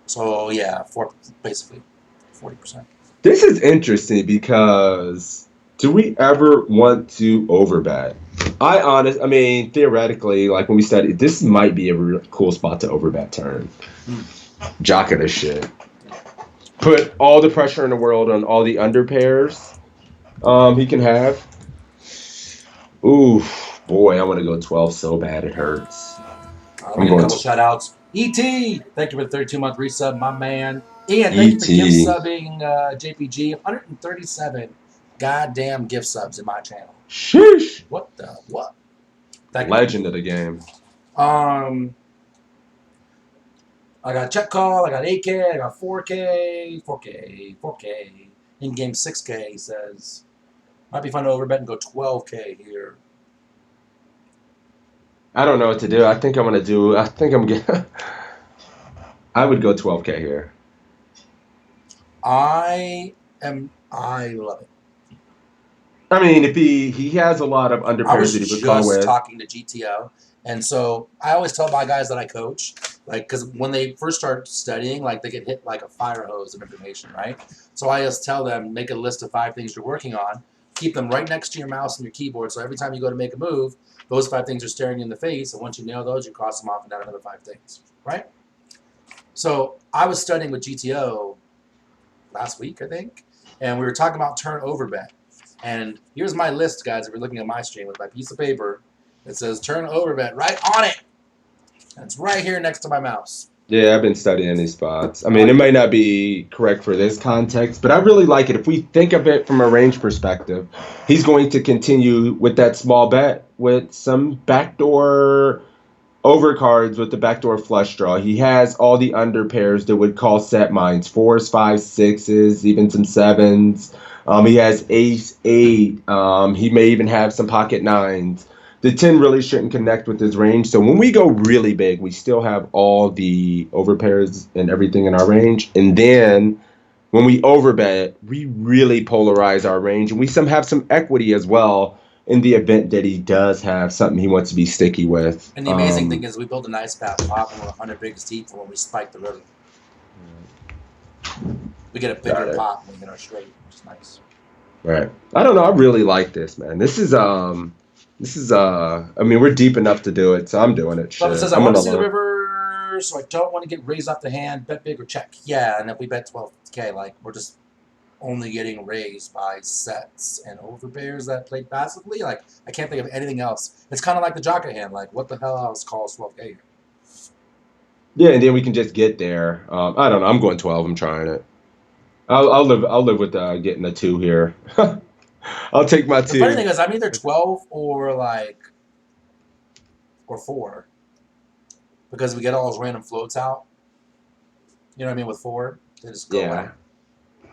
So yeah, basically 40%. This is interesting because do we ever want to overbet? I mean, theoretically, like when we study, this might be a real cool spot to overbet turn. Jock of this shit. Put all the pressure in the world on all the under pairs he can have. Ooh, boy, I want to go 12 so bad it hurts. I'm going a couple shout outs. ET, thank you for the 32-month resub, my man. Ian, thank you for gift subbing JPG. 137 goddamn gift subs in my channel. Sheesh. What the what? Thank Legend of the game. I got check call, I got 8K, I got 4K. In-game 6K, he says. Might be fun to overbet and go 12K here. I don't know what to do. I think I'm going to I would go 12K here. I love it. I mean, if he has a lot of under pairs that he would call with. I was just talking to GTO, and so I always tell my guys that I coach, like, because when they first start studying, like, they get hit like a fire hose of information, right? So I just tell them, make a list of 5 things you're working on, keep them right next to your mouse and your keyboard, so every time you go to make a move, those 5 things are staring you in the face, and once you nail those, you cross them off and down another 5 things, right? So I was studying with GTO last week, I think, and we were talking about turnover bet. And here's my list, guys, if you're looking at my stream with my piece of paper. It says turnover bet right on it. And it's right here next to my mouse. Yeah, I've been studying these spots. I mean, it might not be correct for this context, but I really like it. If we think of it from a range perspective, he's going to continue with that small bet with some backdoor overcards with the backdoor flush draw. He has all the under pairs that would call set mines, 4s, 5s, 6s, even some 7s. He has ace 8. He may even have some pocket 9s. The 10 really shouldn't connect with his range. So when we go really big, we still have all the overpairs and everything in our range. And then when we overbet, we really polarize our range. And we have some equity as well in the event that he does have something he wants to be sticky with. And the amazing thing is we build a nice pop and we're 100 biggest deep for when we spike the river. We get a bigger pop when we get our straight, which is nice. Right. I don't know. I really like this, man. This is I mean, we're deep enough to do it, so I'm doing it. But it says, I want to see the river, so I don't want to get raised off the hand, bet big or check. Yeah, and if we bet 12K, like, we're just only getting raised by sets and overpairs that played passively. Like, I can't think of anything else. It's kind of like the Jocka hand. Like, what the hell else calls 12K here? Yeah, and then we can just get there. I don't know. I'm going 12. I'm trying it. I'll live with getting a 2 here. I'll take my The funny thing 2. is, I'm either 12 or 4 because we get all those random floats out. You know what I mean? With 4, they just go away.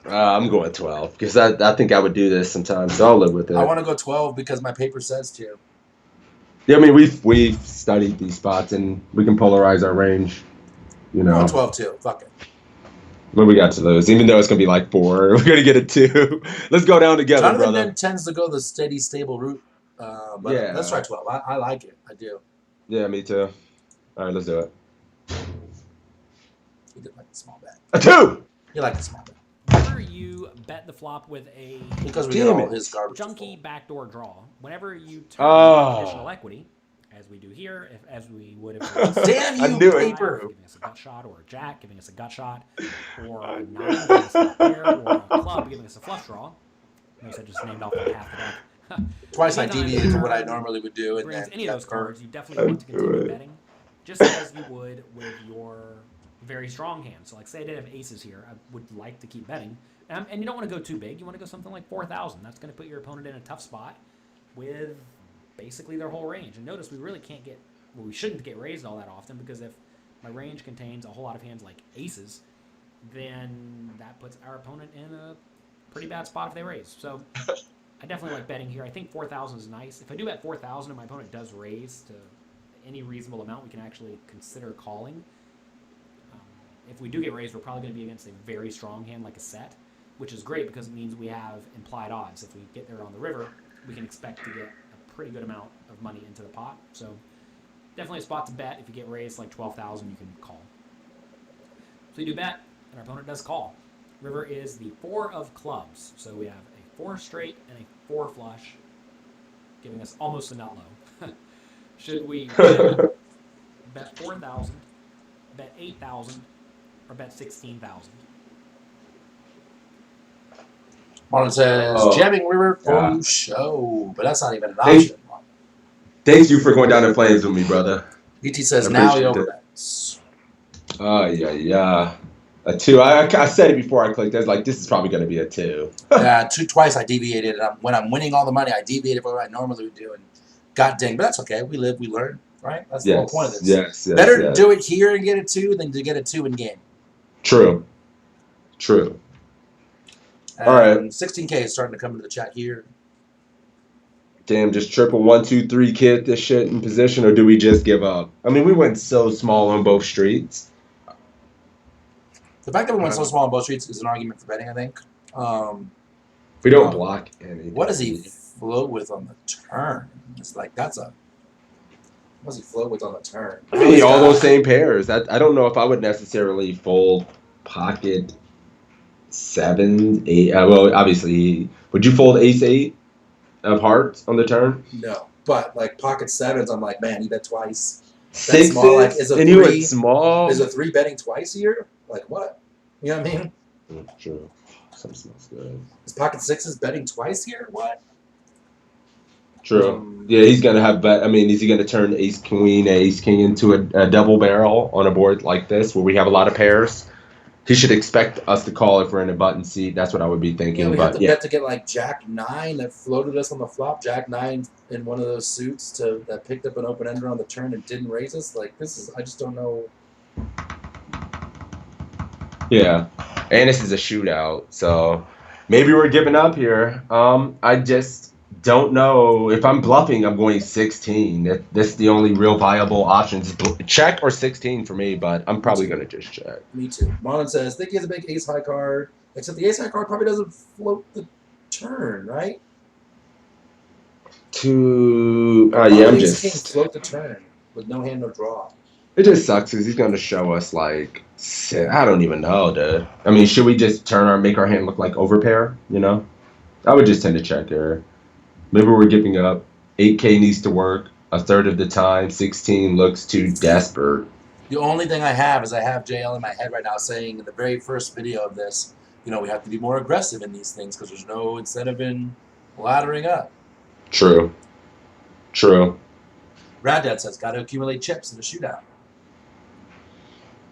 Yeah. I'm going 12 because I think I would do this sometimes, so I'll live with I it. want to go 12 because my paper says to. Yeah, I mean we've studied these spots and we can polarize our range. You I'm know, going 12 too. Fuck it. what we got to lose? Even though it's gonna be like 4, we're gonna get a 2. Let's go down together, Jonathan brother. then tends to go the steady, stable route. But Yeah. let's try 12. I like it. I do. Yeah, me too. All right, let's do it. He did like the small bet. A 2. He liked the small bet. Whenever you bet the flop with a Because we Damn get all it. his garbage. junky backdoor draw, whenever you turn Oh. additional equity, as we do here, as we would if it was Damn I you, knew it. paper. giving us a gut shot, or a jack giving us a gut shot, or a 9 giving us a pair, or a club giving us a flush draw. Notice I just named off like half the deck. Twice I Anytime deviated from what I turn normally would do. And brings then any of got those burned. cards, you definitely want to I continue knew it. betting, just as you would with your very strong hand. So, like, say I did have aces here, I would like to keep betting, and you don't want to go too big. You want to go something like 4,000. That's going to put your opponent in a tough spot with basically their whole range. And notice we really can't get, well, we shouldn't get raised all that often, because if my range contains a whole lot of hands like aces, then that puts our opponent in a pretty bad spot if they raise. So I definitely like betting here. I think 4,000 is nice. If I do bet 4,000 and my opponent does raise to any reasonable amount, we can actually consider calling. If we do get raised, we're probably going to be against a very strong hand like a set, which is great because it means we have implied odds. If we get there on the river, we can expect to get a pretty good amount of money into the pot. So definitely a spot to bet. If you get raised like 12,000, you can call. So you do bet, and our opponent does call. River is the 4 of clubs. So we have a 4 straight and a 4 flush, giving us almost a nut low. Should we bet 4,000, bet 8,000, or bet 16,000? Marlon says, Oh, jamming river for yeah. show. But that's not even an Hey. option. Thank you for going down in flames with me, brother. ET says, I now he appreciate overbets. Oh yeah. A 2. I said it before I clicked. I was like, this is probably going to be a 2. Yeah, twice I deviated. When I'm winning all the money, I deviated from what I normally would do and got dinged. But that's okay. We live, we learn, right? That's the whole point of this. Yes. Better to do it here and get a 2 than to get a 2 in game. True. And All right. 16K is starting to come into the chat here. Damn, just triple 1, 2, 3 kit this shit in position, or do we just give up? I mean, we went so small on both streets. The fact that we went so small on both streets is an argument for betting, I think. We don't block anything. What does he float with on the turn? It's like, what does he float with on the turn? I mean, all those same pairs. I don't know if I would necessarily fold pocket 7, 8. Well, obviously, would you fold ace 8 of hearts on the turn? No, but like pocket 7s, I'm like, man, he bet twice. 6s, small, like, is a and you went 3 small. Is a 3 betting twice here? Like what? You know what I mean? True. Some smells good. Is pocket 6s betting twice here? What? True. Yeah, he's gonna have bet. I mean, is he gonna turn ace queen, ace king into a double barrel on a board like this where we have a lot of pairs? He should expect us to call if we're in a button seat. That's what I would be thinking. Yeah, we have But to bet to get like Jack 9 that floated us on the flop. Jack 9 in one of those suits that picked up an open ender on the turn and didn't raise us. Like I just don't know. yeah, and this is a shootout, so maybe we're giving up here. I just don't know if I'm bluffing. I'm going 16. That's the only real viable options. Check or 16 for me, but I'm probably gonna just check. Me too. Marlon says, think he has a big ace high card, except the ace high card probably doesn't float the turn, right? Yeah, I'm ace king just. float the turn with no hand, no draw. It just sucks because he's gonna show us like I don't even know, dude. I mean, should we just make our hand look like overpair? You know, I would just tend to check here. Maybe we're giving up. 8K needs to work a third of the time. 16 looks too desperate. The only thing I have is I have JL in my head right now saying in the very first video of this, we have to be more aggressive in these things because there's no incentive in laddering up. True. Rad Dad says, got to accumulate chips in the shootout.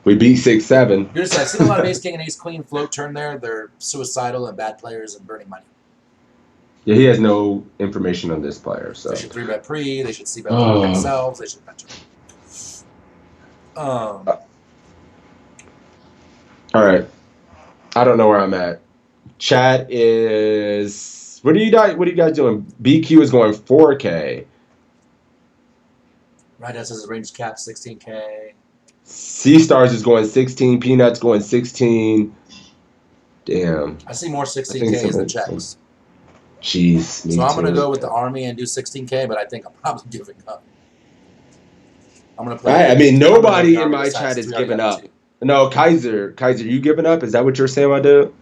We beat 6-7. I've seen a lot of ace king and ace queen float turn there. They're suicidal and bad players and burning money. Yeah, he has no information on this player, so. They should 3-bet pre. They should c-bet themselves. They should bet turn. All right. I don't know where I'm at. Chat is. What are you guys doing? BQ is going 4K. Right now says his range cap 16K. C Stars is going 16. Peanuts going 16. Damn. I see more 16Ks than checks. Jeez. So I'm going to go with the Army and do 16K, but I think I'm probably giving up. I'm going to play. I mean, nobody in my chat is giving up. No, Kaiser, you giving up? Is that what you're saying, my dude?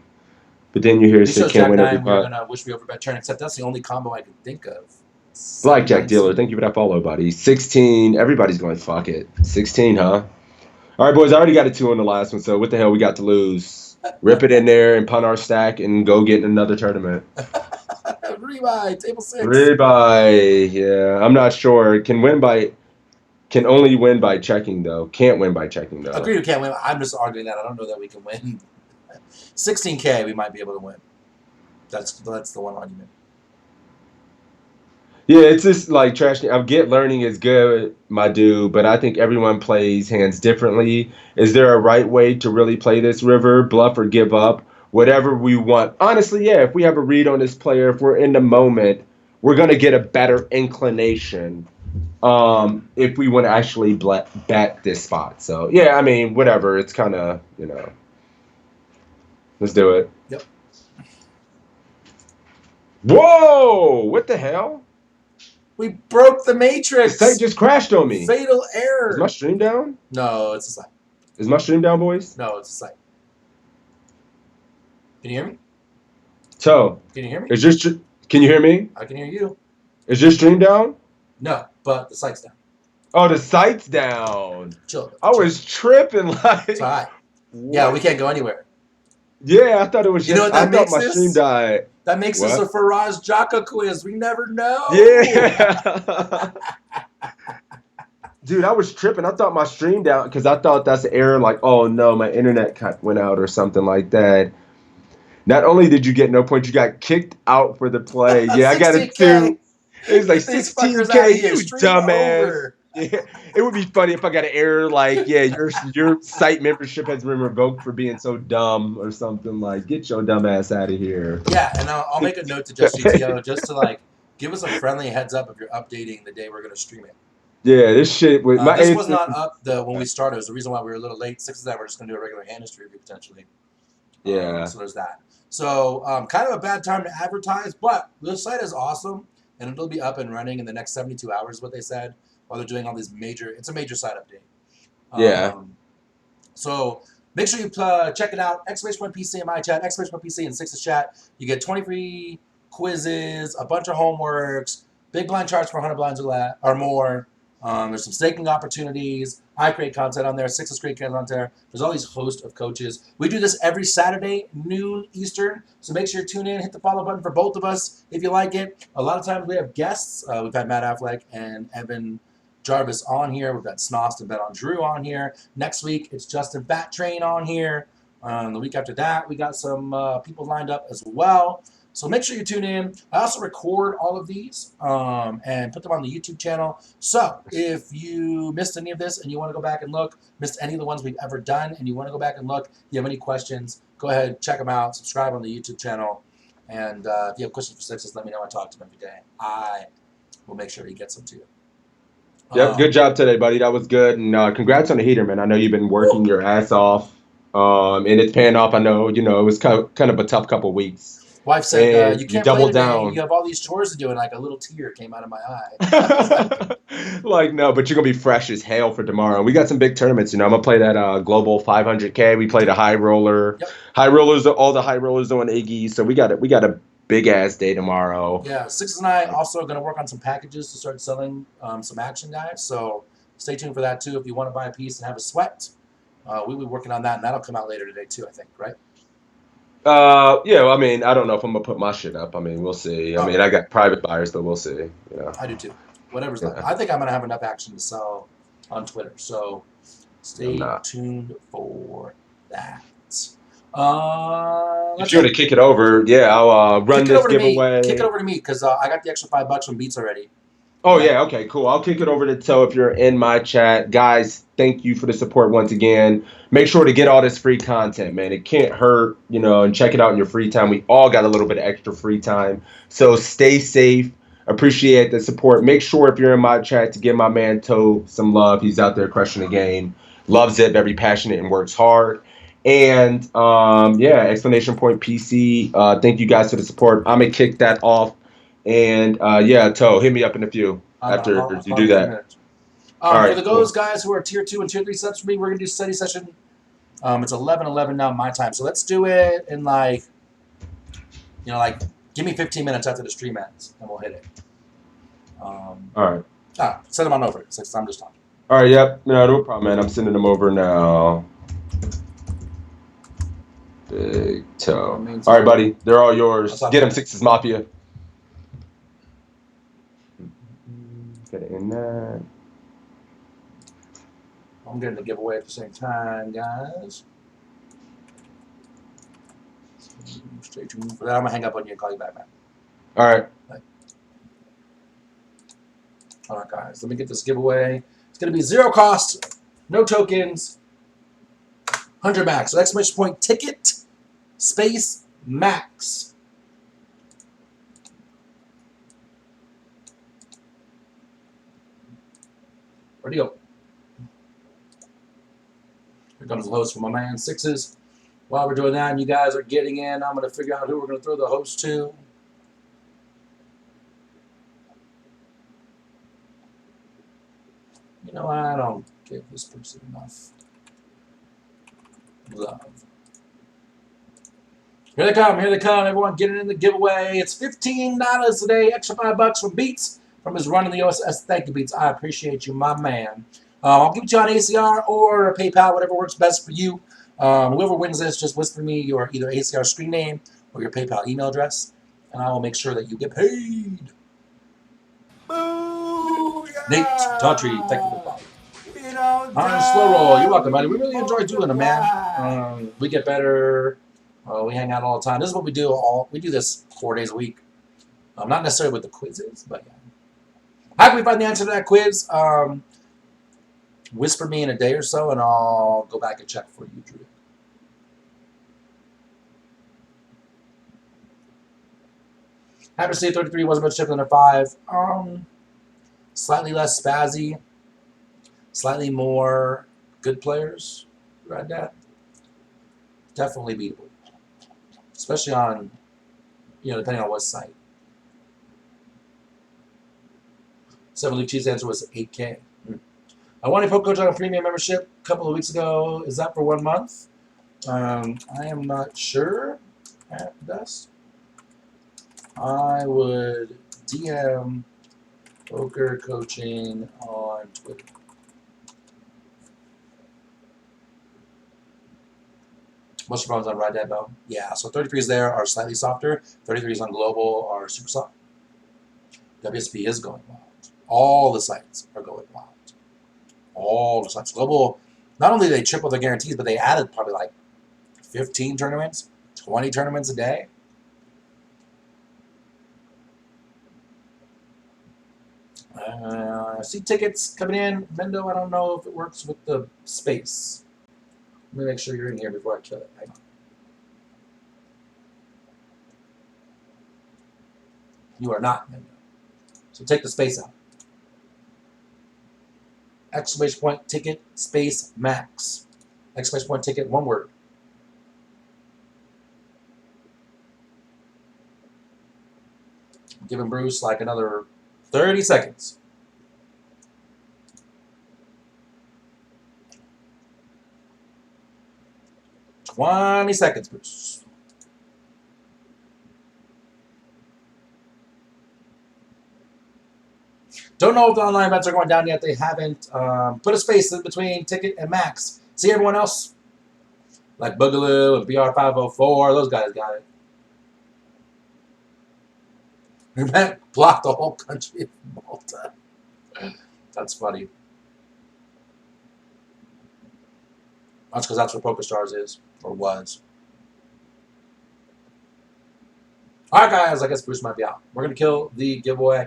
But then you hear say can't win every pot. We're going to wish we overbet turn, except that's the only combo I can think of. Blackjack dealer, thank you for that follow, buddy. 16. Everybody's going, fuck it. 16, huh? All right, boys, I already got a 2 on the last one, so what the hell we got to lose? Rip it in there and punt our stack and go get in another tournament. Rebuy, table 6. Rebuy, yeah. I'm not sure. Can only win by checking, though. Can't win by checking, though. Agreed, we can't win. I'm just arguing that. I don't know that we can win. 16K, we might be able to win. That's the one argument. Yeah, it's just like trash. I get learning is good, my dude, but I think everyone plays hands differently. Is there a right way to really play this river? Bluff or give up? Whatever we want. Honestly, yeah, if we have a read on this player, if we're in the moment, we're going to get a better inclination if we want to actually bet this spot. So, yeah, I mean, whatever. It's kind of, let's do it. Yep. Whoa! What the hell? We broke the matrix. The site just crashed on me. Fatal error. Is my stream down? No, it's a site. Is my stream down, boys? No, it's a site. Can you hear me? So, can you hear me? Can you hear me? I can hear you. Is your stream down? No, but the site's down. Oh, the site's down. Chill. I was tripping like. It's all right. Yeah, we can't go anywhere. Yeah, I thought it was. You know what that makes my stream died. That makes us a Faraz Jaka quiz. We never know. Yeah. Dude, I was tripping. I thought my stream down because I thought that's an error. Like, oh no, my internet went out or something like that. Not only did you get no points, you got kicked out for the play. Yeah, I got it too. It was like 16K, you dumbass. Yeah, it would be funny if I got an error like, yeah, your site membership has been revoked for being so dumb or something like, get your dumb ass out of here. Yeah, and I'll make a note to GodsBigToe just to like give us a friendly heads up if you're updating the day we're going to stream it. Yeah, this shit was this was not up when we started. It was the reason why we were a little late. 6 of that we're just going to do a regular hand history review potentially. Yeah. So there's that. So kind of a bad time to advertise, but the site is awesome, and it'll be up and running in the next 72 hours. What they said. While they're doing all these it's a major site update. Yeah. So make sure you check it out. !PC in my chat, !PC in Six's chat. You get 20 free quizzes, a bunch of homeworks, big blind charts for 100 blinds or more. There's some staking opportunities. I create content on there. Six's create content on there. There's all these host of coaches. We do this every Saturday, noon Eastern. So make sure you tune in. Hit the follow button for both of us if you like it. A lot of times we have guests. We've had Matt Affleck and Evan Jarvis on here. We've got Snost and Bet on Drew on here. Next week, it's Justin Bat Train on here. The week after that, we got some people lined up as well. So make sure you tune in. I also record all of these and put them on the YouTube channel. So if you missed any of this and you want to go back and look, missed any of the ones we've ever done, and you want to go back and look, if you have any questions, go ahead, check them out, subscribe on the YouTube channel. And if you have questions for Sixes, let me know. I talk to him every day. I will make sure he gets them to you. Yep, good job today, buddy. That was good. And congrats on the heater, man. I know you've been working your ass off. And it's paying off. I know, it was kind of a tough couple weeks. Wife said, you can't play today. You have all these chores to do, and like a little tear came out of my eye. Like, no, but you're going to be fresh as hell for tomorrow. We got some big tournaments. I'm going to play that Global 500K. We played a high roller. Yep. High rollers, all the high rollers on Iggy. So we got a big-ass day tomorrow. Yeah, Sixes and I also are going to work on some packages to start selling some action guys. So stay tuned for that, too. If you want to buy a piece and have a sweat, we'll be working on that, and that'll come out later today, too, I think, right? Yeah, I mean, I don't know if I'm going to put my shit up. I mean, we'll see. I mean, I got private buyers, but we'll see. I do, too. Whatever's left. I think I'm going to have enough action to sell on Twitter. So Stay not. tuned for that. If you want to kick it over, yeah, I'll run kick it this over to me. giveaway. Kick it over to me because I got the extra $5 from Beats already. Oh, yeah. Okay, cool. I'll kick it over to Toe if you're in my chat. Guys, thank you for the support once again. Make sure to get all this free content, man. It can't hurt, and check it out in your free time. We all got a little bit of extra free time. So stay safe. Appreciate the support. Make sure if you're in my chat to give my man Toe some love. He's out there crushing the game. Loves it, very passionate, and works hard. And, exclamation point PC. Thank you guys for the support. I'm going to kick that off. And Toe, hit me up in a few after I'll you do that. All for right, the cool. guys who are tier 2 and tier 3 subs for me, we're gonna do study session. It's 11:11 now my time, so let's do it in give me 15 minutes after the stream ends, and we'll hit it. All right. Send them on over. I'm just talking. All right. Yep. No problem, man. I'm sending them over now. Big Toe. All right, buddy. They're all yours. Get them, Sixes Mafia. Get it in there. I'm getting the giveaway at the same time, guys. Stay tuned for that. I'm gonna hang up on you and call you back, man. All right. All right, guys. Let me get this giveaway. It's gonna be 0 cost, no tokens, 100 max. So exclamation point ticket space max. Where'd he go? Here comes the host for my man Sixes. While we're doing that and you guys are getting in, I'm going to figure out who we're going to throw the host to. I don't give this person enough love. Here they come. Everyone getting in the giveaway. It's $15 today, extra $5 from Beats from his run in the OSS. Thank you, Beats. I appreciate you, my man. I'll give it to you on ACR or PayPal, whatever works best for you. Whoever wins this, just whisper me your either ACR screen name or your PayPal email address, and I will make sure that you get paid. Nate Daughtry, thank you for the follow. Slow roll, you're welcome, buddy. We really enjoy doing them, man. We get better. We hang out all the time. This is what we do. We do this 4 days a week. Not necessarily with the quizzes, but yeah. How can we find the answer to that quiz? Whisper me in a day or so, and I'll go back and check for you, Drew. Happy to see 33 wasn't much different than a 5. Slightly less spazzy, slightly more good players. Right, Dad? Definitely beatable, especially on, depending on what site. 7 Luke Cheese answer was 8K. I wanted Poke Coach on a premium membership a couple of weeks ago. Is that for 1 month? I am not sure at best. I would DM Poker Coaching on Twitter. Most of the problems on Ride Dad Bell. Yeah, so 33s there are slightly softer. 33s on Global are super soft. WSP is going wild. All the sites are going wild. All the sites. Global, not only did they triple their guarantees, but they added probably like 15 tournaments, 20 tournaments a day. See tickets coming in. Mendo, I don't know if it works with the space. Let me make sure you're in here before I kill it. Hang on. You are not, Mendo. So take the space out. Exclamation point ticket space max. Exclamation point ticket, one word. Giving Bruce like another 30 seconds. $20 seconds, Bruce. Don't know if the online bets are going down yet. They haven't. Put a space in between ticket and max. See everyone else? Like Boogaloo and BR504. Those guys got it. Revent blocked the whole country of Malta. That's funny. That's because that's what PokerStars is, or was. All right, guys. I guess Bruce might be out. We're going to kill the giveaway.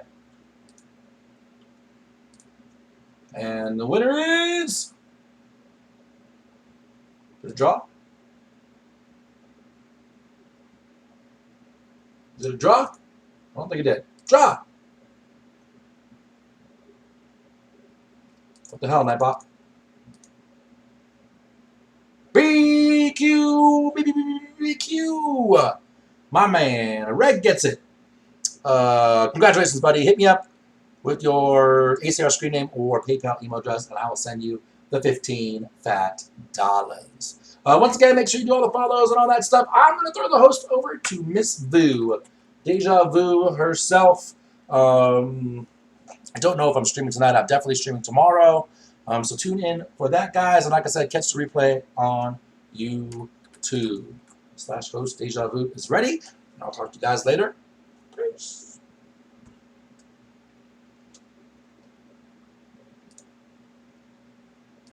And the winner is... Did it draw? Is it a draw? I don't think it did. Draw! What the hell, Nightbot? BQ! BQ! My man, Red gets it. Congratulations, buddy. Hit me up with your ACR screen name or PayPal email address, and I will send you the 15 fat dollars. Once again, make sure you do all the follows and all that stuff. I'm going to throw the host over to Miss Vu, Deja Vu herself. I don't know if I'm streaming tonight. I'm definitely streaming tomorrow. So tune in for that, guys. And like I said, catch the replay on YouTube. /host Deja Vu is ready. And I'll talk to you guys later. Peace.